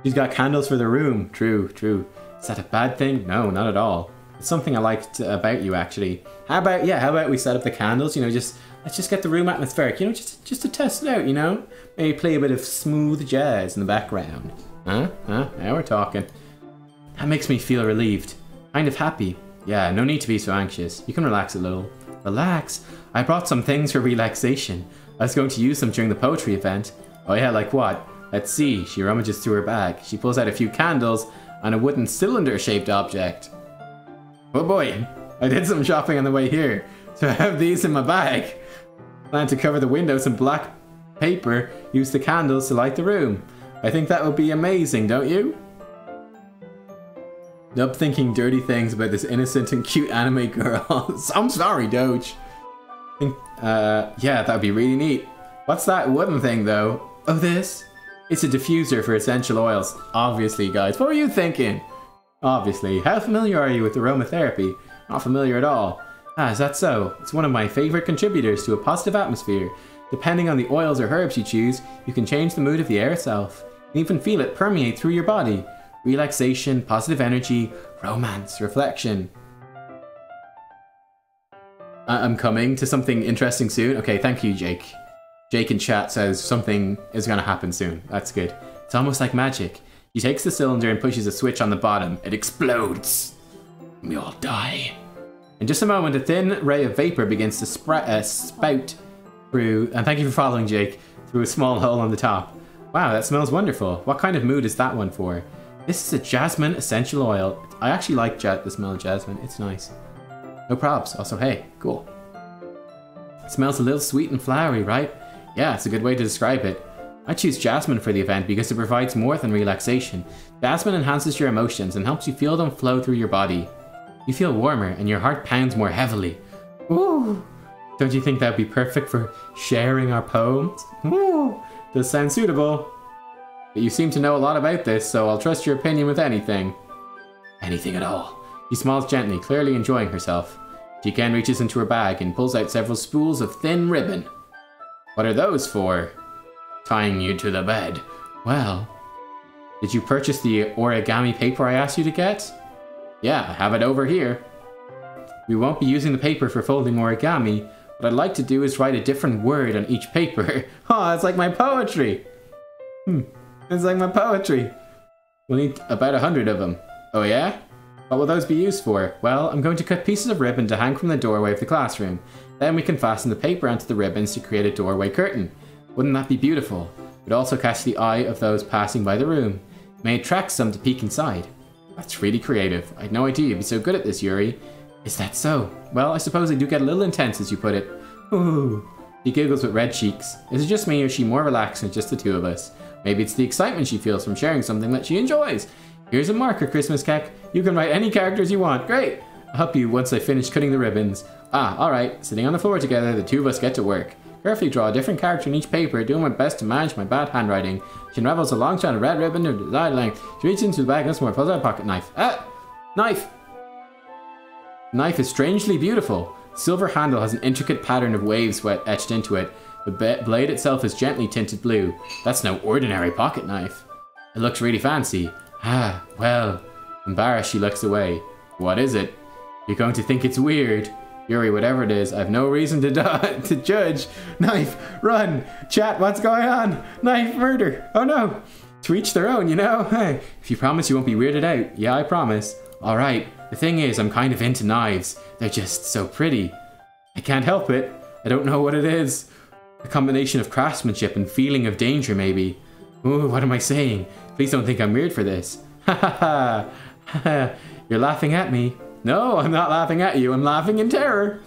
She's got candles for the room. True, true. Is that a bad thing? No, not at all. It's something I liked about you, actually. How about we set up the candles, you know, let's just get the room atmospheric, you know, just to test it out, you know? Maybe play a bit of smooth jazz in the background. Huh? Now we're talking. That makes me feel relieved. Kind of happy. Yeah, no need to be so anxious. You can relax a little. Relax? I brought some things for relaxation. I was going to use them during the poetry event. Oh yeah, like what? Let's see. She rummages through her bag. She pulls out a few candles and a wooden cylinder-shaped object. Oh boy, I did some shopping on the way here, so I have these in my bag. Plan to cover the windows in black paper, use the candles to light the room. I think that would be amazing, don't you? Nub thinking dirty things about this innocent and cute anime girl. I'm sorry, Doge. Yeah, that'd be really neat. What's that wooden thing, though? Oh, this? It's a diffuser for essential oils. Obviously, guys. What were you thinking? Obviously. How familiar are you with aromatherapy? Not familiar at all. Ah, is that so? It's one of my favorite contributors to a positive atmosphere. Depending on the oils or herbs you choose, you can change the mood of the air itself. You can even feel it permeate through your body. Relaxation, positive energy, romance, reflection. I'm coming to something interesting soon. Okay, thank you, Jake. Jake in chat says something is going to happen soon. That's good. It's almost like magic. He takes the cylinder and pushes a switch on the bottom. It explodes. We all die. In just a moment, a thin ray of vapor begins to spout through, and thank you for following, Jake, through a small hole on the top. Wow, that smells wonderful. What kind of mood is that one for? This is a jasmine essential oil. I actually like the smell of jasmine. It's nice. No probs. Also, hey, cool. It smells a little sweet and flowery, right? Yeah, it's a good way to describe it. I choose jasmine for the event because it provides more than relaxation. Jasmine enhances your emotions and helps you feel them flow through your body. You feel warmer and your heart pounds more heavily. Ooh! Don't you think that would be perfect for sharing our poems? Ooh! Does sound suitable. But you seem to know a lot about this, so I'll trust your opinion with anything. Anything at all. She smiles gently, clearly enjoying herself. She again reaches into her bag and pulls out several spools of thin ribbon. What are those for? Tying you to the bed. Well, did you purchase the origami paper I asked you to get? Yeah, I have it over here. We won't be using the paper for folding origami. What I'd like to do is write a different word on each paper. Oh, it's like my poetry. It's like my poetry. We'll need about 100 of them. Oh yeah? What will those be used for? Well, I'm going to cut pieces of ribbon to hang from the doorway of the classroom. Then we can fasten the paper onto the ribbons to create a doorway curtain. Wouldn't that be beautiful? It would also catch the eye of those passing by the room. It may attract some to peek inside. That's really creative. I had no idea you'd be so good at this, Yuri. Is that so? Well, I suppose I do get a little intense as you put it. Ooh. He giggles with red cheeks. Is it just me or is she more relaxed than just the two of us? Maybe it's the excitement she feels from sharing something that she enjoys. Here's a marker, Christmas Keck. You can write any characters you want. Great. I'll help you once I finish cutting the ribbons. Ah, alright. Sitting on the floor together, the two of us get to work. Carefully draw a different character in each paper, doing my best to manage my bad handwriting. She unravels a long strand of red ribbon to the desired length. She reaches into the bag once more, pulls out a pocket knife. Ah! Knife! The knife is strangely beautiful. The silver handle has an intricate pattern of waves etched into it. The blade itself is gently tinted blue. That's no ordinary pocket knife. It looks really fancy. Ah, well. Embarrassed, she looks away. What is it? You're going to think it's weird. Yuri, whatever it is, I have no reason to judge. Knife, run. Chat, what's going on? Knife, murder. Oh no. To each their own, you know. Hey, if you promise you won't be weirded out. Yeah, I promise. Alright, the thing is, I'm kind of into knives. They're just so pretty. I can't help it. I don't know what it is. A combination of craftsmanship and feeling of danger, maybe. Ooh, what am I saying? Please don't think I'm weird for this. Ha ha ha. You're laughing at me. No, I'm not laughing at you. I'm laughing in terror.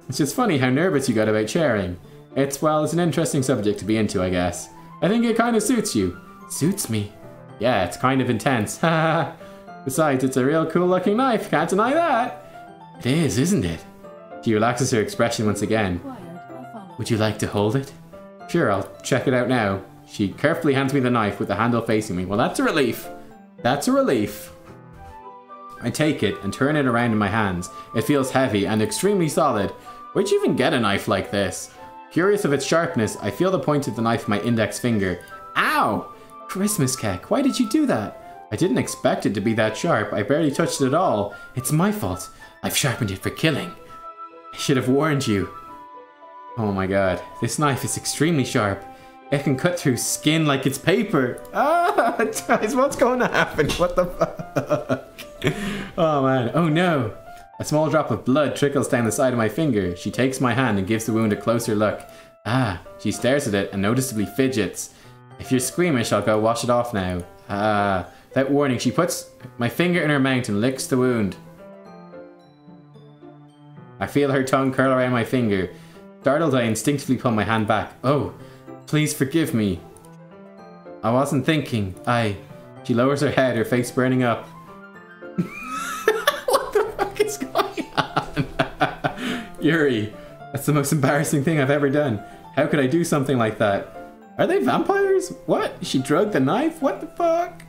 It's just funny how nervous you got about sharing. It's an interesting subject to be into, I guess. I think it kind of suits you. Suits me? Yeah, it's kind of intense. Ha ha. Besides, it's a real cool looking knife. Can't deny that. It is, isn't it? She relaxes her expression once again. Would you like to hold it? Sure, I'll check it out now. She carefully hands me the knife with the handle facing me. Well, that's a relief. That's a relief. I take it and turn it around in my hands. It feels heavy and extremely solid. Where'd you even get a knife like this? Curious of its sharpness, I feel the point of the knife in my index finger. Ow! Christmas Keck, why did you do that? I didn't expect it to be that sharp. I barely touched it at all. It's my fault. I've sharpened it for killing. I should have warned you. Oh my god, this knife is extremely sharp. It can cut through skin like it's paper. Ah, guys, what's going to happen? What the fuck? Oh man, oh no. A small drop of blood trickles down the side of my finger. She takes my hand and gives the wound a closer look. Ah, she stares at it and noticeably fidgets. If you're squeamish, I'll go wash it off now. Ah, without warning, she puts my finger in her mouth and licks the wound. I feel her tongue curl around my finger. Startled, I instinctively pull my hand back. Oh, please forgive me. I wasn't thinking. She lowers her head, her face burning up. What the fuck is going on? Yuri, that's the most embarrassing thing I've ever done. How could I do something like that? Are they vampires? What? She drugged the knife? What the fuck?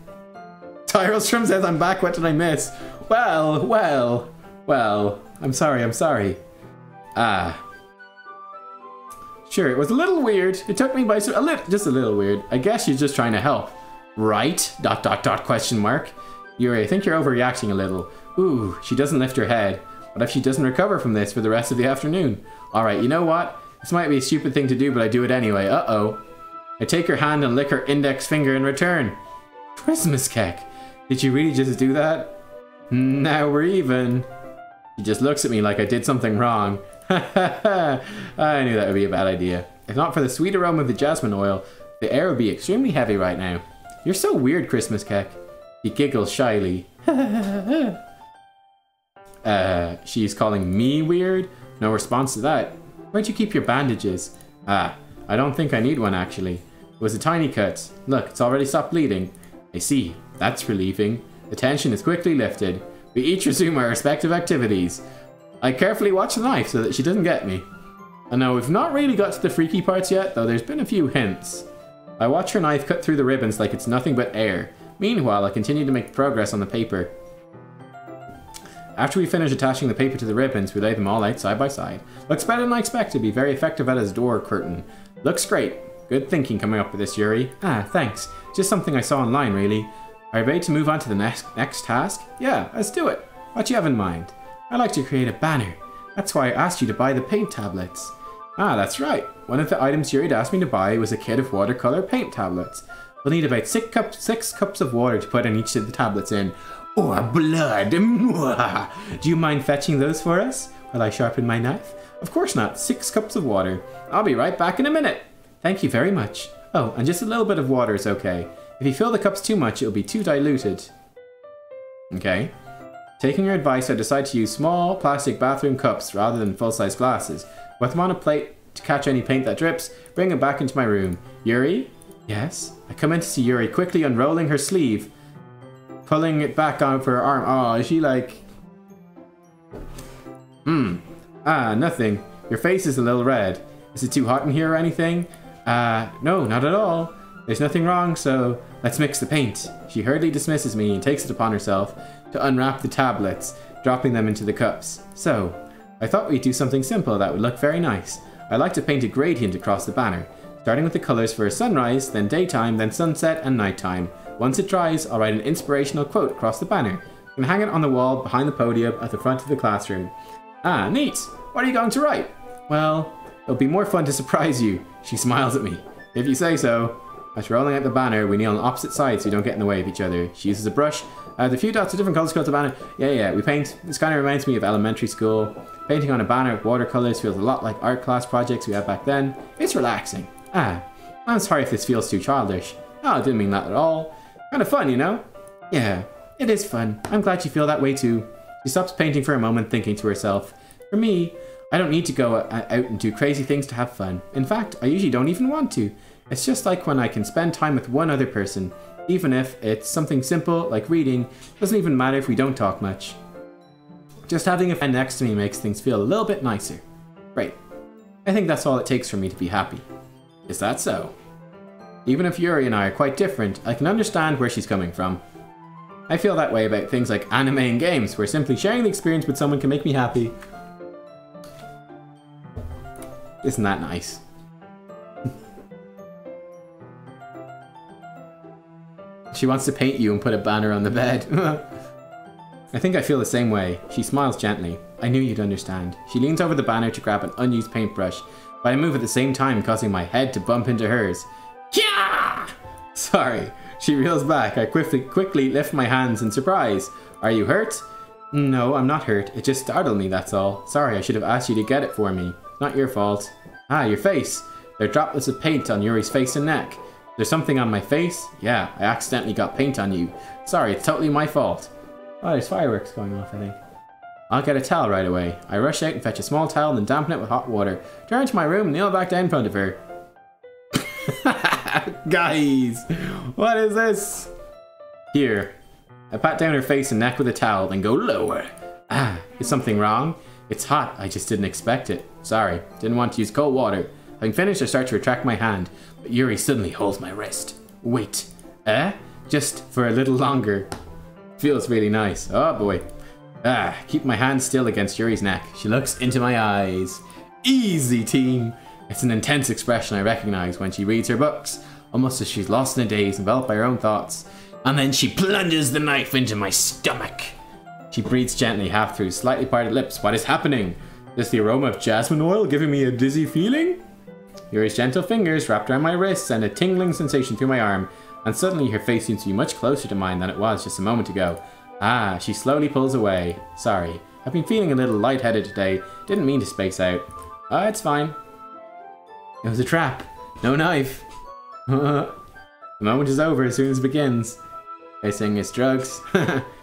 Tyrell Strum says I'm back. What did I miss? Well. I'm sorry. Sure, it was a little weird. It took me by just a little weird. I guess she's just trying to help. Right? ... question mark. Yuri, I think you're overreacting a little. Ooh, she doesn't lift her head. What if she doesn't recover from this for the rest of the afternoon? Alright, you know what? This might be a stupid thing to do, but I do it anyway. Uh-oh. I take her hand and lick her index finger in return. Christmas cake. Did you really just do that? Now we're even. She just looks at me like I did something wrong. I knew that would be a bad idea. If not for the sweet aroma of the jasmine oil, the air would be extremely heavy right now. You're so weird, Christmas cake. He giggles shyly. She's calling me weird? No response to that. Where'd you keep your bandages? I don't think I need one actually. It was a tiny cut. Look, it's already stopped bleeding. I see. That's relieving. The tension is quickly lifted. We each resume our respective activities. I carefully watch the knife so that she doesn't get me. I know we've not really got to the freaky parts yet, though there's been a few hints. I watch her knife cut through the ribbons like it's nothing but air. Meanwhile, I continue to make progress on the paper. After we finish attaching the paper to the ribbons, we lay them all out side by side. Looks better than I expected. Be very effective as a door curtain. Looks great. Good thinking coming up with this, Yuri. Thanks. Just something I saw online, really. Are you ready to move on to the next task? Yeah, let's do it. What do you have in mind? I'd like to create a banner. That's why I asked you to buy the paint tablets. That's right. One of the items Yuri asked me to buy was a kit of watercolor paint tablets. We'll need about 6 cups of water to put in each of the tablets in. Or blood. Do you mind fetching those for us while I sharpen my knife? Of course not. 6 cups of water. I'll be right back in a minute. Thank you very much. Oh, and just a little bit of water is okay. If you fill the cups too much, it'll be too diluted. Okay. Taking your advice, I decide to use small plastic bathroom cups rather than full-size glasses. With them on a plate to catch any paint that drips, bring them back into my room. Yuri? Yes? I come in to see Yuri quickly unrolling her sleeve, pulling it back on for her arm. Oh, is she like... Nothing. Your face is a little red. Is it too hot in here or anything? No, not at all. There's nothing wrong, so let's mix the paint. She hurriedly dismisses me and takes it upon herself to unwrap the tablets, dropping them into the cups. So, I thought we'd do something simple that would look very nice. I like to paint a gradient across the banner, starting with the colors for a sunrise, then daytime, then sunset and nighttime. Once it dries, I'll write an inspirational quote across the banner and hang it on the wall behind the podium at the front of the classroom. Neat! What are you going to write? Well, it'll be more fun to surprise you. She smiles at me. If you say so. After rolling out the banner, we kneel on opposite sides so we don't get in the way of each other. She uses a brush. The few dots of different colors go to the banner. Yeah, we paint. This kind of reminds me of elementary school. Painting on a banner with watercolors feels a lot like art class projects we had back then. It's relaxing. I'm sorry if this feels too childish. No, I didn't mean that at all. Kind of fun, you know? Yeah, it is fun. I'm glad you feel that way too. She stops painting for a moment, thinking to herself. For me, I don't need to go out and do crazy things to have fun. In fact, I usually don't even want to. It's just like when I can spend time with one other person. Even if it's something simple, like reading, doesn't even matter if we don't talk much. Just having a friend next to me makes things feel a little bit nicer. Great. I think that's all it takes for me to be happy. Is that so? Even if Yuri and I are quite different, I can understand where she's coming from. I feel that way about things like anime and games, where simply sharing the experience with someone can make me happy. Isn't that nice? She wants to paint you and put a banner on the bed. I think I feel the same way. She smiles gently. I knew you'd understand. She leans over the banner to grab an unused paintbrush, but I move at the same time, causing my head to bump into hers. Kya! Sorry. She reels back. I quickly lift my hands in surprise. Are you hurt? No, I'm not hurt. It just startled me, that's all. Sorry, I should have asked you to get it for me. Not your fault. Ah, your face. There are droplets of paint on Yuri's face and neck. There's something on my face? Yeah, I accidentally got paint on you. Sorry, it's totally my fault. Oh, there's fireworks going off, I think. I'll get a towel right away. I rush out and fetch a small towel and dampen it with hot water. Turn to my room and kneel back down in front of her. Guys, what is this? Here. I pat down her face and neck with a towel, then go lower. Ah, is something wrong? It's hot, I just didn't expect it. Sorry, didn't want to use cold water. Having finished, I start to retract my hand, but Yuri suddenly holds my wrist. Wait, just for a little longer. Feels really nice. Oh boy. Ah, keep my hand still against Yuri's neck. She looks into my eyes. Easy, team. It's an intense expression I recognize when she reads her books, almost as she's lost in a daze, enveloped by her own thoughts. And then she plunges the knife into my stomach. She breathes gently, half through slightly parted lips. What is happening? Is the aroma of jasmine oil giving me a dizzy feeling? Yuri's gentle fingers wrapped around my wrist send a tingling sensation through my arm, and suddenly her face seems to be much closer to mine than it was just a moment ago. Ah, she slowly pulls away. Sorry, I've been feeling a little lightheaded today. Didn't mean to space out. Ah, it's fine. It was a trap. No knife. The moment is over as soon as it begins. Facing it's drugs.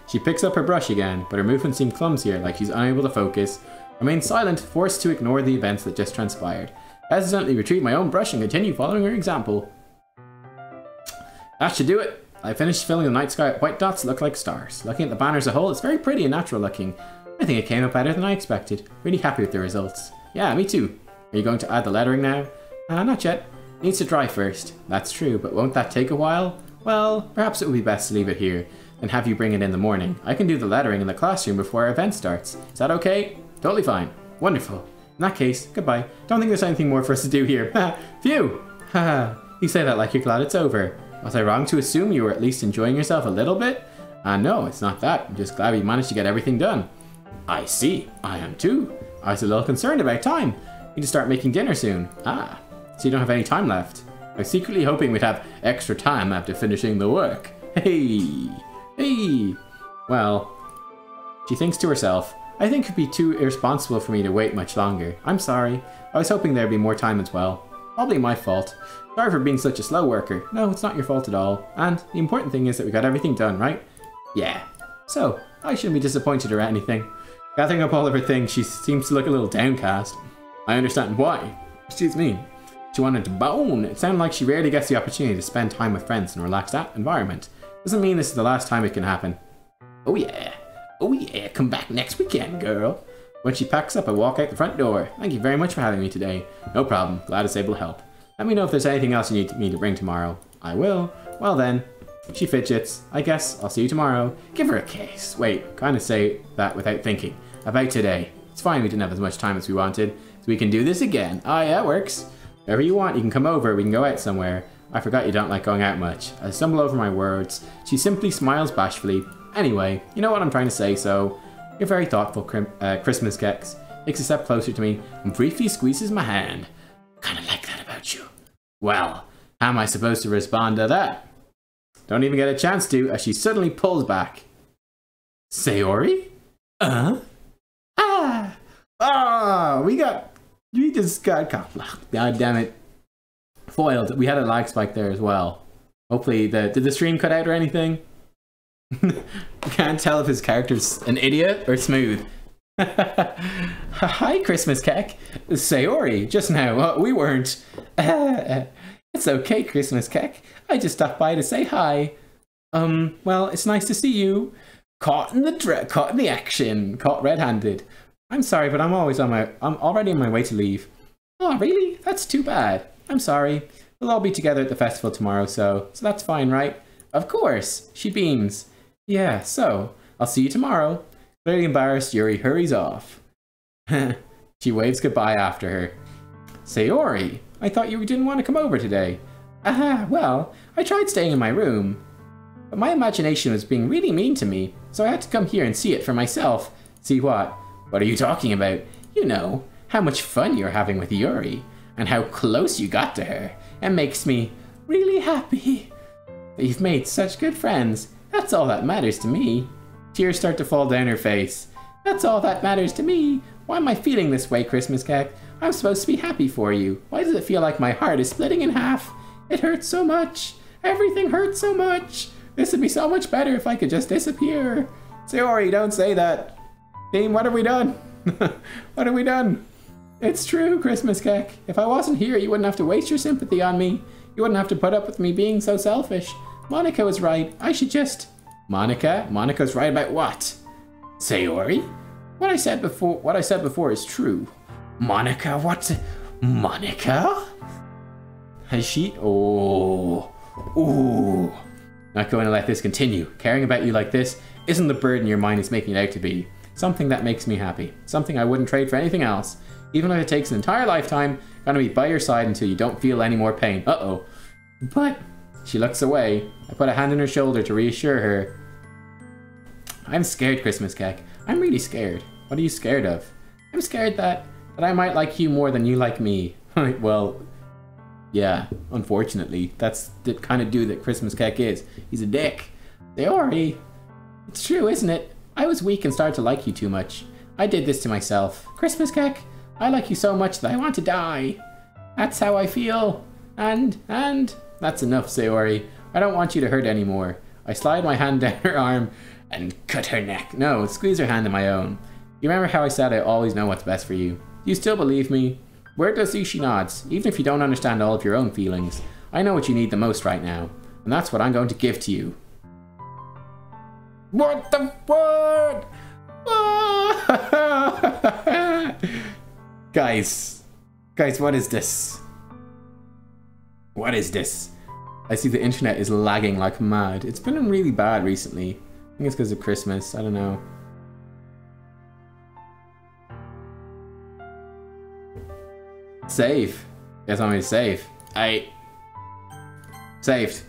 She picks up her brush again, but her movements seem clumsier, like she's unable to focus. Remains silent, forced to ignore the events that just transpired. Hesitantly retrieve my own brush and continue following her example. That should do it. I finished filling the night sky with white dots that look like stars. Looking at the banner as a whole, it's very pretty and natural looking. I think it came out better than I expected. Really happy with the results. Yeah, me too. Are you going to add the lettering now? Not yet. Needs to dry first. That's true, but won't that take a while? Well, perhaps it would be best to leave it here and have you bring it in the morning. I can do the lettering in the classroom before our event starts. Is that okay? Totally fine. Wonderful. In that case, goodbye. Don't think there's anything more for us to do here. Phew! Haha. You say that like you're glad it's over. Was I wrong to assume you were at least enjoying yourself a little bit? No, it's not that. I'm just glad we managed to get everything done. I see. I am too. I was a little concerned about time. Need to start making dinner soon. Ah, so you don't have any time left. I was secretly hoping we'd have extra time after finishing the work. Hey! Hey! Well, she thinks to herself, I think it'd be too irresponsible for me to wait much longer. I'm sorry. I was hoping there'd be more time as well. Probably my fault. Sorry for being such a slow worker. No, it's not your fault at all. And the important thing is that we got everything done, right? Yeah. So, I shouldn't be disappointed or anything. Gathering up all of her things, she seems to look a little downcast. I understand why. Excuse me. She wanted to bone. It sounded like she rarely gets the opportunity to spend time with friends in a relaxed environment. Doesn't mean this is the last time it can happen. Oh yeah. Oh yeah, come back next weekend, girl. When she packs up, I walk out the front door. Thank you very much for having me today. No problem. Glad it's able to help. Let me know if there's anything else you need me to bring tomorrow. I will. Well then. She fidgets. I guess I'll see you tomorrow. Give her a kiss. Wait, kind of say that without thinking. About today. It's fine we didn't have as much time as we wanted. So we can do this again. Ah yeah, it works. Wherever you want, you can come over. We can go out somewhere. I forgot you don't like going out much. I stumble over my words. She simply smiles bashfully. Anyway, you know what I'm trying to say, so... You're very thoughtful, Christmas Kex. Takes a step closer to me and briefly squeezes my hand. Kinda like that about you. Well, how am I supposed to respond to that? Don't even get a chance to, as she suddenly pulls back. Sayori? Ah! Ah! We just got caught. God damn it. Foiled. We had a lag spike there as well. Hopefully, did the stream cut out or anything? Can't tell if his character's an idiot or smooth. Hi, Christmas Keck. Sayori, just now. We weren't. It's okay, Christmas Keck. I just stopped by to say hi. Well, it's nice to see you. Caught in the action. Caught red-handed. I'm sorry, but I'm already on my way to leave. Oh, really? That's too bad. I'm sorry. We'll all be together at the festival tomorrow, so that's fine, right? Of course. She beams. Yeah, so I'll see you tomorrow. Clearly embarrassed, Yuri hurries off. She waves goodbye after her. Sayori, I thought you didn't want to come over today. Well, I tried staying in my room, but my imagination was being really mean to me, so I had to come here and see it for myself. See what? What are you talking about? You know, how much fun you're having with Yuri, and how close you got to her. It makes me really happy that you've made such good friends. That's all that matters to me. Tears start to fall down her face. That's all that matters to me. Why am I feeling this way, Christmas Cake? I'm supposed to be happy for you. Why does it feel like my heart is splitting in half? It hurts so much. Everything hurts so much. This would be so much better if I could just disappear. Sayori, don't say that. Team, what have we done? What have we done? It's true, Christmas Cake. If I wasn't here, you wouldn't have to waste your sympathy on me. You wouldn't have to put up with me being so selfish. Monica was right. I should just... Monica? Monica's right about what? Sayori? What I said before is true. Monica? What's... Monica? Has she... Oh. Ooh. Not going to let this continue. Caring about you like this isn't the burden your mind is making it out to be. Something that makes me happy. Something I wouldn't trade for anything else. Even if it takes an entire lifetime, gonna be by your side until you don't feel any more pain. Uh-oh. But... She looks away. I put a hand on her shoulder to reassure her. I'm scared, Christmas Cake. I'm really scared. What are you scared of? I'm scared that I might like you more than you like me. Well, yeah, unfortunately. That's the kind of dude that Christmas Cake is. He's a dick. Sayori. It's true, isn't it? I was weak and started to like you too much. I did this to myself. Christmas Cake, I like you so much that I want to die. That's how I feel. And... That's enough, Sayori. I don't want you to hurt anymore. I slide my hand down her arm and cut her neck. No, squeeze her hand in my own. You remember how I said I always know what's best for you? Do you still believe me? Where does she nods? Even if you don't understand all of your own feelings, I know what you need the most right now, and that's what I'm going to give to you. What the fuck? Guys, what is this? What is this? I see the internet is lagging like mad. It's been really bad recently. I think it's because of Christmas. I don't know. Save. You guys want me to save? Saved.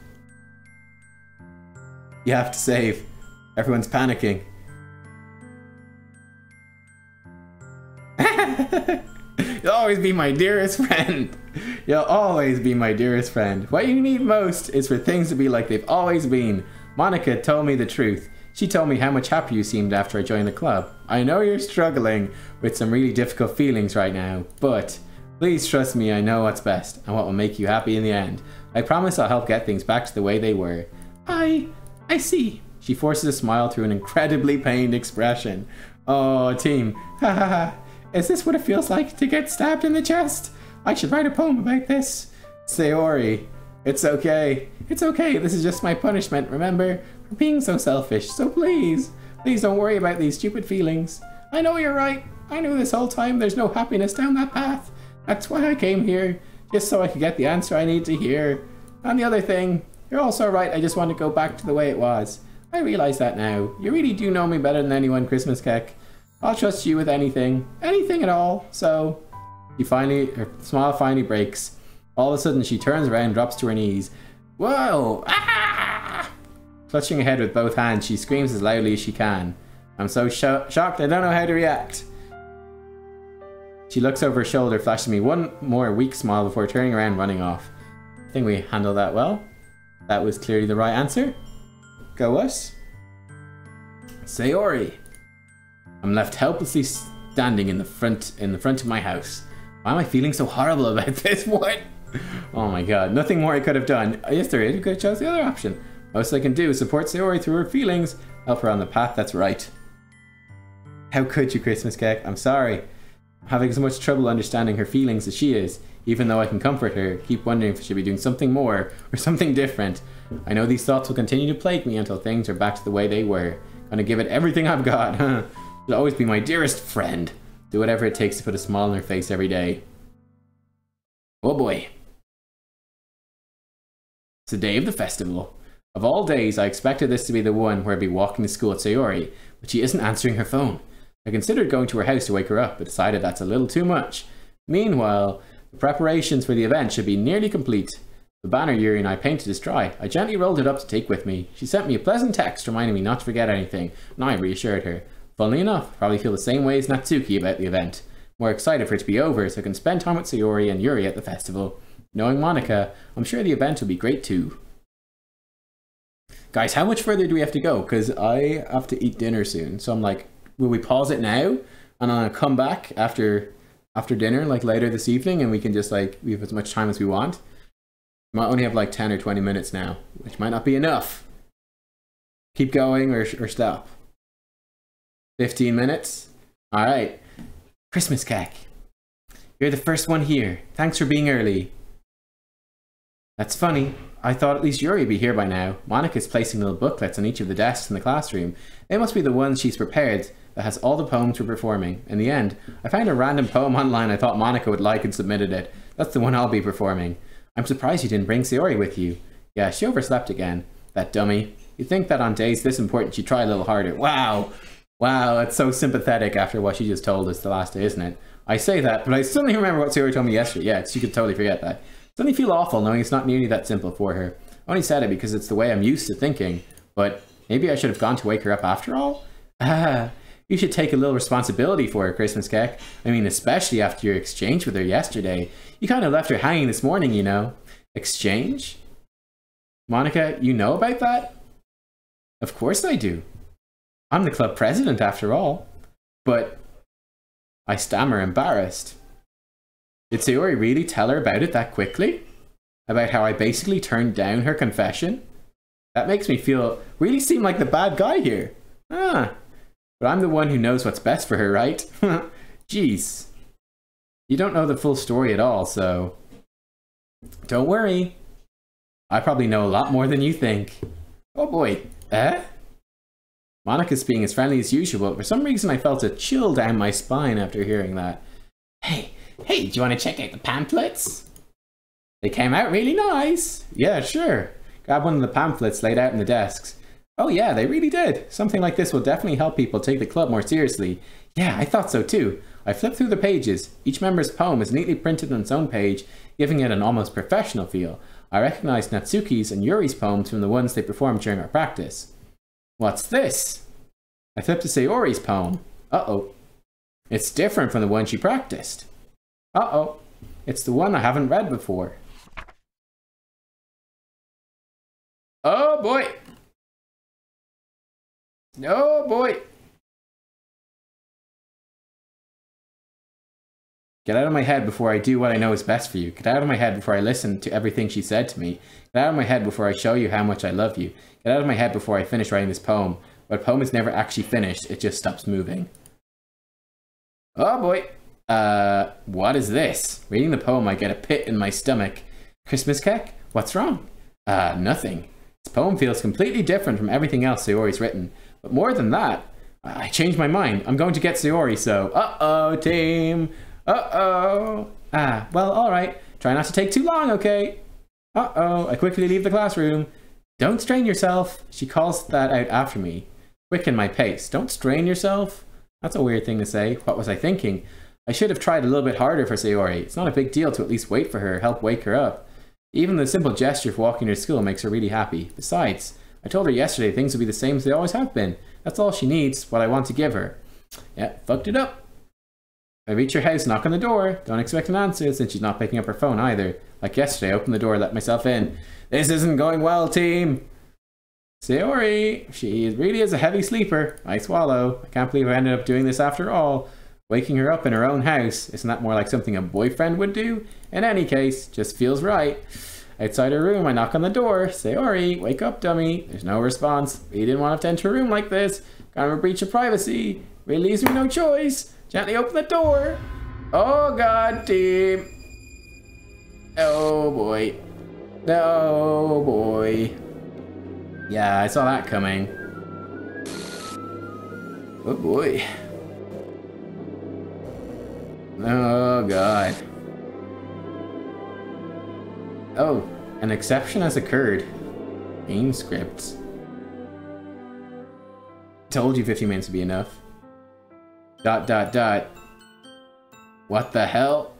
You have to save. Everyone's panicking. You'll always be my dearest friend. You'll always be my dearest friend. What you need most is for things to be like they've always been. Monica told me the truth. She told me how much happier you seemed after I joined the club. I know you're struggling with some really difficult feelings right now, but please trust me, I know what's best and what will make you happy in the end. I promise I'll help get things back to the way they were. I see. She forces a smile through an incredibly pained expression. Oh, team. Ha ha ha. Is this what it feels like to get stabbed in the chest? I should write a poem about this. Sayori, it's okay. It's okay. This is just my punishment, remember? For being so selfish. So please don't worry about these stupid feelings. I know you're right. I knew this whole time there's no happiness down that path. That's why I came here. Just so I could get the answer I need to hear. And the other thing, you're also right. I just want to go back to the way it was. I realize that now. You really do know me better than anyone, Christmas Cake. I'll trust you with anything. Anything at all. So, her smile finally breaks. All of a sudden, she turns around and drops to her knees. Whoa! Ah! Clutching her head with both hands, she screams as loudly as she can. I'm so shocked I don't know how to react. She looks over her shoulder, flashing me one more weak smile before turning around and running off. I think we handled that well. That was clearly the right answer. Go us. Sayori. I'm left helplessly standing in the front of my house. Why am I feeling so horrible about this? What? Oh my god. Nothing more I could have done. Yes, there is. You could have chosen the other option. Most I can do is support Sayori through her feelings. Help her on the path that's right. How could you, Christmas Cake? I'm sorry. I'm having as much trouble understanding her feelings as she is. Even though I can comfort her, keep wondering if I should be doing something more or something different. I know these thoughts will continue to plague me until things are back to the way they were. Gonna give it everything I've got. She'll always be my dearest friend. Do whatever it takes to put a smile on her face every day. Oh boy. It's the day of the festival. Of all days, I expected this to be the one where I'd be walking to school at Sayori, but she isn't answering her phone. I considered going to her house to wake her up, but decided that's a little too much. Meanwhile, the preparations for the event should be nearly complete. The banner Yuri and I painted is dry. I gently rolled it up to take with me. She sent me a pleasant text reminding me not to forget anything, and I reassured her. Funnily enough, I probably feel the same way as Natsuki about the event. More excited for it to be over so I can spend time with Sayori and Yuri at the festival. Knowing Monica, I'm sure the event will be great too. Guys, how much further do we have to go? Because I have to eat dinner soon. So I'm like, will we pause it now? And I'll come back after dinner, like later this evening, and we can just like, we have as much time as we want. We might only have like 10 or 20 minutes now, which might not be enough. Keep going or stop. 15 minutes? Alright. Christmas cake. You're the first one here. Thanks for being early. That's funny. I thought at least Yuri would be here by now. Monica's placing little booklets on each of the desks in the classroom. They must be the ones she's prepared that has all the poems we're performing. In the end, I found a random poem online I thought Monica would like and submitted it. That's the one I'll be performing. I'm surprised you didn't bring Sayori with you. Yeah, she overslept again. That dummy. You'd think that on days this important she'd try a little harder. Wow! Wow, that's so sympathetic after what she just told us the last day, isn't it? I say that, but I suddenly remember what Sayori told me yesterday. Yeah, she could totally forget that. Suddenly feel awful knowing it's not nearly that simple for her. I only said it because it's the way I'm used to thinking. But maybe I should have gone to wake her up after all? Ah, you should take a little responsibility for her, Christmas cake. I mean, especially after your exchange with her yesterday. You kind of left her hanging this morning, you know. Exchange? Monica, you know about that? Of course I do. I'm the club president after all. But I stammer, embarrassed. Did Sayori really tell her about it that quickly? About how I basically turned down her confession? That makes me really seem like the bad guy here. Ah, but I'm the one who knows what's best for her, right? Jeez. You don't know the full story at all, so... Don't worry. I probably know a lot more than you think. Oh boy, Monica's being as friendly as usual, but for some reason I felt a chill down my spine after hearing that. Hey, do you want to check out the pamphlets? They came out really nice. Yeah, sure. Grab one of the pamphlets laid out in the desks. Oh yeah, they really did. Something like this will definitely help people take the club more seriously. Yeah, I thought so too. I flipped through the pages. Each member's poem is neatly printed on its own page, giving it an almost professional feel. I recognized Natsuki's and Yuri's poems from the ones they performed during our practice. What's this? I flipped to Sayori's poem. Uh-oh. It's different from the one she practiced. Uh-oh. It's the one I haven't read before. Oh boy. Oh boy. Get out of my head before I do what I know is best for you. Get out of my head before I listen to everything she said to me. Get out of my head before I show you how much I love you. Get out of my head before I finish writing this poem. But a poem is never actually finished, it just stops moving. Oh boy. What is this? Reading the poem, I get a pit in my stomach. Christmas cake? What's wrong? Nothing. This poem feels completely different from everything else Sayori's written. But more than that, I changed my mind. I'm going to get Sayori, so... Uh-oh, team. Uh-oh. Well, alright. Try not to take too long, okay? Uh-oh. I quickly leave the classroom. Don't strain yourself. She calls that out after me. Quicken my pace. Don't strain yourself? That's a weird thing to say. What was I thinking? I should have tried a little bit harder for Sayori. It's not a big deal to at least wait for her, help wake her up. Even the simple gesture of walking her to school makes her really happy. Besides, I told her yesterday things will be the same as they always have been. That's all she needs, what I want to give her. Yeah, fucked it up. If I reach her house, knock on the door. Don't expect an answer since she's not picking up her phone either. Like yesterday, I opened the door, let myself in. This isn't going well, team. Sayori, she really is a heavy sleeper. I swallow. I can't believe I ended up doing this after all. Waking her up in her own house. Isn't that more like something a boyfriend would do? In any case, just feels right. Outside her room, I knock on the door. Sayori, wake up, dummy. There's no response. We didn't want to enter a room like this. Kind of a breach of privacy. Really leaves me no choice. Gently open the door. Oh god, team. Oh boy. Oh boy. Yeah, I saw that coming. Oh boy. Oh god. Oh, an exception has occurred. Game scripts. Told you 50 minutes would be enough. ... What the hell?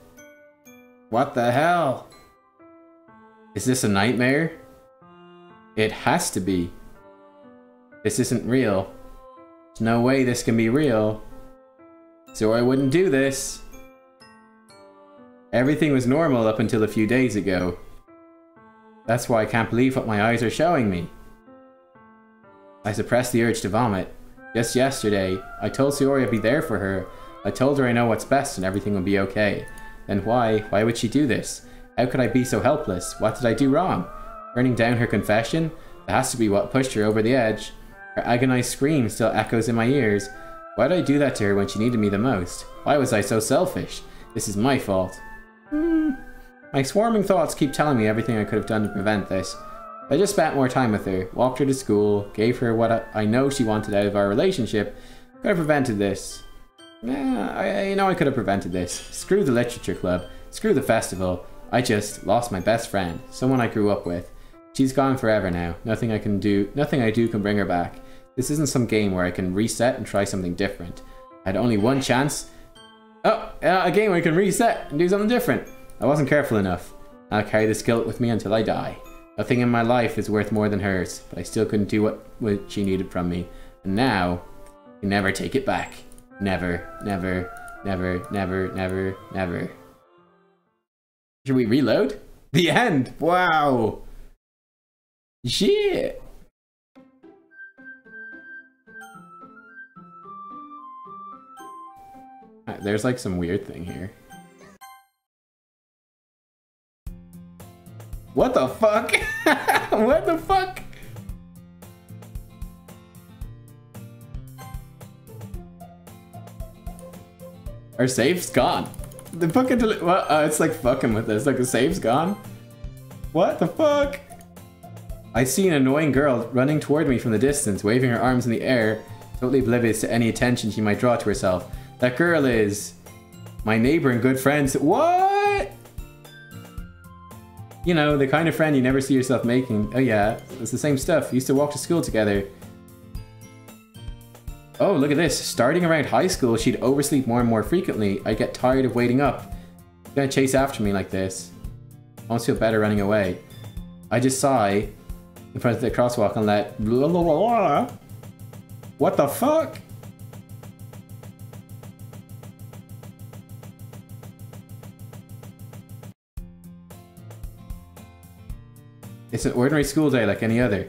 What the hell? Is this a nightmare? It has to be. This isn't real. There's no way this can be real. So I wouldn't do this. Everything was normal up until a few days ago. That's why I can't believe what my eyes are showing me. I suppressed the urge to vomit. Just yesterday, I told Sayori I'd be there for her. I told her I know what's best and everything will be okay. Then why would she do this? How could I be so helpless? What did I do wrong? Turning down her confession? That has to be what pushed her over the edge. Her agonized scream still echoes in my ears. Why did I do that to her when she needed me the most? Why was I so selfish? This is my fault. My swarming thoughts keep telling me everything I could have done to prevent this. I just spent more time with her, walked her to school, gave her what I know she wanted out of our relationship. Could have prevented this. I know I could have prevented this. Screw the literature club. Screw the festival. I just lost my best friend, someone I grew up with. She's gone forever now. Nothing I do can bring her back. This isn't some game where I can reset and try something different. I had only one chance. Oh, a game where I can reset and do something different. I wasn't careful enough. I'll carry this guilt with me until I die. Nothing in my life is worth more than hers, but I still couldn't do what she needed from me. And now, I can never take it back. Never, never, never, never, never, never. Should we reload? The end! Wow! Shit! There's like some weird thing here. What the fuck? What the fuck? Our safe's gone. The fucking what? It's like fucking with us. Like the save's gone. What the fuck? I see an annoying girl running toward me from the distance, waving her arms in the air, totally oblivious to any attention she might draw to herself. That girl is my neighbor and good friend. What? You know, the kind of friend you never see yourself making. Oh yeah, it's the same stuff. Used to walk to school together. Oh, look at this. Starting around high school, she'd oversleep more and more frequently. I'd get tired of waiting up. She's gonna chase after me like this. I almost feel better running away. I just sigh in front of the crosswalk and let blah, blah, blah, blah. What the fuck? It's an ordinary school day like any other.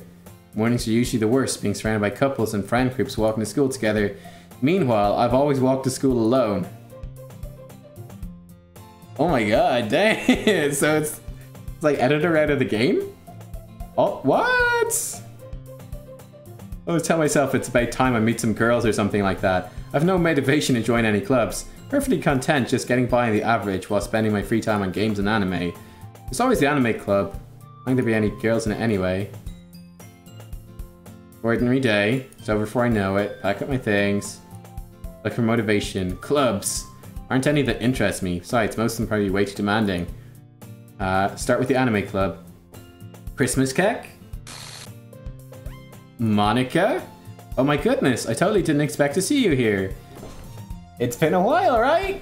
Mornings are usually the worst, being surrounded by couples and friend groups walking to school together. Meanwhile, I've always walked to school alone. Oh my god, dang! So it's like editor out of the game? Oh, what? I always tell myself it's about time I meet some girls or something like that. I've no motivation to join any clubs. Perfectly content just getting by on the average while spending my free time on games and anime. There's always the anime club. I think there'd be any girls in it anyway. Ordinary day. It's over before I know it. Pack up my things. Look for motivation. Clubs. Aren't any that interest me. Besides, most of them probably way too demanding. Start with the anime club. Christmas cake? Monica? Oh my goodness, I totally didn't expect to see you here. It's been a while, right?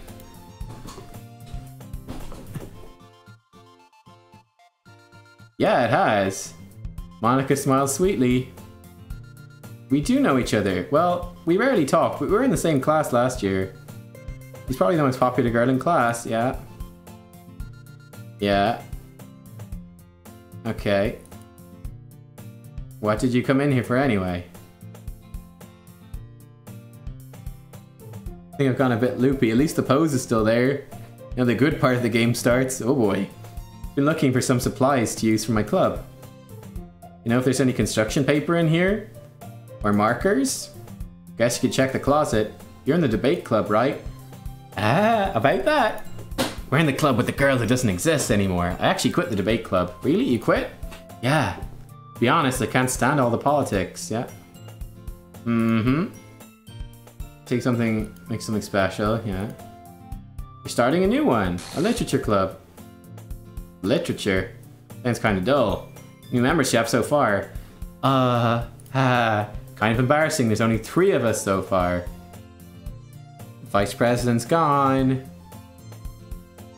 Yeah, it has. Monica smiles sweetly. We do know each other. Well, we rarely talk, but we were in the same class last year. She's probably the most popular girl in class, yeah. Yeah. Okay. What did you come in here for anyway? I think I've gone a bit loopy. At least the pose is still there. Now the good part of the game starts. Oh boy. Been looking for some supplies to use for my club. You know if there's any construction paper in here? Or markers? Guess you could check the closet. You're in the debate club, right? Ah, about that. We're in the club with the girl who doesn't exist anymore. I actually quit the debate club. Really? You quit? Yeah. To be honest, I can't stand all the politics. Yeah. Mm-hmm. Make something special, yeah. You're starting a new one. A literature club. Literature? Sounds kind of dull. New membership so far. Kind of embarrassing. There's only 3 of us so far. Vice president's gone.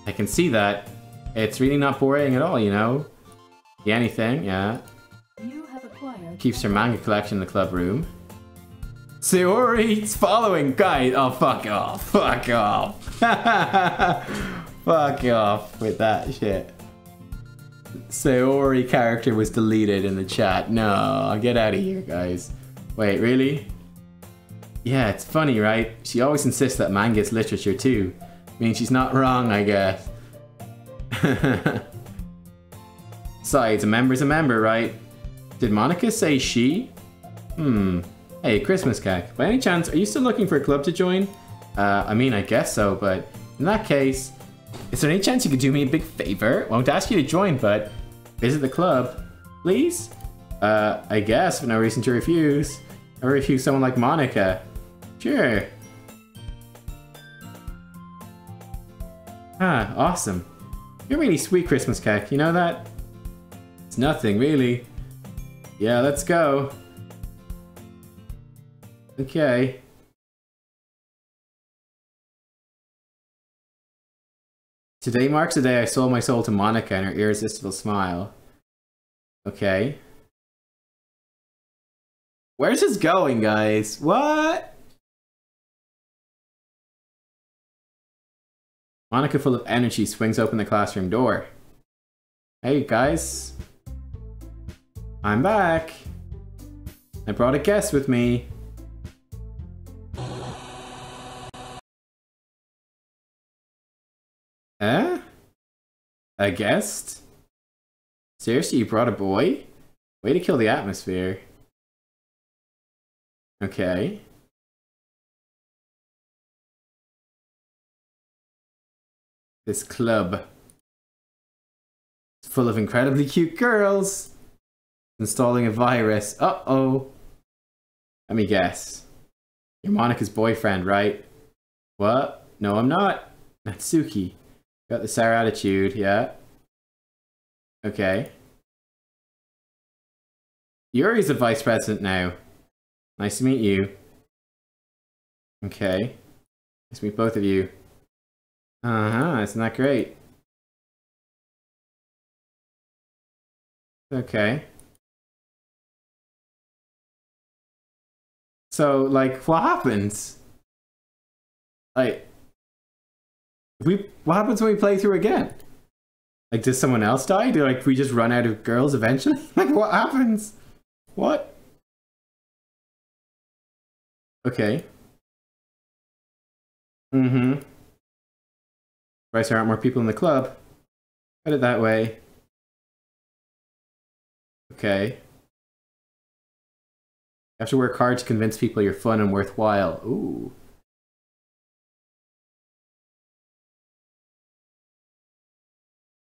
I can see that. It's really not boring at all, you know? Yeah, anything, yeah. You have acquired. Keeps her manga collection in the club room. Sayori's following guys. Oh, fuck off. Fuck off. Fuck off with that shit. Sayori character was deleted in the chat. No, get out of here, guys. Wait, really? Yeah, it's funny, right? She always insists that manga's literature too. I mean, she's not wrong, I guess. Besides, a member's a member, right? Did Monica say she? Hey, Christmas Cack. By any chance, are you still looking for a club to join? I mean, I guess so, but in that case, is there any chance you could do me a big favor? Won't ask you to join, but visit the club, please? I guess, for no reason to refuse. I refuse someone like Monica. Sure. Ah, awesome. You're really sweet, Christmas Cack, you know that? It's nothing, really. Yeah, let's go. Okay. Today marks the day I sold my soul to Monica and her irresistible smile. Okay. Where's this going, guys? What? Monica, full of energy, swings open the classroom door. Hey, guys. I'm back. I brought a guest with me. Eh? A guest? Seriously, you brought a boy? Way to kill the atmosphere. Okay. This club. It's full of incredibly cute girls. Installing a virus. Uh-oh. Let me guess. You're Monica's boyfriend, right? What? No, I'm not. Natsuki. Got the sour attitude, yeah. Okay. Yuri's the vice president now. Nice to meet you. Okay. Nice to meet both of you. Uh-huh, isn't that great? Okay. So, like, what happens? Like, what happens when we play through again? Like, does someone else die? Do, like, we just run out of girls eventually? Like, what happens? What? Okay. Mm-hmm. Right, there aren't more people in the club. Put it that way. Okay. You have to work hard to convince people you're fun and worthwhile. Ooh.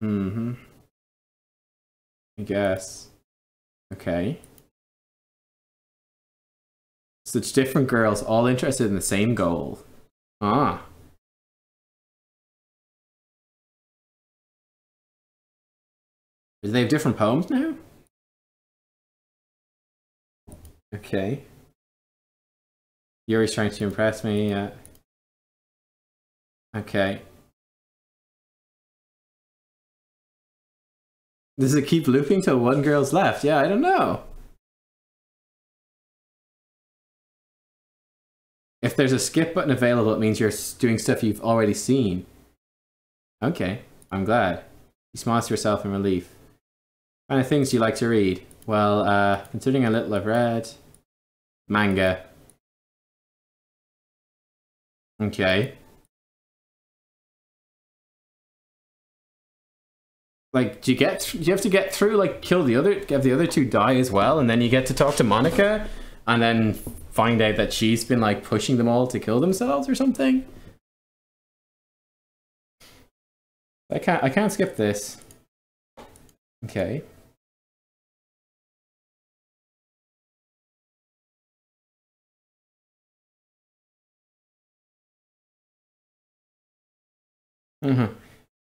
Mm-hmm. I guess. Okay. Such different girls, all interested in the same goal. Ah. Do they have different poems now? Okay. Yuri's trying to impress me. Okay. Does it keep looping till one girl's left? Yeah, I don't know. If there's a skip button available, it means you're doing stuff you've already seen. Okay, I'm glad. You smiles to yourself in relief. What kind of things do you like to read? Well, considering how little I've read... Manga. Okay. Like, do you have to get through, like, have the other two die as well, and then you get to talk to Monica, and then find out that she's been, like, pushing them all to kill themselves or something? I can't skip this. Okay.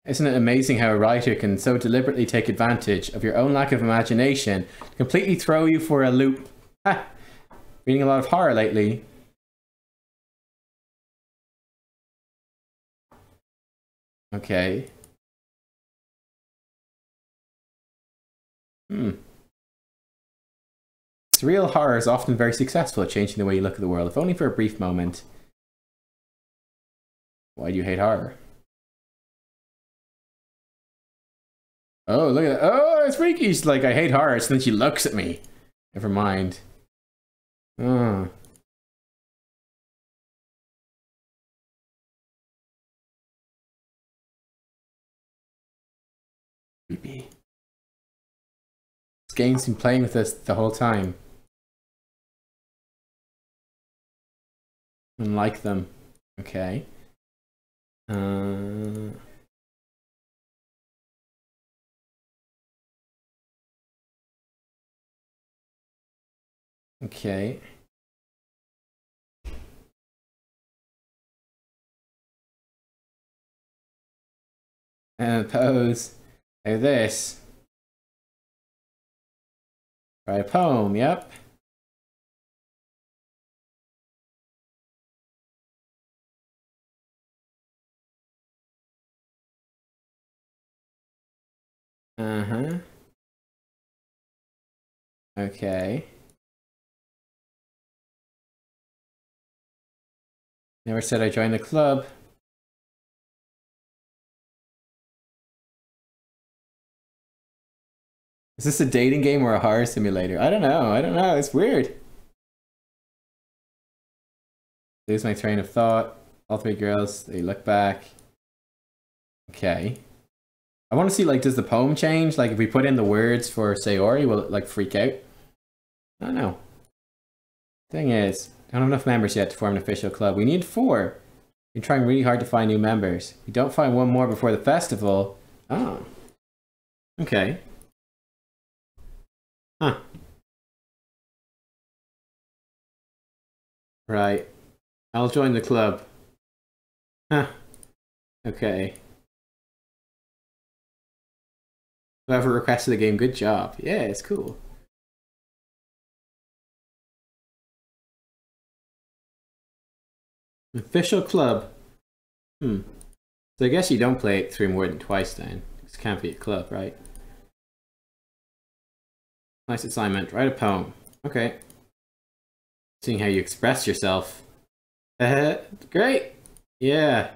Isn't it amazing how a writer can so deliberately take advantage of your own lack of imagination to completely throw you for a loop? Ha! Reading a lot of horror lately. Okay. Surreal horror is often very successful at changing the way you look at the world, if only for a brief moment. Why do you hate horror? Oh, look at that. Oh, it's freaky. She's like, I hate horror. So then she looks at me. Never mind. Hmm. Creepy. This game's been playing with us the whole time. And like them. Okay. Okay. And pose. Like this. Write a poem, yep. Uh-huh. Okay. Never said I joined the club. Is this a dating game or a horror simulator? I don't know. I don't know. It's weird. Lose my train of thought. All three girls, they look back. Okay. I want to see, like, does the poem change? Like, if we put in the words for Sayori, will it, like, freak out? I don't know. Thing is, I don't have enough members yet to form an official club. We need 4. We're trying really hard to find new members. We don't find one more before the festival. Oh. Okay. Huh. Right. I'll join the club. Huh. Okay. Whoever requested the game, good job. Yeah, it's cool. Official club. So I guess you don't play it through more than twice then. It can't be a club, right? Nice assignment. Write a poem. Okay. Seeing how you express yourself. Great. Yeah.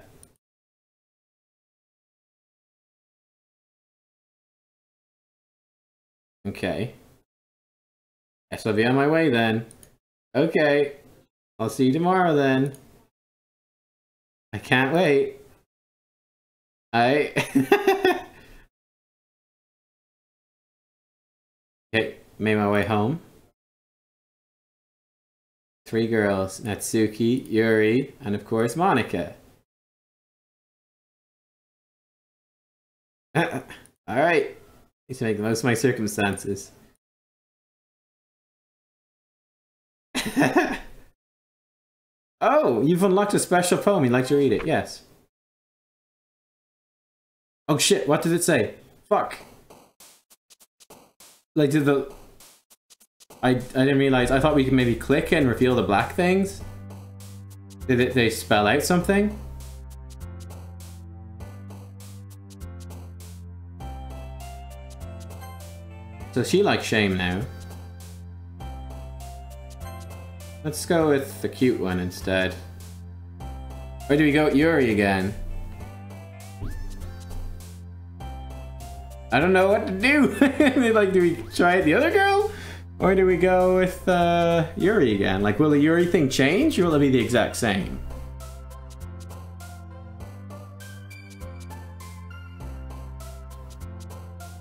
Okay. Guess I'll be on my way then. Okay. I'll see you tomorrow then. I can't wait. Okay, made my way home. 3 girls, Natsuki, Yuri, and of course Monica. Alright. Need to make the most of my circumstances. Oh, you've unlocked a special poem. You'd like to read it? Yes. Oh shit, what did it say? Fuck. Like, did the... I didn't realize. I thought we could maybe click and reveal the black things. Did they spell out something? So she likes shame now. Let's go with the cute one instead. Where do we go? Yuri again. I don't know what to do. Like, do we try the other girl? Or do we go with Yuri again? Like, will the Yuri thing change, or will it be the exact same?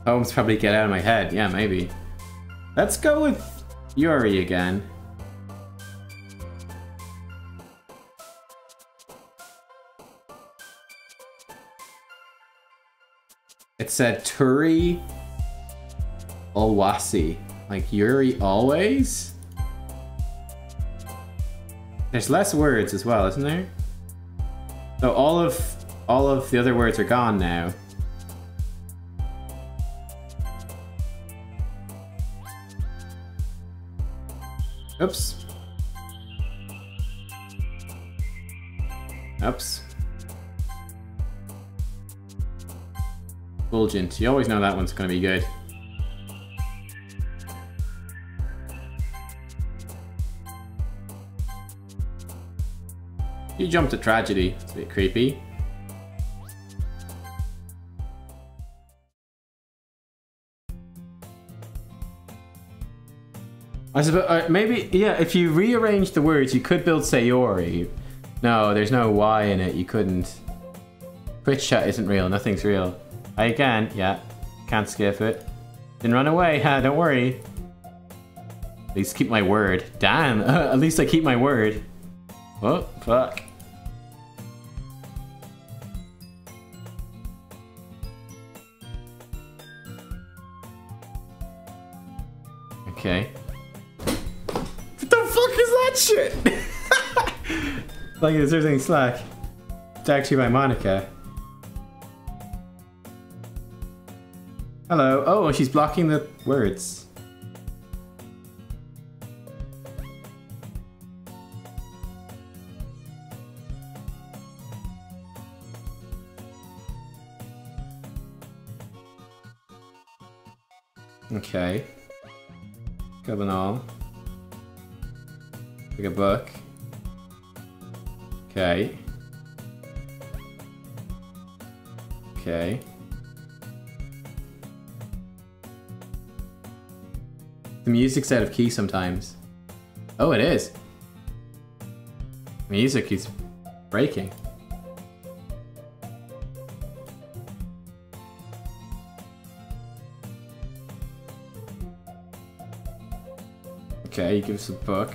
Poems probably get out of my head. Yeah, maybe. Let's go with Yuri again. It said Turi Olwasi. Like Yuri always? There's less words as well, isn't there? So all of the other words are gone now. Oops. Oops. Fulgent. You always know that one's gonna be good. You jumped to tragedy. It's a bit creepy. I suppose, maybe, yeah, if you rearrange the words, you could build Sayori. No, there's no Y in it, you couldn't. Twitch chat isn't real, nothing's real. I can, yeah. Can't skip it. Didn't run away, ha, don't worry. At least keep my word. Damn, at least I keep my word. Oh, fuck. Okay. What the fuck is that shit? Like, is there anything slack? It's actually by Monica. Hello. Oh, she's blocking the words. Okay. Going on. Like a book. Okay. Okay. The music's out of key sometimes. Oh, it is. Music is breaking. Okay, you give us a book.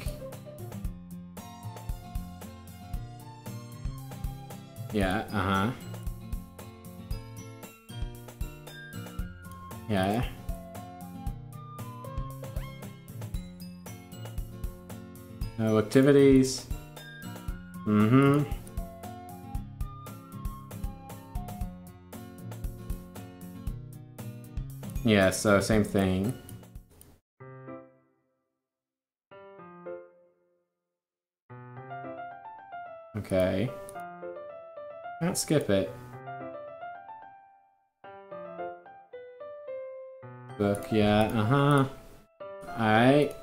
Yeah, uh-huh. Yeah. No activities. Mm-hmm. Yeah, so same thing. Okay. Can't skip it. Book, yeah, uh-huh. Alright.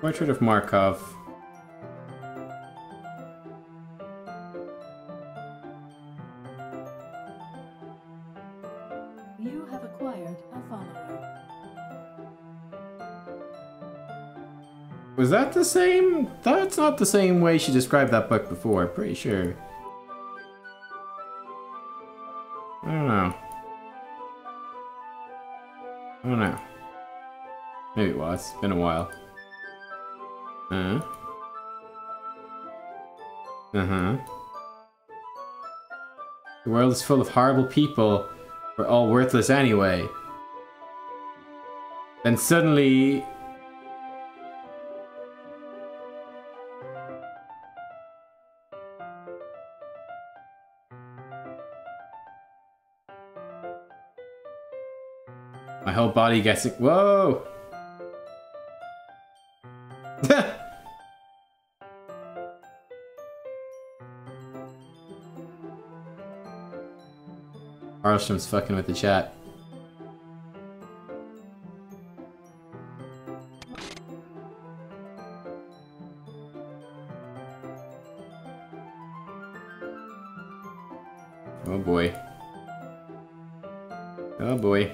Portrait of Markov. You have acquired a follower. Was that the same? That's not the same way she described that book before, pretty sure. I don't know. I don't know. Maybe it was. It's been a while. Uh-huh. The world is full of horrible people. We're all worthless anyway. Then suddenly... my whole body gets it. Whoa! Arlstrom's fucking with the chat. Oh boy. Oh boy.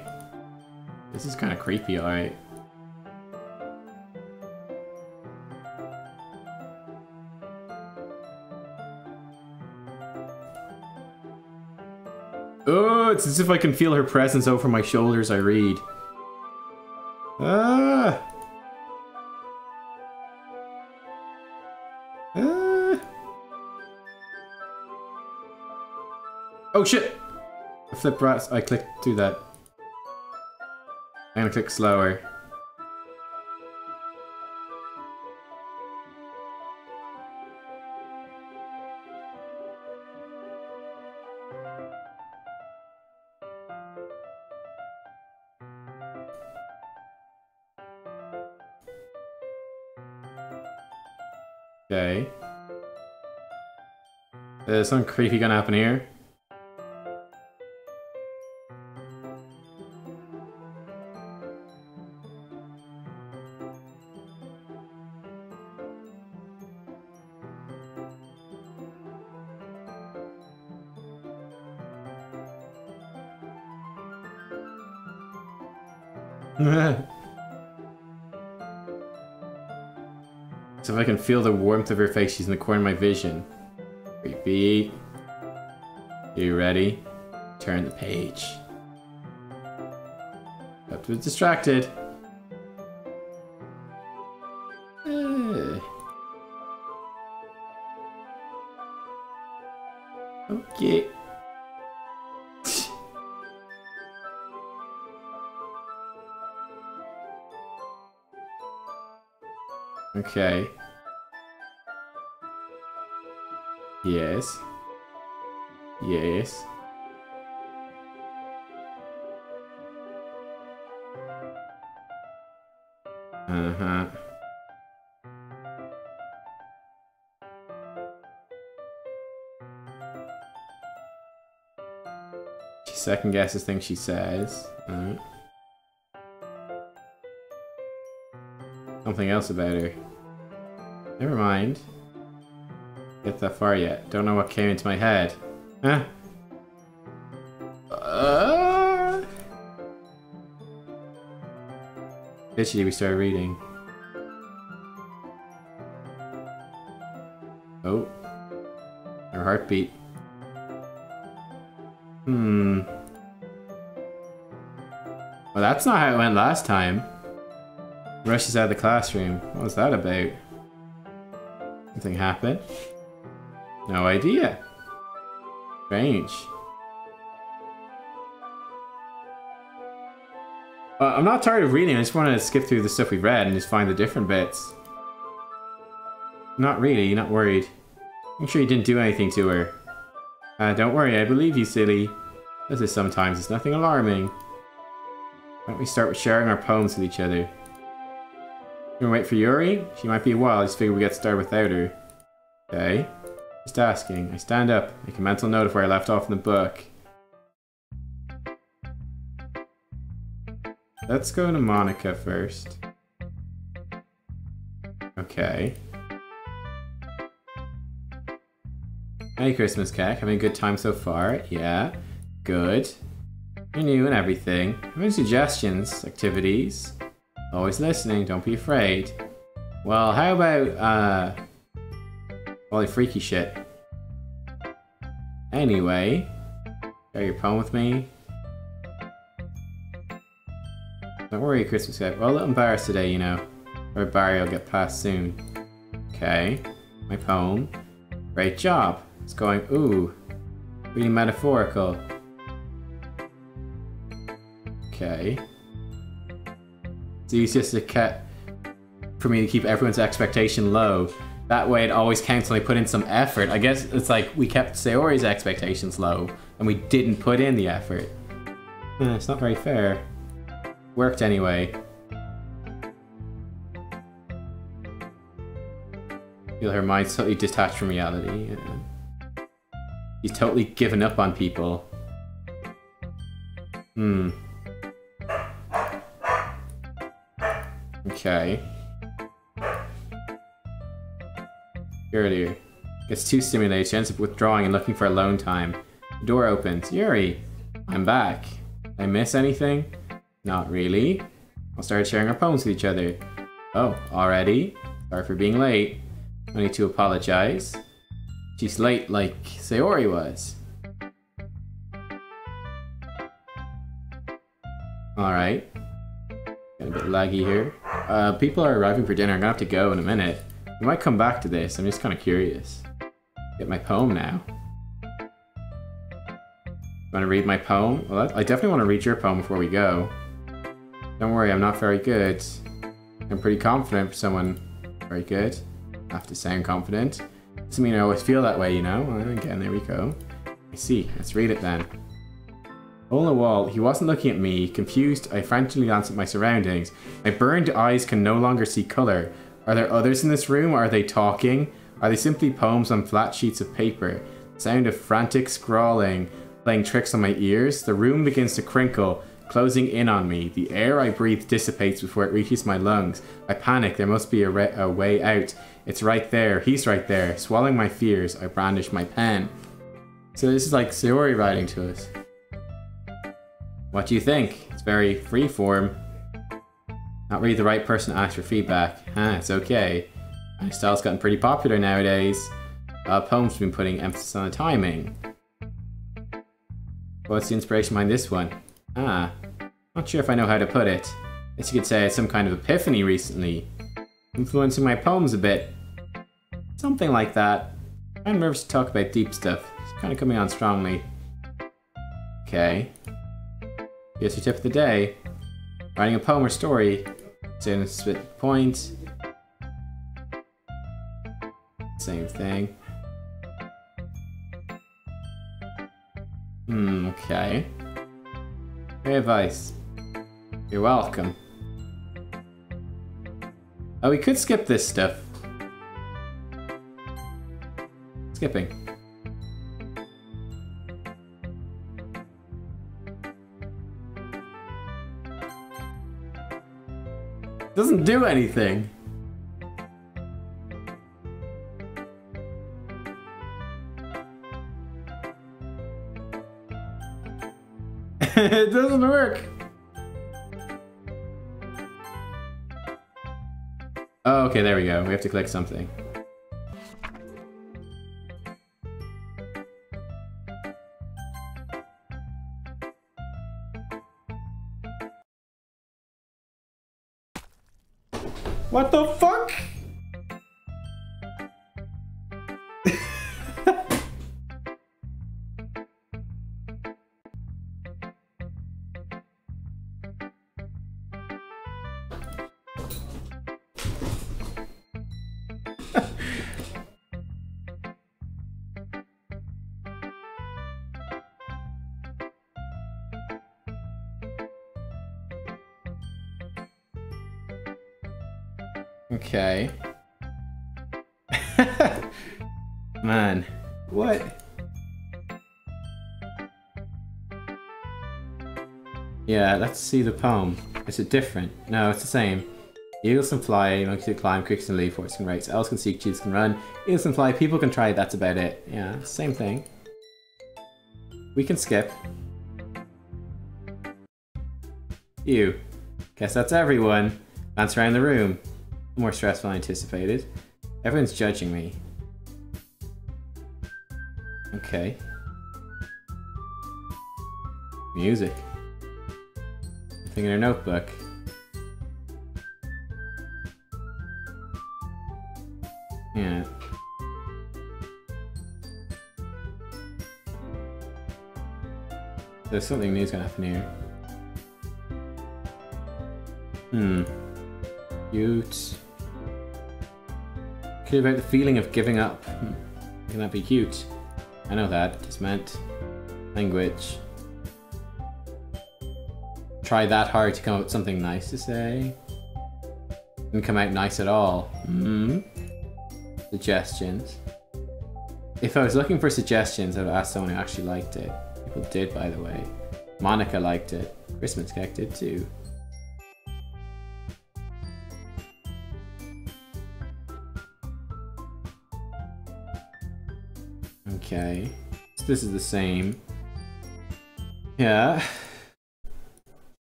This is kind of creepy, alright. Oh, it's as if I can feel her presence over my shoulders I read. Ah! Ah! Oh shit! I flipped right, I clicked through that. I'm gonna click slower. Okay. There's something creepy gonna happen here. So if I can feel the warmth of her face, she's in the corner of my vision. Creepy. Are you ready? Turn the page. Got to be distracted. Okay. Okay. Yes. Yes. Uh-huh. She second guesses things she says. Something else about her. Never mind. Get that far yet. Don't know what came into my head. Huh? Literally, we started reading. Oh. Her heartbeat. Well, that's not how it went last time. Rushes out of the classroom. What was that about? Something happened? No idea. Strange. I'm not tired of reading, I just want to skip through the stuff we've read and just find the different bits. Not really, not worried. I'm sure you didn't do anything to her. Don't worry, I believe you, silly. Does this sometimes, it's nothing alarming. Why don't we start with sharing our poems with each other? You wanna wait for Yuri? She might be a while, I just figured we get started without her. Okay. Just asking. I stand up, make a mental note of where I left off in the book. Let's go to Monica first. Okay. Hey, Christmas Keck. Having a good time so far? Yeah. Good. You're new and everything. Any suggestions? Activities? Always listening. Don't be afraid. Well, how about, all the freaky shit? Anyway. Share your poem with me. Don't worry, Christmas Keck. We're a little embarrassed today, you know. Our barrier will get past soon. Okay. My poem. Great job. It's going, ooh. Really metaphorical. Okay. It's easiest for me to keep everyone's expectation low. That way it always counts when I put in some effort. I guess it's like we kept Sayori's expectations low and we didn't put in the effort. It's not very fair. Worked anyway. Feel her mind's totally detached from reality. She's totally given up on people. Okay. Earlier. Gets too stimulated, she ends up withdrawing and looking for alone time. The door opens. Yuri! I'm back. Did I miss anything? Not really. We'll start sharing our poems with each other. Oh, already? Sorry for being late. I need to apologize. She's late like Sayori was. Alright. Getting a bit laggy here. People are arriving for dinner. I'm gonna have to go in a minute. We might come back to this. I'm just kind of curious. Get my poem now. Want to read my poem? Well, I definitely want to read your poem before we go. Don't worry, I'm not very good. I'm pretty confident for someone very good. I have to sound confident. Doesn't mean I always feel that way, you know? Well, again, there we go. I see. Let's read it then. Hole in the wall. He wasn't looking at me. Confused, I frantically glanced at my surroundings. My burned eyes can no longer see colour. Are there others in this room? Are they talking? Are they simply poems on flat sheets of paper? The sound of frantic scrawling, playing tricks on my ears. The room begins to crinkle, closing in on me. The air I breathe dissipates before it reaches my lungs. I panic. There must be a way out. It's right there. He's right there. Swallowing my fears, I brandish my pen. So this is like Sayori writing to us. What do you think? It's very freeform. Not really the right person to ask for feedback. It's okay. My style's gotten pretty popular nowadays. Poems have been putting emphasis on the timing. What's the inspiration behind this one? Not sure if I know how to put it. Guess you could say I had some kind of epiphany recently. Influencing my poems a bit. Something like that. I'm nervous to talk about deep stuff. It's kind of coming on strongly. Okay. Here's your tip of the day. Writing a poem or story. Say in a split point. Same thing. Okay. Great advice. You're welcome. Oh, we could skip this stuff. Skipping. Doesn't do anything. It doesn't work. Oh, okay, there we go. We have to click something. What the fuck? Okay. Man, what? Yeah, let's see the poem. Is it different? No, it's the same. Eagles can fly, monkeys can climb, crickets can leap, horses can race, owls can seek, cheetahs can run, eagles can fly, people can try, that's about it. Yeah, same thing. We can skip. Ew. Guess that's everyone. Glance around the room. More stressful than anticipated. Everyone's judging me. Okay. Music. Thing in her notebook. Yeah. There's something new's gonna happen here. Cute. Cute about the feeling of giving up. Can that be cute? I know that. Just meant language. Try that hard to come up with something nice to say. Didn't come out nice at all. Suggestions. If I was looking for suggestions, I would ask someone who actually liked it. People did, by the way. Monica liked it. Christmas Cake did too. Okay, so this is the same. Yeah.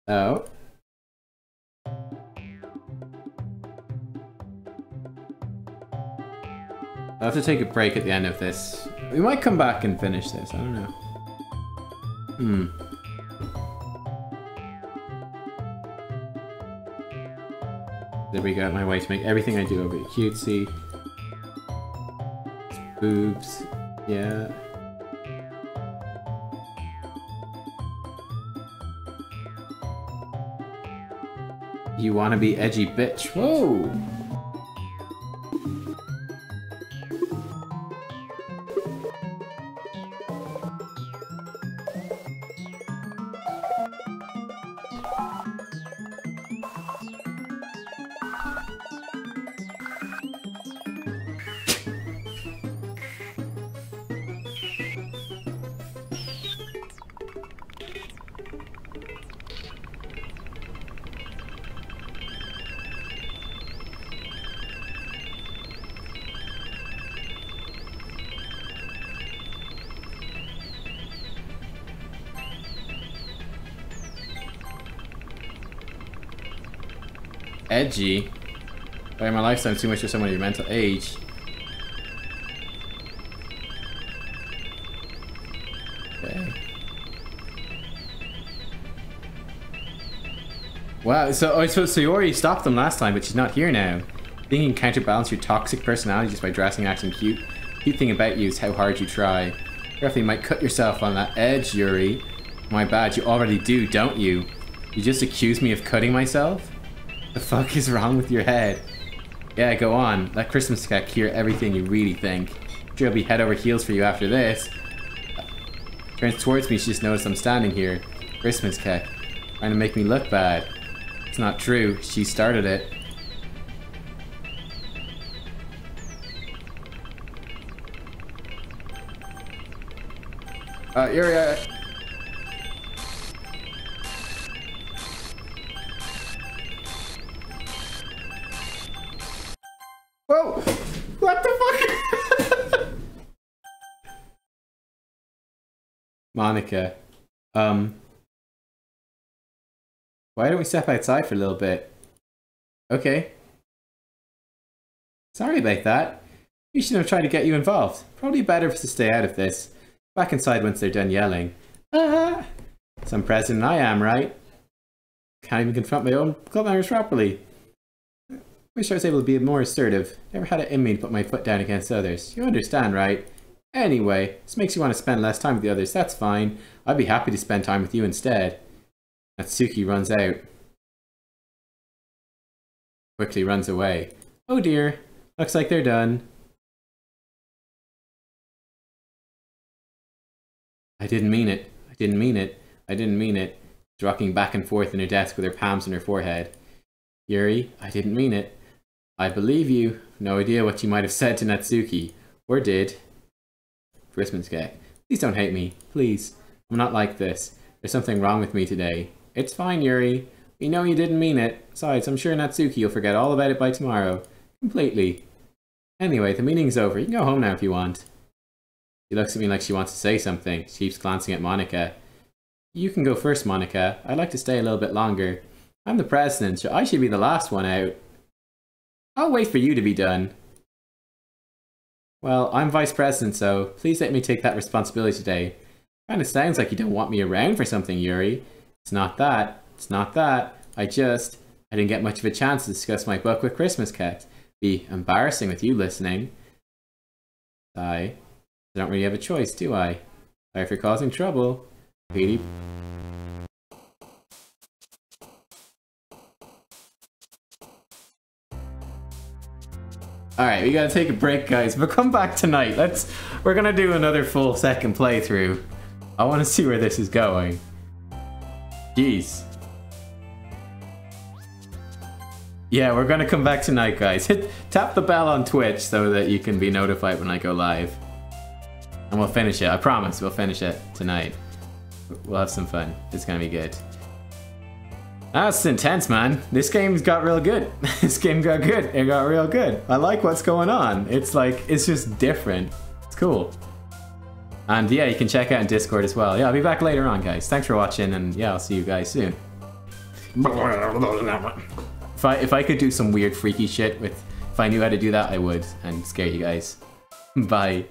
Oh. I'll have to take a break at the end of this. We might come back and finish this, I don't know. There we go, my way to make everything I do over cutesy. Boobs. Yeah. You wanna be edgy bitch. Whoa! edgy. Value my lifetime too much for someone of your mental age. Okay. Wow, so I suppose Sayori stopped them last time, but she's not here now. Think you can counterbalance your toxic personality just by dressing and acting cute? Cute thing about you is how hard you try. Definitely might cut yourself on that edge, Yuri. My bad, you already do, don't you? You just accuse me of cutting myself? The fuck is wrong with your head? Yeah, go on. Let Christmas Cat hear everything you really think. Sure, I'll be head over heels for you after this. Turns towards me, she just noticed I'm standing here. Christmas Cat. Trying to make me look bad. It's not true. She started it. Yuri, whoa! What the fuck? Monica. Why don't we step outside for a little bit? Okay. Sorry about that. We shouldn't have tried to get you involved. Probably better for us to stay out of this. Back inside once they're done yelling. Ah! Some president I am, right? Can't even confront my own club members properly. Wish I was able to be more assertive. Never had it in me to put my foot down against others. You understand, right? Anyway, this makes you want to spend less time with the others. That's fine. I'd be happy to spend time with you instead. Natsuki runs out. Quickly runs away. Oh dear. Looks like they're done. I didn't mean it. I didn't mean it. I didn't mean it. She's rocking back and forth in her desk with her palms on her forehead. Yuri, I didn't mean it. I believe you. No idea what you might have said to Natsuki. Or did. Christmas Cat. Please don't hate me. Please. I'm not like this. There's something wrong with me today. It's fine, Yuri. We know you didn't mean it. Besides, I'm sure Natsuki will forget all about it by tomorrow. Completely. Anyway, the meeting's over. You can go home now if you want. She looks at me like she wants to say something. She keeps glancing at Monica. You can go first, Monica. I'd like to stay a little bit longer. I'm the president, so I should be the last one out. I'll wait for you to be done. Well, I'm vice president, so please let me take that responsibility today. Kinda sounds like you don't want me around for something, Yuri. It's not that. It's not that. I didn't get much of a chance to discuss my book with Christmas Cat. Be embarrassing with you listening. I don't really have a choice, do I? Sorry for causing trouble. Petey. Alright, we gotta take a break, guys, but come back tonight. We're gonna do another full second playthrough. I wanna see where this is going. Jeez. Yeah, we're gonna come back tonight, guys. Tap the bell on Twitch so that you can be notified when I go live. And we'll finish it. I promise we'll finish it tonight. We'll have some fun. It's gonna be good. That's intense, man. This game's got real good. This game got good. It got real good. I like what's going on. It's like, it's just different. It's cool. And yeah, you can check out in Discord as well. Yeah, I'll be back later on, guys. Thanks for watching, and yeah, I'll see you guys soon. If I could do some weird freaky shit if I knew how to do that, I would, and scare you guys. Bye.